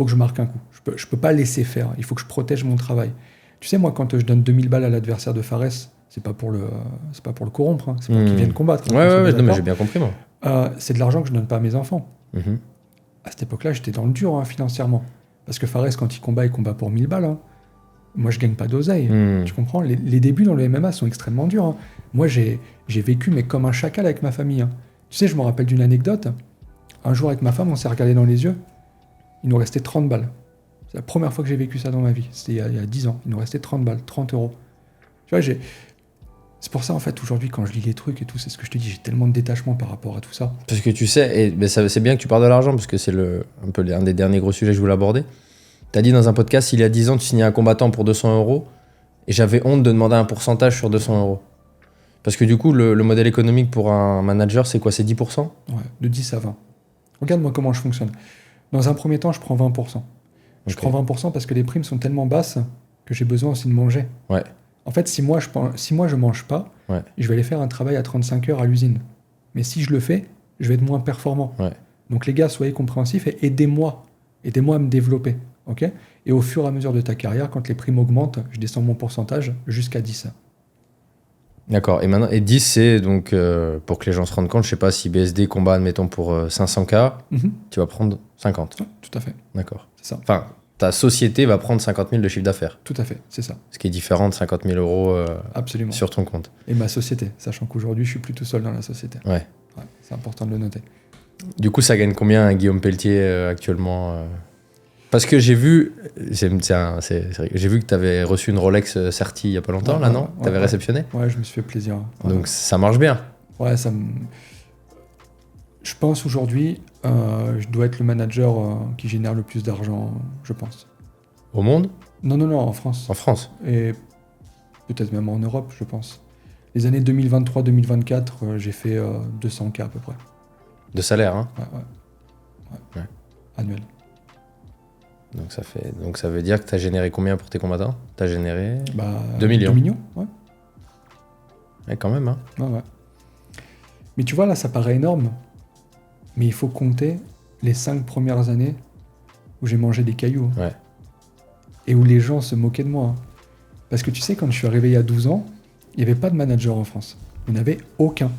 je marque un coup. Je peux pas laisser faire, il faut que je protège mon travail. Tu sais, moi, quand je donne 2000 balles à l'adversaire de Fares, c'est pas pour le corrompre, hein, c'est pour qu'il vienne combattre. Ouais, non, mais j'ai bien compris, moi. C'est de l'argent que je donne pas à mes enfants. À cette époque-là, j'étais dans le dur, financièrement. Parce que Fares, quand il combat pour 1000 balles. Moi, je gagne pas d'oseille. Tu comprends ? Les débuts dans le MMA sont extrêmement durs. Moi, j'ai vécu mais comme un chacal avec ma famille. Tu sais, je me rappelle d'une anecdote. Un jour, avec ma femme, on s'est regardé dans les yeux. Il nous restait 30 balles. C'est la première fois que j'ai vécu ça dans ma vie. C'était il y a 10 ans. Il nous restait 30 balles, 30 euros. Tu vois, c'est pour ça, en fait, aujourd'hui, quand je lis les trucs et tout, c'est ce que je te dis, j'ai tellement de détachement par rapport à tout ça. Parce que tu sais, c'est bien que tu parles de l'argent, parce que c'est un peu un des derniers gros sujets que je voulais aborder. T'as dit dans un podcast, il y a 10 ans, tu signais un combattant pour 200 euros, et j'avais honte de demander un pourcentage sur 200 euros. Parce que du coup, le modèle économique pour un manager, c'est quoi ? C'est 10% ? Ouais, de 10 à 20. Regarde-moi comment je fonctionne. Dans un premier temps, je prends 20%. Je prends 20% parce que les primes sont tellement basses que j'ai besoin aussi de manger. Ouais. En fait, si moi je mange pas, je vais aller faire un travail à 35 heures à l'usine. Mais si je le fais, je vais être moins performant. Ouais. Donc les gars, soyez compréhensifs et aidez-moi. Aidez-moi à me développer. Okay ? Et au fur et à mesure de ta carrière, quand les primes augmentent, je descends mon pourcentage jusqu'à 10. D'accord. Et maintenant, 10, c'est donc, pour que les gens se rendent compte, je sais pas, si BSD combat, admettons, pour 500K, tu vas prendre 50. Ouais, tout à fait. D'accord. C'est ça. Enfin, ta société va prendre 50 000 de chiffre d'affaires. Tout à fait, c'est ça. Ce qui est différent de 50 000 euros Absolument. Sur ton compte. Et ma société, sachant qu'aujourd'hui, je suis plus tout seul dans la société. Ouais. C'est important de le noter. Du coup, ça gagne combien, Guillaume Pelletier, actuellement Parce que j'ai vu, j'ai vu que tu avais reçu une Rolex Certi il y a pas longtemps, là, non ? Tu avais réceptionné ? Ouais, je me suis fait plaisir. Ouais. Donc ça marche bien. Ouais, je pense aujourd'hui, je dois être le manager qui génère le plus d'argent, je pense. Au monde ? Non, en France. En France ? Et peut-être même en Europe, je pense. Les années 2023-2024, j'ai fait 200K à peu près. De salaire, hein ? Ouais. Annuel. Donc ça veut dire que tu as généré combien pour tes combattants ? Tu as généré 2 millions. 2 millions, ouais. Ouais, quand même, hein. Ouais. Mais tu vois, là, ça paraît énorme. Mais il faut compter les 5 premières années où j'ai mangé des cailloux. Ouais. Et où les gens se moquaient de moi. Parce que tu sais, quand je suis arrivé il y a 12 ans, il n'y avait pas de manager en France. Il n'y en avait aucun.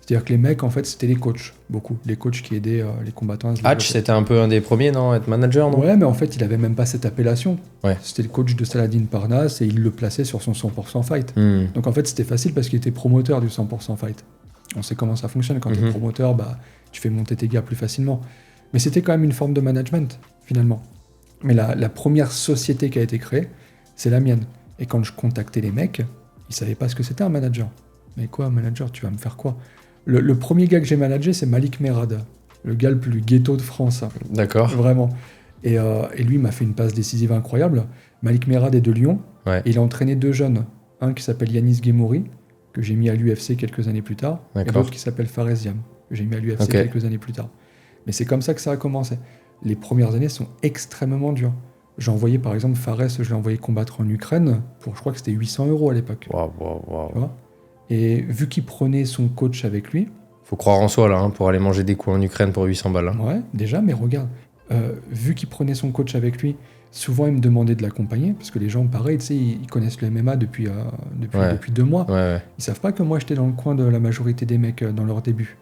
C'est-à-dire que les mecs, en fait, c'était les coachs, beaucoup. Les coachs qui aidaient les combattants à se développer. Hatch, c'était un peu un des premiers, non ? Être manager, non ? Ouais, mais en fait, il avait même pas cette appellation. Ouais. C'était le coach de Saladin Parnasse et il le plaçait sur son 100% fight. Donc en fait, c'était facile parce qu'il était promoteur du 100% fight. On sait comment ça fonctionne. Quand tu es promoteur, tu fais monter tes gars plus facilement. Mais c'était quand même une forme de management, finalement. Mais la première société qui a été créée, c'est la mienne. Et quand je contactais les mecs, ils savaient pas ce que c'était un manager. Mais quoi, un manager ? Tu vas me faire quoi ? Le premier gars que j'ai managé, c'est Malik Merad, le gars le plus ghetto de France. D'accord. Vraiment. Et lui, il m'a fait une passe décisive incroyable. Malik Merad est de Lyon. Ouais. Et il a entraîné 2 jeunes. Un qui s'appelle Yanis Gemouri, que j'ai mis à l'UFC quelques années plus tard. D'accord. Et l'autre qui s'appelle Fares Ziam, que j'ai mis à l'UFC quelques années plus tard. Mais c'est comme ça que ça a commencé. Les premières années sont extrêmement dures. J'ai envoyé, par exemple, Fares, je l'ai envoyé combattre en Ukraine pour, je crois que c'était 800 € à l'époque. Waouh. Tu vois ? Et vu qu'il prenait son coach avec lui... Faut croire en soi, là, hein, pour aller manger des coups en Ukraine pour 800 balles. Hein. Ouais, déjà, mais regarde, vu qu'il prenait son coach avec lui, souvent il me demandait de l'accompagner, parce que les gens, pareil, tu sais, ils connaissent le MMA depuis 2 mois. Ouais. Ils savent pas que moi, j'étais dans le coin de la majorité des mecs dans leur début.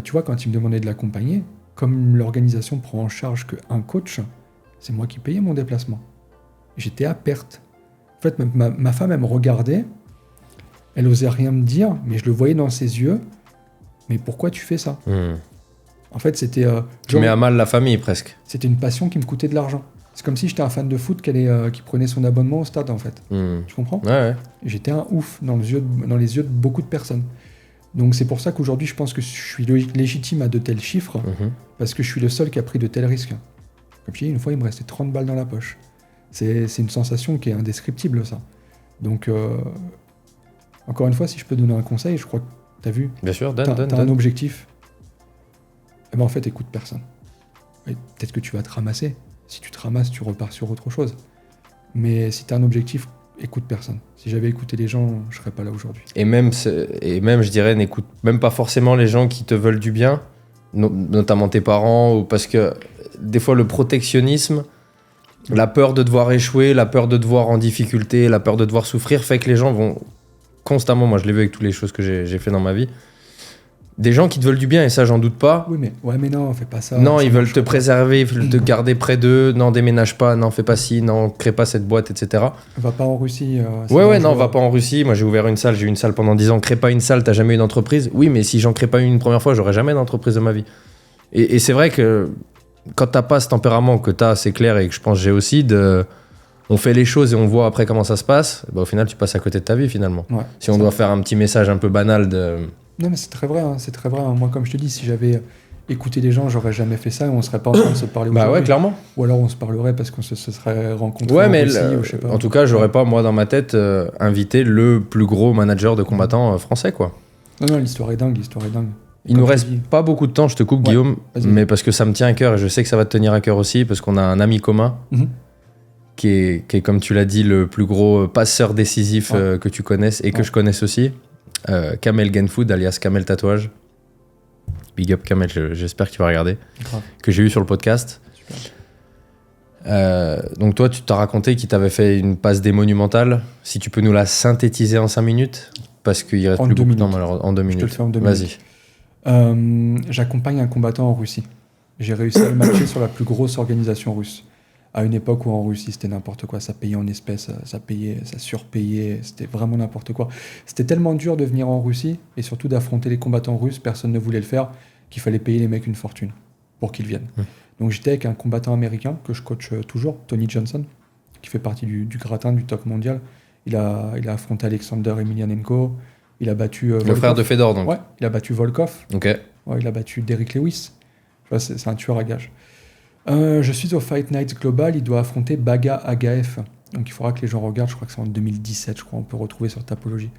Tu vois, quand ils me demandaient de l'accompagner, comme l'organisation prend en charge qu'un coach, c'est moi qui payais mon déplacement. J'étais à perte. En fait, ma femme, elle me regardait, elle osait rien me dire, mais je le voyais dans ses yeux. Mais pourquoi tu fais ça ? En fait, c'était... tu mets à mal la famille, presque. C'était une passion qui me coûtait de l'argent. C'est comme si j'étais un fan de foot qui prenait son abonnement au stade, en fait. Tu comprends ? Ouais. J'étais un ouf dans les yeux de beaucoup de personnes. Donc c'est pour ça qu'aujourd'hui, je pense que je suis légitime à de tels chiffres, parce que je suis le seul qui a pris de tels risques. Comme je dis, une fois, il me restait 30 balles dans la poche. C'est une sensation qui est indescriptible, ça. Donc, encore une fois, si je peux donner un conseil, je crois que t'as vu. Bien sûr, t'as un objectif. Eh ben en fait, écoute personne. Et peut-être que tu vas te ramasser. Si tu te ramasses, tu repars sur autre chose. Mais si t'as un objectif, écoute personne. Si j'avais écouté les gens, je serais pas là aujourd'hui. Et même, je dirais, n'écoute même pas forcément les gens qui te veulent du bien, notamment tes parents, ou parce que des fois le protectionnisme, la peur de devoir échouer, la peur de te voir en difficulté, la peur de devoir souffrir, fait que les gens vont constamment, moi je l'ai vu avec toutes les choses que j'ai fait dans ma vie, des gens qui te veulent du bien, et ça j'en doute pas. Oui, mais non, fais pas ça. Non, ils veulent te préserver, ils veulent te garder près d'eux, non, déménage pas, non, fais pas ci, non, crée pas cette boîte, etc. Va pas en Russie. Non, va pas en Russie. Moi j'ai ouvert une salle, j'ai eu une salle pendant 10 ans, crée pas une salle, t'as jamais eu d'entreprise. Oui, mais si j'en crée pas une première fois, j'aurai jamais d'entreprise de ma vie. Et c'est vrai que quand t'as pas ce tempérament que t'as, c'est clair, et que je pense que j'ai aussi, on fait les choses et on voit après comment ça se passe, bah, au final tu passes à côté de ta vie finalement. Ouais, si on doit faire un petit message un peu banal de... Non mais c'est très vrai, c'est très vrai. Moi comme je te dis, si j'avais écouté les gens, j'aurais jamais fait ça et on serait pas en train de se parler aujourd'hui. Bah ouais, clairement. Ou alors on se parlerait parce qu'on se serait rencontrés en Russie, ou je sais pas. En tout cas, j'aurais pas, moi dans ma tête, invité le plus gros manager de combattants français, quoi. Non, l'histoire est dingue, Il nous reste pas beaucoup de temps, je te coupe, Guillaume, mais parce que ça me tient à cœur et je sais que ça va te tenir à cœur aussi, parce qu'on a un ami commun qui est, comme tu l'as dit, le plus gros passeur décisif que tu connaisses et que je connaisse aussi. Kamel Genfood, alias Kamel Tatouage. Big up Kamel, j'espère que tu vas regarder. Que j'ai eu sur le podcast. Donc toi, tu t'as raconté qu'il t'avait fait une passe D monumentale. Si tu peux nous la synthétiser en 5 minutes, parce qu'il reste plus beaucoup de temps, malheureusement. En 2 minutes. Je te le fais en 2 minutes. Vas-y. J'accompagne un combattant en Russie. J'ai réussi à le matcher sur la plus grosse organisation russe. À une époque où en Russie, c'était n'importe quoi. Ça payait en espèces, ça surpayait, c'était vraiment n'importe quoi. C'était tellement dur de venir en Russie, et surtout d'affronter les combattants russes, personne ne voulait le faire, qu'il fallait payer les mecs une fortune pour qu'ils viennent. Donc j'étais avec un combattant américain, que je coach toujours, Tony Johnson, qui fait partie du gratin du top mondial. Il a affronté Alexander Emelianenko, il a battu... le frère de Fedor, donc. Ouais, il a battu Volkov. Ok. Ouais, il a battu Derrick Lewis. C'est un tueur à gages. Je suis au Fight Night Global, il doit affronter Baga Agaev. Donc il faudra que les gens regardent, je crois que c'est en 2017, je crois, on peut retrouver sur Tapology.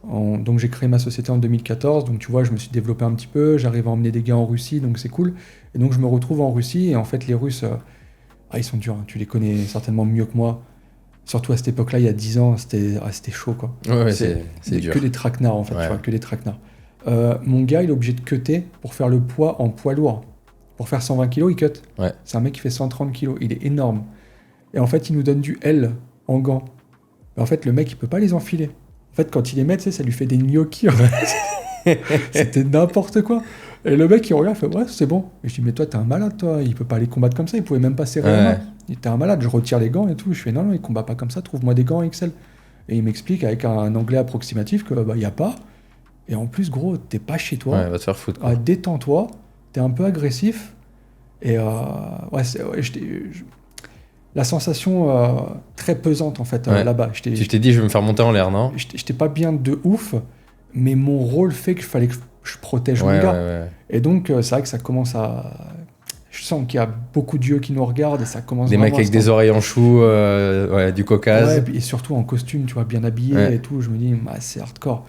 Donc j'ai créé ma société en 2014, donc tu vois, je me suis développé un petit peu, j'arrive à emmener des gars en Russie, donc c'est cool. Et donc je me retrouve en Russie, et en fait les Russes, ils sont durs, hein. Tu les connais certainement mieux que moi. Surtout à cette époque-là, il y a 10 ans, c'était chaud, quoi. Ouais, c'est dur. Que des traquenards, en fait, tu vois, que des traquenards. Mon gars, il est obligé de cutter pour faire le poids en poids lourd. Pour faire 120 kg, il cut. Ouais. C'est un mec qui fait 130 kg. Il est énorme. Et en fait, il nous donne du L en gants. Mais en fait, le mec, il peut pas les enfiler. En fait, quand il les met, tu sais, ça lui fait des gnocchis. C'était n'importe quoi. Et le mec, il regarde, il fait ouais, c'est bon. Et je dis, mais toi, t'es un malade, toi. Il peut pas les combattre comme ça. Il pouvait même pas serrer la main. Il était un malade. Je retire les gants et tout. Je fais non, il combat pas comme ça. Trouve-moi des gants XL. Et il m'explique avec un anglais approximatif que y a pas. Et en plus, gros, t'es pas chez toi. Ouais, va te faire foutre. Quoi. Détends-toi. T'es un peu agressif. Et la sensation très pesante en fait là-bas. Tu t'es dit je vais me faire monter en l'air, non ? J'étais pas bien de ouf, mais mon rôle fait qu'il fallait que je protège mon gars. Ouais. Et donc c'est vrai que ça commence à... Je sens qu'il y a beaucoup d'yeux qui nous regardent et ça commence des mecs avec des oreilles en chou, du Caucase. Ouais, et surtout en costume, tu vois, bien habillé et tout. Je me dis, c'est hardcore.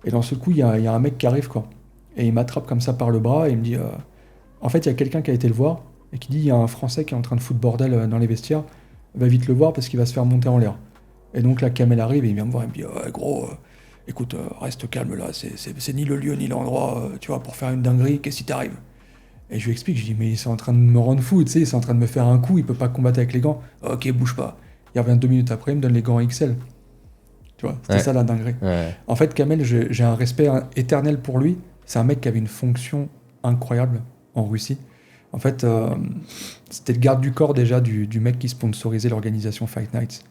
Et dans ce coup, il y a un mec qui arrive, quoi. Et il m'attrape comme ça par le bras et il me dit... En fait, il y a quelqu'un qui a été le voir et qui dit il y a un Français qui est en train de foutre bordel dans les vestiaires, va vite le voir parce qu'il va se faire monter en l'air. Et donc là, Kamel arrive et il vient me voir et me dit gros, écoute, reste calme là, c'est ni le lieu ni l'endroit, tu vois, pour faire une dinguerie, qu'est-ce qui t'arrive ? Et je lui explique, je dis mais il est en train de me rendre fou, tu sais, il est en train de me faire un coup, il peut pas combattre avec les gants. Ok, bouge pas. Il revient 2 minutes après, il me donne les gants XL. Tu vois, c'était ça la dinguerie. Ouais. En fait, Kamel, j'ai un respect éternel pour lui. C'est un mec qui avait une fonction incroyable en Russie. En fait, c'était le garde du corps déjà du mec qui sponsorisait l'organisation Fight Nights.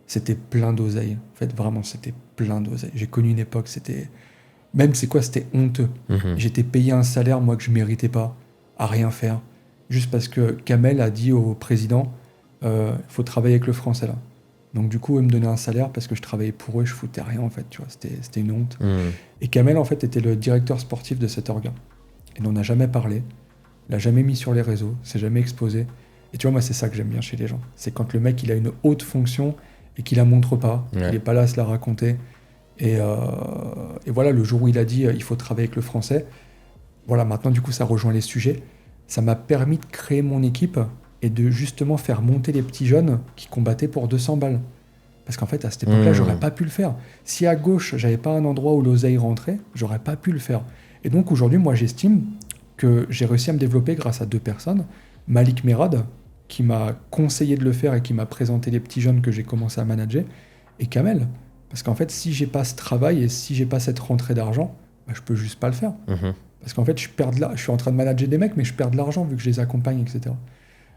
C'était plein d'oseille. En fait, vraiment, c'était plein d'oseille. J'ai connu une époque, c'était... Même, c'est quoi, c'était honteux. J'étais payé un salaire, moi, que je méritais pas, à rien faire. Juste parce que Kamel a dit au président, faut travailler avec le français, là. Donc du coup, eux me donnaient un salaire parce que je travaillais pour eux, je foutais rien en fait, tu vois, c'était une honte. Et Kamel en fait était le directeur sportif de cet orga. Il n'en a jamais parlé, il l'a jamais mis sur les réseaux, s'est jamais exposé. Et tu vois, moi c'est ça que j'aime bien chez les gens. C'est quand le mec il a une haute fonction et qu'il la montre pas, qu'il n'est pas là à se la raconter. Et voilà, le jour où il a dit il faut travailler avec le français, voilà, maintenant du coup ça rejoint les sujets. Ça m'a permis de créer mon équipe et de justement faire monter les petits jeunes qui combattaient pour 200 balles. Parce qu'en fait, à cette époque-là, j'aurais pas pu le faire. Si à gauche, j'avais pas un endroit où l'oseille rentrait, j'aurais pas pu le faire. Et donc aujourd'hui, moi, j'estime que j'ai réussi à me développer grâce à 2 personnes. Malik Merad, qui m'a conseillé de le faire et qui m'a présenté les petits jeunes que j'ai commencé à manager, et Kamel. Parce qu'en fait, si j'ai pas ce travail et si j'ai pas cette rentrée d'argent, bah, je peux juste pas le faire. Parce qu'en fait, je suis en train de manager des mecs, mais je perds de l'argent vu que je les accompagne, etc.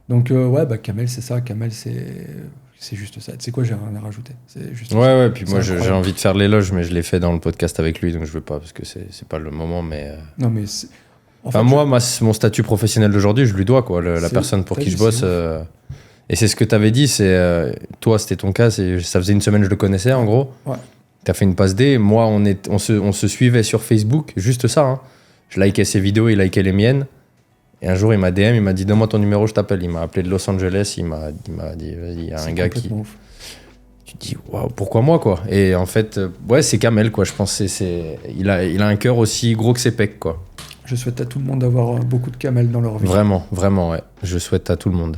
Donc, Kamel, c'est ça. Kamel, c'est juste ça. Tu sais quoi, j'ai rien à rajouter. C'est juste ça. Puis moi, j'ai envie de faire l'éloge, mais je l'ai fait dans le podcast avec lui, donc je veux pas, parce que c'est pas le moment, mais... Non, mais... moi, mon statut professionnel d'aujourd'hui, je lui dois, quoi. La personne pour qui je bosse... Et c'est ce que tu avais dit, toi, c'était ton cas, ça faisait une semaine que je le connaissais, en gros. Ouais. Tu as fait une passe D. Moi, on se suivait sur Facebook, juste ça, hein. Je likais ses vidéos, il likait les miennes. Et un jour, il m'a DM, il m'a dit « Donne-moi ton numéro, je t'appelle ». Il m'a appelé de Los Angeles, il m'a dit « Vas-y, il y a un gars qui… » Tu te dis « Waouh, pourquoi moi, quoi ?» Et en fait, c'est Kamel, quoi. Je pense il a un cœur aussi gros que ses pecs, quoi. Je souhaite à tout le monde d'avoir beaucoup de Kamel dans leur vie. Vraiment, vraiment, ouais. Je souhaite à tout le monde.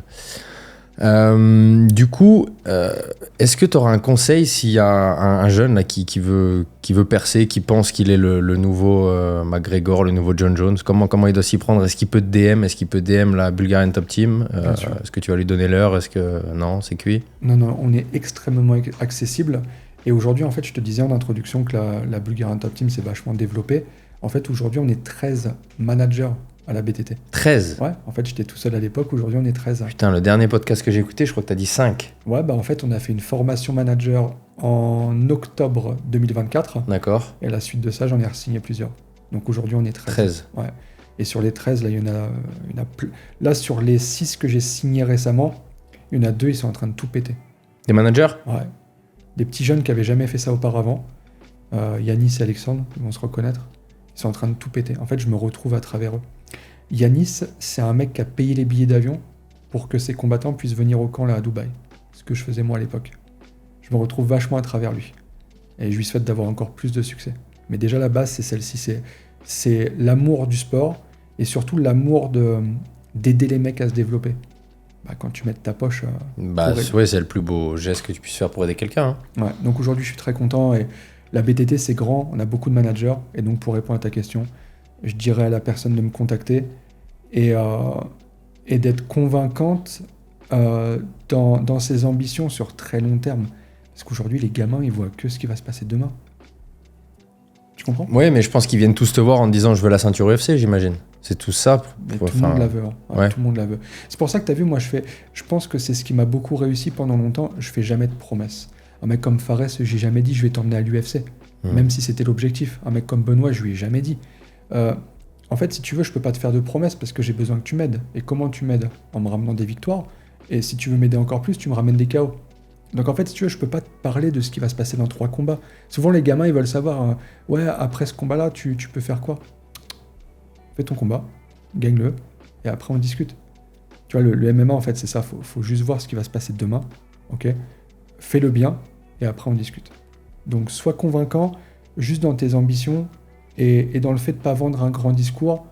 Du coup, est-ce que tu auras un conseil s'il y a un jeune là, qui veut percer, qui pense qu'il est le nouveau McGregor, le nouveau John Jones, comment il doit s'y prendre? Est-ce qu'il peut DM? Est-ce qu'il peut DM la Bulgarian Top Team? Est-ce que tu vas lui donner l'heure? Est-ce que non, c'est cuit? Non, on est extrêmement accessible. Et aujourd'hui, en fait, je te disais en introduction que la Bulgarian Top Team s'est vachement développée. En fait, aujourd'hui, on est 13 managers à la BTT. 13? Ouais, en fait, j'étais tout seul à l'époque. Aujourd'hui, on est 13. Putain, le dernier podcast que j'ai écouté, je crois que t'as dit 5. Ouais, en fait, on a fait une formation manager en octobre 2024. D'accord. Et à la suite de ça, j'en ai re-signé plusieurs. Donc aujourd'hui, on est 13. 13. Ouais. Et sur les 13, là, il y en a là, sur les 6 que j'ai signés récemment, il y en a 2, ils sont en train de tout péter. Des managers? Ouais. Des petits jeunes qui n'avaient jamais fait ça auparavant. Yanis et Alexandre, ils vont se reconnaître. Ils sont en train de tout péter. En fait, je me retrouve à travers eux. Yanis, c'est un mec qui a payé les billets d'avion pour que ses combattants puissent venir au camp là à Dubaï. Ce que je faisais moi à l'époque. Je me retrouve vachement à travers lui. Et je lui souhaite d'avoir encore plus de succès. Mais déjà la base, c'est celle-ci. C'est l'amour du sport et surtout l'amour d'aider les mecs à se développer. Quand tu mets de ta poche... c'est le plus beau geste que tu puisses faire pour aider quelqu'un. Hein. Ouais, donc aujourd'hui, je suis très content. Et la BTT, c'est grand. On a beaucoup de managers. Et donc, pour répondre à ta question, je dirais à la personne de me contacter et d'être convaincante dans ses ambitions sur très long terme. Parce qu'aujourd'hui, les gamins, ils voient que ce qui va se passer demain. Tu comprends? Oui, mais je pense qu'ils viennent tous te voir en te disant « Je veux la ceinture UFC », j'imagine. C'est tout ça. Tout le monde la veut. Hein. Ouais. Tout le monde la veut. C'est pour ça que tu as vu, moi, je pense que c'est ce qui m'a beaucoup réussi pendant longtemps. Je fais jamais de promesses. Un mec comme Fares, j'ai jamais dit « Je vais t'emmener à l'UFC ». Même si c'était l'objectif. Un mec comme Benoît, je lui ai jamais dit. En fait, si tu veux, je peux pas te faire de promesses parce que j'ai besoin que tu m'aides. Et comment tu m'aides? En me ramenant des victoires. Et si tu veux m'aider encore plus, tu me ramènes des KO. Donc en fait, si tu veux, je peux pas te parler de ce qui va se passer dans 3 combats. Souvent, les gamins, ils veulent savoir, ouais, après ce combat-là, tu peux faire quoi? Fais ton combat, gagne-le, et après on discute. Tu vois, le MMA, en fait, c'est ça. Faut juste voir ce qui va se passer demain. Ok? Fais-le bien, et après on discute. Donc sois convaincant, juste dans tes ambitions, et dans le fait de pas vendre un grand discours,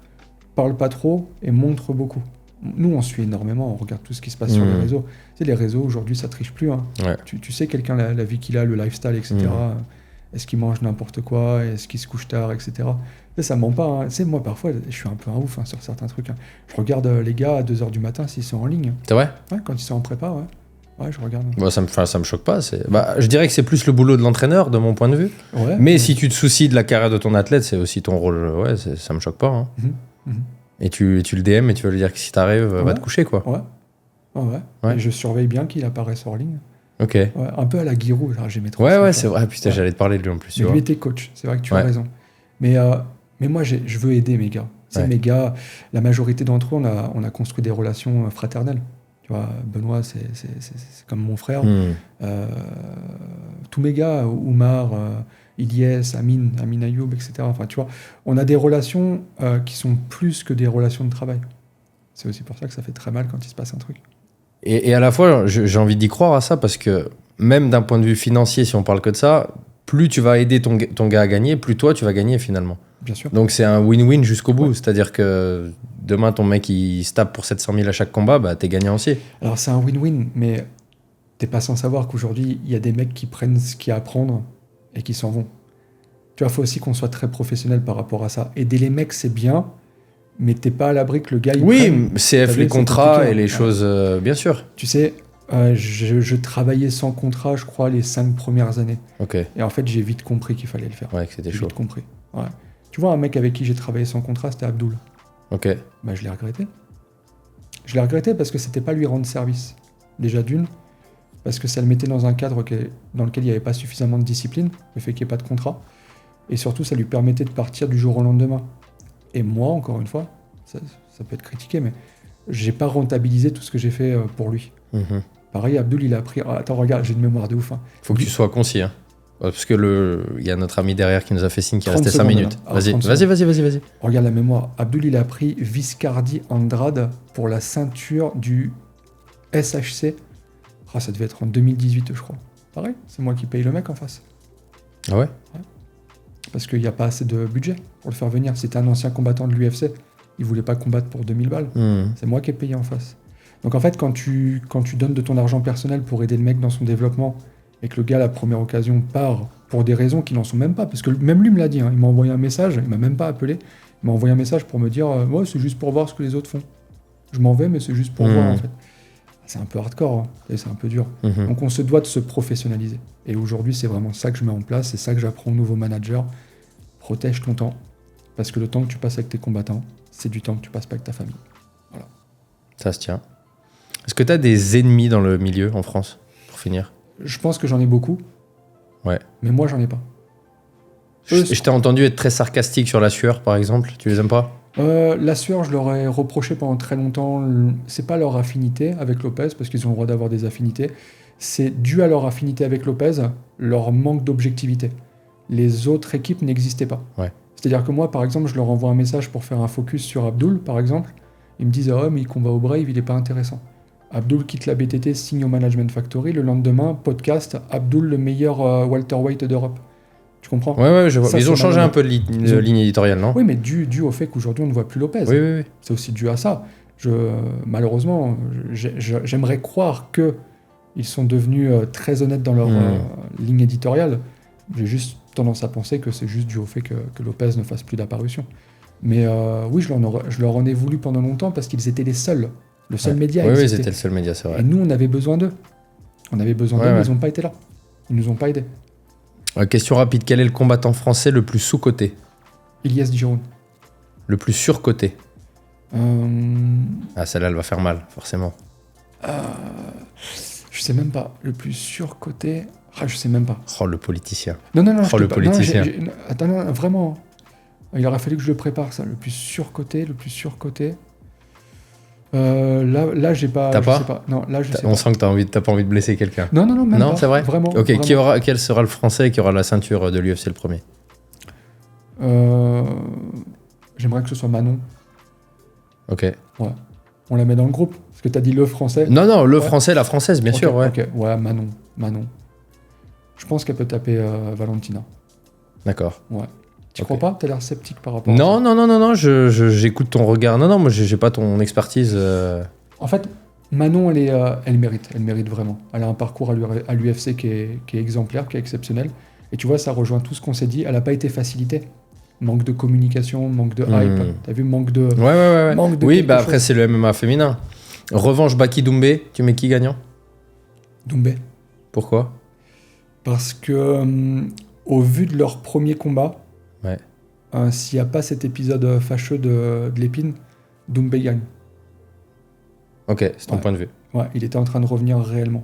parle pas trop, et montre beaucoup. Nous, on suit énormément, on regarde tout ce qui se passe sur les réseaux. Tu sais, les réseaux, aujourd'hui, ça triche plus. Hein. Ouais. Tu sais, quelqu'un, la vie qu'il a, le lifestyle, etc. Est-ce qu'il mange n'importe quoi? Est-ce qu'il se couche tard, etc. Tu sais, ça ment pas. Hein. Tu sais, moi, parfois, je suis un peu un ouf sur certains trucs. Hein. Je regarde les gars à 2h du matin s'ils sont en ligne. C'est vrai? Ouais, quand ils sont en prépa, ouais. Ouais, je regarde. Ça me choque pas. Je dirais que c'est plus le boulot de l'entraîneur, de mon point de vue. Ouais, mais si tu te soucies de la carrière de ton athlète, c'est aussi ton rôle. Ouais, ça me choque pas. Hein. Et tu le DM et tu vas lui dire que si t'arrives, va te coucher, quoi. Ouais. Et je surveille bien qu'il apparaisse hors ligne. Ok. Ouais, un peu à la Giroud, j'aimais trop. Ouais, c'est vrai. Putain, j'allais te parler de lui en plus. Mais lui était coach, c'est vrai que tu as raison. Mais moi, je veux aider mes gars. Mes gars, la majorité d'entre eux, on a construit des relations fraternelles. Tu Tu vois, Benoît, c'est comme mon frère. Tous mes gars, Oumar, Ilyes, Amin Ayoub, etc. Enfin, tu vois, on a des relations qui sont plus que des relations de travail. C'est aussi pour ça que ça fait très mal quand il se passe un truc. Et à la fois, j'ai envie d'y croire à ça, parce que même d'un point de vue financier, si on parle que de ça, plus tu vas aider ton gars à gagner, plus toi, tu vas gagner finalement. Bien sûr. Donc c'est un win-win jusqu'au bout. Ouais. C'est-à-dire que demain, ton mec, il se tape pour 700 000 à chaque combat, bah, t'es gagnant aussi. Alors c'est un win-win, mais t'es pas sans savoir qu'aujourd'hui, il y a des mecs qui prennent ce qu'il y a à prendre et qui s'en vont. Tu vois, il faut aussi qu'on soit très professionnel par rapport à ça. Aider les mecs, c'est bien, mais t'es pas à l'abri que le gars... Oui, CF les contrats et les choses, bien sûr. Tu sais, je travaillais sans contrat, je crois, les 5 premières années. Okay. Et en fait, j'ai vite compris qu'il fallait le faire. Ouais, que c'était chaud. J'ai vite compris. Ouais. Tu vois, un mec avec qui j'ai travaillé sans contrat, c'était Abdoul. Ok. Bah, je l'ai regretté. Je l'ai regretté parce que c'était pas lui rendre service. Déjà d'une, parce que ça le mettait dans un cadre dans lequel il n'y avait pas suffisamment de discipline, le fait qu'il n'y ait pas de contrat. Et surtout, ça lui permettait de partir du jour au lendemain. Et moi, encore une fois, ça peut être critiqué, mais j'ai pas rentabilisé tout ce que j'ai fait pour lui. Mm-hmm. Pareil, Abdoul, il a appris... Attends, regarde, j'ai une mémoire de ouf. Hein. Faut que tu sois concis, hein. Parce que il y a notre ami derrière qui nous a fait signe qu'il restait 5 minutes. Vas-y. Regarde la mémoire. Abdoul, il a pris Viscardi Andrade pour la ceinture du SHC. Ah, ça devait être en 2018, je crois. Pareil, c'est moi qui paye le mec en face. Ah ouais? Parce qu'il n'y a pas assez de budget pour le faire venir. C'était un ancien combattant de l'UFC. Il voulait pas combattre pour 2000 balles. C'est moi qui ai payé en face. Donc en fait, quand tu donnes de ton argent personnel pour aider le mec dans son développement et que le gars, à la première occasion, part pour des raisons qui n'en sont même pas, parce que même lui me l'a dit, hein, il m'a envoyé un message, il m'a même pas appelé, il m'a envoyé un message pour me dire ouais, c'est juste pour voir ce que les autres font. Je m'en vais, mais c'est juste pour voir en fait. C'est un peu hardcore, hein, et c'est un peu dur. Donc on se doit de se professionnaliser. Et aujourd'hui, c'est vraiment ça que je mets en place, c'est ça que j'apprends aux nouveaux managers. Protège ton temps, parce que le temps que tu passes avec tes combattants, c'est du temps que tu passes pas avec ta famille. Voilà. Ça se tient. Est-ce que tu as des ennemis dans le milieu en France, pour finir? Je pense que j'en ai beaucoup. Ouais. Mais moi, j'en ai pas. Je t'ai entendu être très sarcastique sur la sueur, par exemple. Tu les aimes pas? La sueur, je leur ai reproché pendant très longtemps. C'est pas leur affinité avec Lopez, parce qu'ils ont le droit d'avoir des affinités. C'est dû à leur affinité avec Lopez, leur manque d'objectivité. Les autres équipes n'existaient pas. Ouais. C'est-à-dire que moi, par exemple, je leur envoie un message pour faire un focus sur Abdoul, par exemple. Ils me disent « Ah, mais il combat au Brave, il est pas intéressant. » Abdoul quitte la BTT, signe au Management Factory. Le lendemain, podcast, Abdoul, le meilleur welterweight d'Europe. Tu comprends? Ouais, je vois. Ça, ils ont changé un peu de ligne éditoriale, non? Oui, mais dû au fait qu'aujourd'hui, on ne voit plus Lopez. Oui. C'est aussi dû à ça. Malheureusement, j'aimerais croire qu'ils sont devenus très honnêtes dans leur ligne éditoriale. J'ai juste tendance à penser que c'est juste dû au fait que Lopez ne fasse plus d'apparition. Mais oui, je leur en ai voulu pendant longtemps parce qu'ils étaient les seuls. Le seul média existait. Oui, c'était le seul média, c'est vrai. Et nous, on avait besoin d'eux. Mais ils n'ont pas été là. Ils nous ont pas aidés. Question rapide. Quel est le combattant français le plus sous-coté? Ilyes Giroun. Le plus surcoté? Ah, celle-là, elle va faire mal, forcément. Je sais même pas. Le plus surcoté... Ah, je sais même pas. Oh, le politicien. Non. Le politicien. Attends, non, vraiment. Il aurait fallu que je le prépare, ça. Le plus surcoté. Là, j'ai pas. T'as pas? Sais pas. Non, là, je sais On pas. sent que t'as pas envie de blesser quelqu'un. Non, même pas. Non, c'est vrai? Vraiment. Ok, vraiment. Quel sera le français qui aura la ceinture de l'UFC le premier? J'aimerais que ce soit Manon. Ok. Ouais. On la met dans le groupe? Parce que t'as dit le français. Non, le français, la française, bien sûr, ouais. Ok, ouais, Manon. Je pense qu'elle peut taper Valentina. D'accord. Ouais. Tu crois pas? T'as l'air sceptique par rapport à ça. Non, j'écoute ton regard. Non, moi j'ai pas ton expertise. En fait, Manon, elle mérite vraiment. Elle a un parcours à l'UFC qui est exemplaire, qui est exceptionnel. Et tu vois, ça rejoint tout ce qu'on s'est dit. Elle n'a pas été facilitée. Manque de communication, manque de hype. T'as vu, manque de... Ouais. Manque de oui, après c'est le MMA féminin. Revanche Baki-Doumbé, tu mets qui gagnant? Doumbé. Pourquoi? Parce que, au vu de leur premier combat, ouais. S'il n'y a pas cet épisode fâcheux de l'épine, Doumbé gagne. Ok, c'est ton point de vue. Ouais, il était en train de revenir réellement.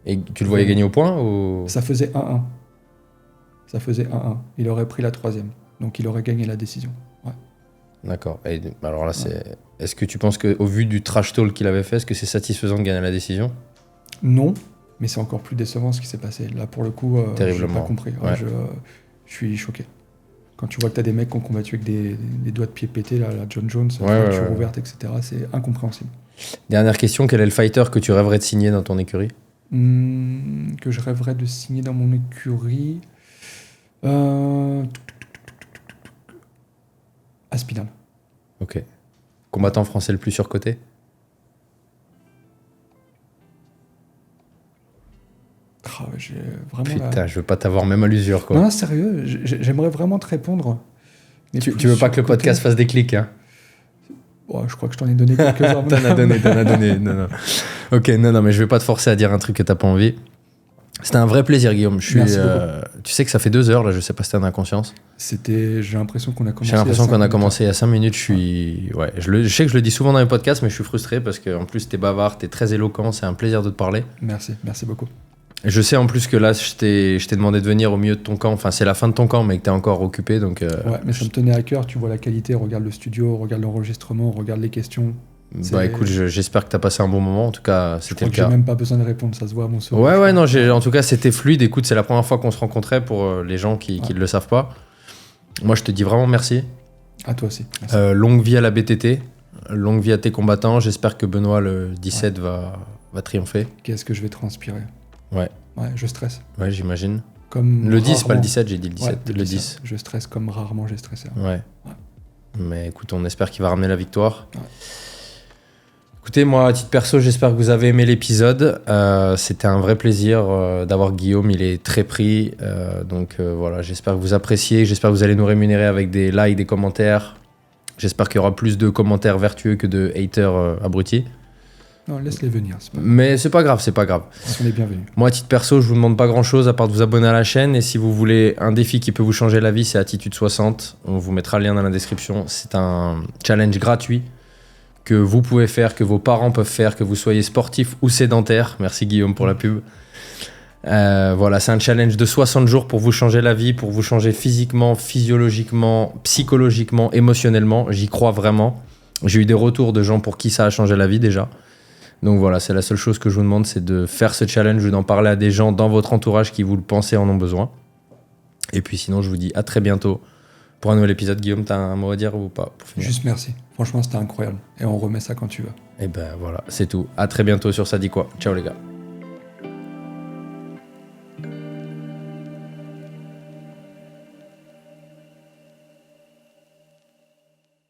Et tu le voyais gagner au point ou... Ça faisait 1-1. Il aurait pris la 3e. Donc il aurait gagné la décision. Ouais. D'accord. Et alors là, Est-ce que tu penses qu'au vu du trash talk qu'il avait fait, est-ce que c'est satisfaisant de gagner la décision? Non, mais c'est encore plus décevant ce qui s'est passé. Là, pour le coup, je n'ai pas compris. Ouais. Je suis choqué. Quand tu vois que tu as des mecs qui ont combattu avec des doigts de pied pétés, là, John Jones, voiture ouverte, etc., c'est incompréhensible. Dernière question, quel est le fighter que tu rêverais de signer dans ton écurie? Que je rêverais de signer dans mon écurie... Aspinal. Ok. Combattant français le plus surcoté? J'ai vraiment Putain, je veux pas t'avoir même à l'usure, quoi. Non, sérieux, j'aimerais vraiment te répondre. Tu veux pas que le podcast fasse des clics, hein? Oh, je crois que je t'en ai donné quelques-uns. T'en as donné. Non. Ok, non, mais je vais pas te forcer à dire un truc que t'as pas envie. C'était un vrai plaisir, Guillaume. Merci beaucoup. Tu sais que ça fait 2 heures, là, je sais pas si t'es en inconscience. J'ai l'impression qu'on a commencé. J'ai l'impression qu'on a commencé il y a 5 minutes. Je sais que je le dis souvent dans les podcasts, mais je suis frustré parce qu'en plus, t'es bavard, t'es très éloquent, c'est un plaisir de te parler. Merci beaucoup. Je sais en plus que là, je t'ai demandé de venir au milieu de ton camp. Enfin, c'est la fin de ton camp, mais que t'es encore occupé. Donc, ouais, mais ça me tenait à cœur. Tu vois la qualité, regarde le studio, regarde l'enregistrement, regarde les questions. Bah écoute, j'espère que t'as passé un bon moment. En tout cas, c'était le cas. J'ai même pas besoin de répondre, ça se voit à mon sourire. Ouais, non, en tout cas, c'était fluide. Écoute, c'est la première fois qu'on se rencontrait pour les gens qui ne le savent pas. Moi, je te dis vraiment merci. À toi aussi. Longue vie à la BTT, longue vie à tes combattants. J'espère que Benoît, le 17, va triompher. Qu'est-ce que je vais transpirer? Ouais, je stresse. Ouais, j'imagine. Comme le 10, pas le 17, j'ai dit le 17. Ouais, le 10. Je stresse comme rarement j'ai stressé. Ouais. Mais écoute, on espère qu'il va ramener la victoire. Ouais. Écoutez, moi, à titre perso, j'espère que vous avez aimé l'épisode. C'était un vrai plaisir d'avoir Guillaume. Il est très pris. Donc voilà, j'espère que vous appréciez. J'espère que vous allez nous rémunérer avec des likes, des commentaires. J'espère qu'il y aura plus de commentaires vertueux que de haters abrutis. Non, laisse-les venir. Mais c'est pas grave. On est bienvenus. Moi, à titre perso, je vous demande pas grand-chose à part de vous abonner à la chaîne. Et si vous voulez un défi qui peut vous changer la vie, c'est Attitude 60. On vous mettra le lien dans la description. C'est un challenge gratuit que vous pouvez faire, que vos parents peuvent faire, que vous soyez sportif ou sédentaire. Merci Guillaume pour la pub. Voilà, c'est un challenge de 60 jours pour vous changer la vie, pour vous changer physiquement, physiologiquement, psychologiquement, émotionnellement. J'y crois vraiment. J'ai eu des retours de gens pour qui ça a changé la vie déjà. Donc voilà, c'est la seule chose que je vous demande, c'est de faire ce challenge ou d'en parler à des gens dans votre entourage qui, vous le pensez, en ont besoin. Et puis sinon, je vous dis à très bientôt pour un nouvel épisode. Guillaume, t'as un mot à dire ou pas pour finir? Juste merci. Franchement, c'était incroyable. Et on remet ça quand tu veux. Et ben voilà, c'est tout. À très bientôt sur Ça dit quoi. Ciao les gars.